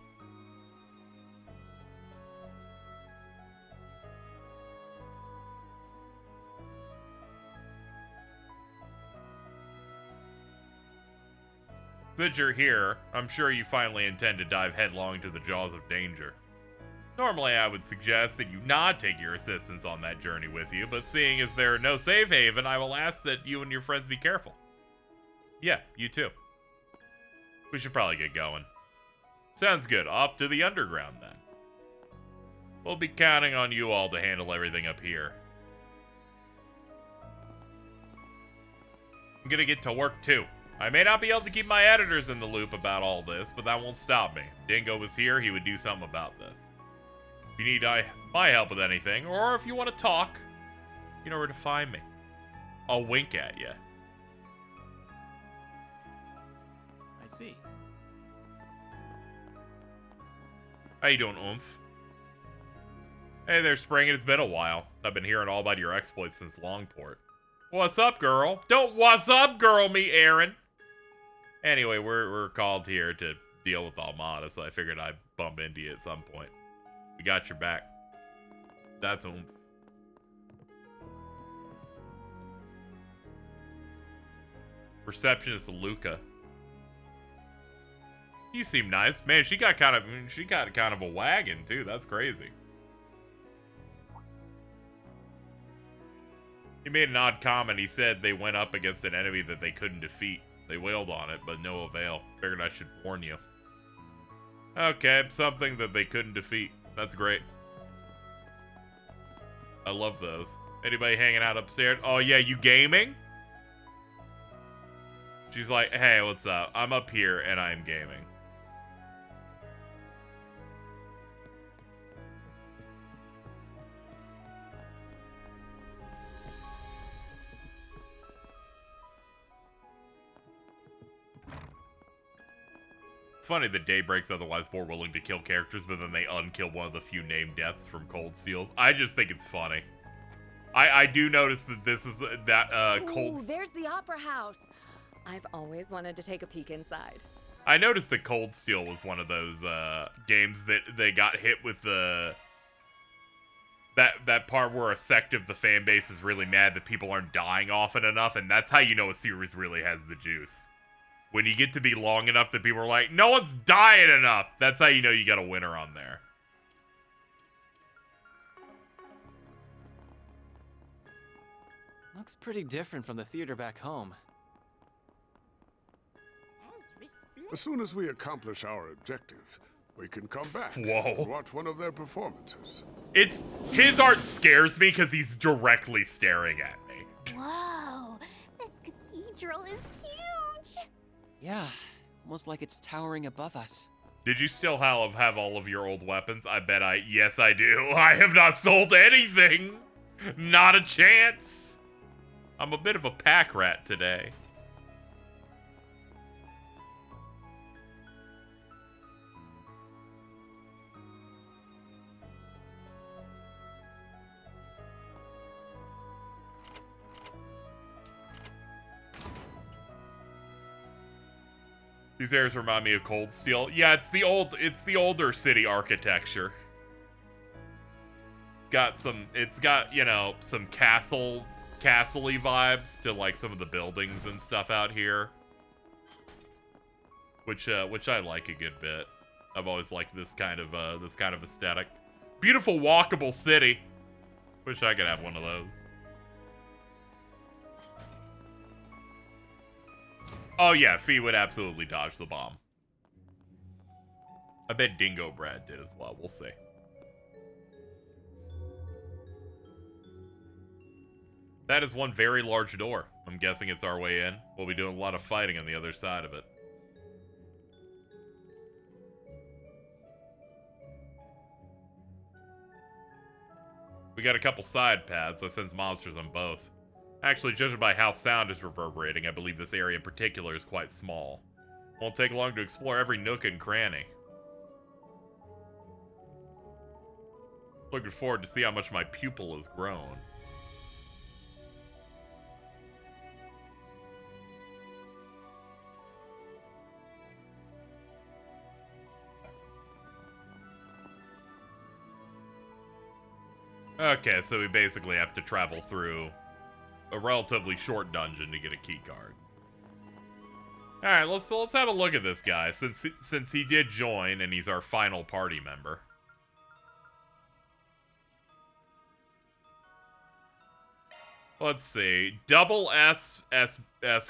Since you're here, I'm sure you finally intend to dive headlong into the jaws of danger. Normally, I would suggest that you not take your assistants on that journey with you, but seeing as there are no safe haven, I will ask that you and your friends be careful. Yeah, you too. We should probably get going. Sounds good. Up to the underground, then. We'll be counting on you all to handle everything up here. I'm gonna get to work, too. I may not be able to keep my editors in the loop about all this, but that won't stop me. If Dingo was here, he would do something about this. If you need my help with anything, or if you want to talk, you know where to find me. I'll wink at you. I see. How you doing, Oomph? Hey there, Spring. It's been a while. I've been hearing all about your exploits since Longport. What's up, girl? Don't what's up, girl me, Aaron. Anyway, we're called here to deal with Armada, so I figured I'd bump into you at some point. We got your back. That's Oomph. Receptionist Luca. You seem nice. Man, she got kind of a wagon too. That's crazy. He made an odd comment. He said they went up against an enemy that they couldn't defeat. They wailed on it, but no avail. Figured I should warn you. Okay, something that they couldn't defeat. That's great. I love those. Anybody hanging out upstairs? Oh, yeah, you gaming? She's like, hey, what's up? I'm up here and I'm gaming. It's funny that Daybreak's otherwise more willing to kill characters, but then they unkill one of the few named deaths from Cold Steels. I just think it's funny. I do notice that this is Cold... Ooh, there's the Opera House. I've always wanted to take a peek inside. I noticed that Cold Steel was one of those games that they got hit with the... That part where a sect of the fan base is really mad that people aren't dying often enough, and that's how you know a series really has the juice. When you get to be long enough that people are like, no one's dying enough, that's how you know you got a winner on there. Looks pretty different from the theater back home. As soon as we accomplish our objective, we can come back Whoa. and watch one of their performances. His art scares me because he's directly staring at me. Whoa, this cathedral is huge. Yeah, almost like it's towering above us. Did you still have all of your old weapons? I bet yes, I do. I have not sold anything. Not a chance. I'm a bit of a pack rat today. These areas remind me of Cold Steel. Yeah, it's the older city architecture. It's got, you know, some castle-y vibes to like some of the buildings and stuff out here. Which I like a good bit. I've always liked this kind of aesthetic. Beautiful walkable city. Wish I could have one of those. Oh yeah, Fee would absolutely dodge the bomb. I bet Dingo Brad did as well. We'll see. That is one very large door. I'm guessing it's our way in. We'll be doing a lot of fighting on the other side of it. We got a couple side paths that sends monsters on both. Actually, judging by how sound is reverberating, I believe this area in particular is quite small. Won't take long to explore every nook and cranny. Looking forward to see how much my pupil has grown. Okay, so we basically have to travel through a relatively short dungeon to get a key card. All right, let's have a look at this guy since he did join and he's our final party member. Let's see. Double S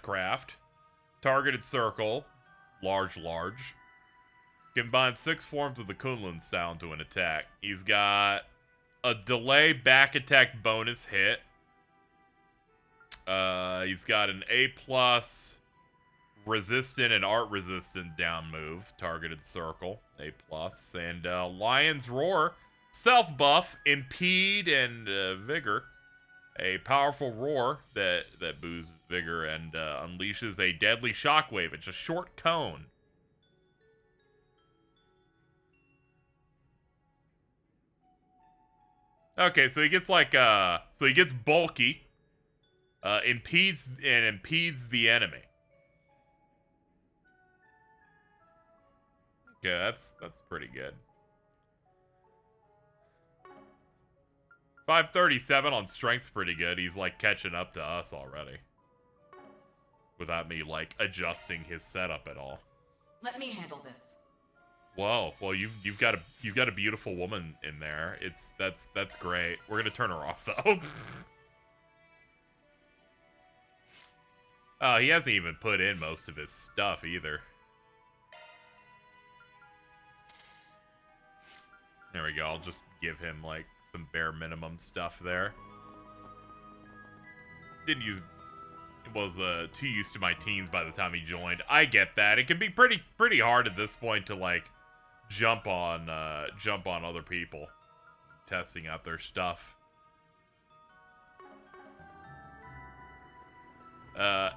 craft. Targeted circle. Large. Combines 6 forms of the Kunlun style into an attack. He's got a delay back attack bonus hit. He's got an A+ resistant and art resistant down move, targeted circle, A+, and Lion's Roar, self buff, impede and vigor, a powerful roar that boosts vigor and unleashes a deadly shockwave. It's a short cone. Okay, so he gets like so he gets bulky. Impedes the enemy. Okay, that's pretty good. 537 on strength's pretty good. He's like catching up to us already. Without me like adjusting his setup at all. Let me handle this. Whoa, well you've got a beautiful woman in there. That's great. We're gonna turn her off though. He hasn't even put in most of his stuff either. There we go. I'll just give him, like, some bare minimum stuff there. Didn't use... Was too used to my teens by the time he joined. I get that. It can be pretty hard at this point to, like, jump on other people. Testing out their stuff.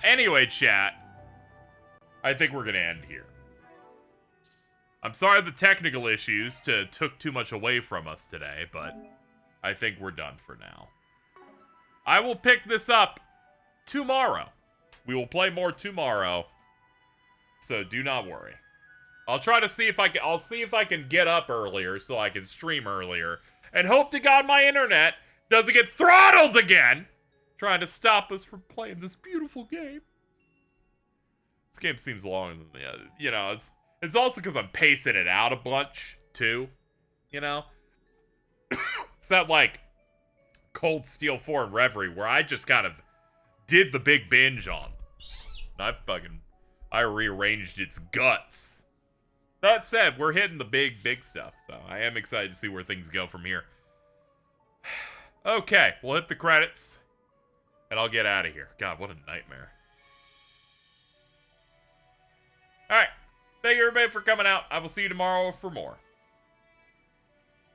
Anyway, chat. I think we're gonna end here. I'm sorry the technical issues took too much away from us today, but I think we're done for now. I will pick this up tomorrow. We will play more tomorrow, so do not worry. I'll try to see if I can. I'll see if I can get up earlier so I can stream earlier, and hope to God my internet doesn't get throttled again, trying to stop us from playing this beautiful game. This game seems longer than the other. You know, it's also because I'm pacing it out a bunch too. You know, it's not like Cold Steel 4 and Reverie where I just kind of did the big binge on. I rearranged its guts. That said, we're hitting the big stuff, so I am excited to see where things go from here. Okay, we'll hit the credits, and I'll get out of here. God, what a nightmare. Alright, thank you everybody for coming out. I will see you tomorrow for more.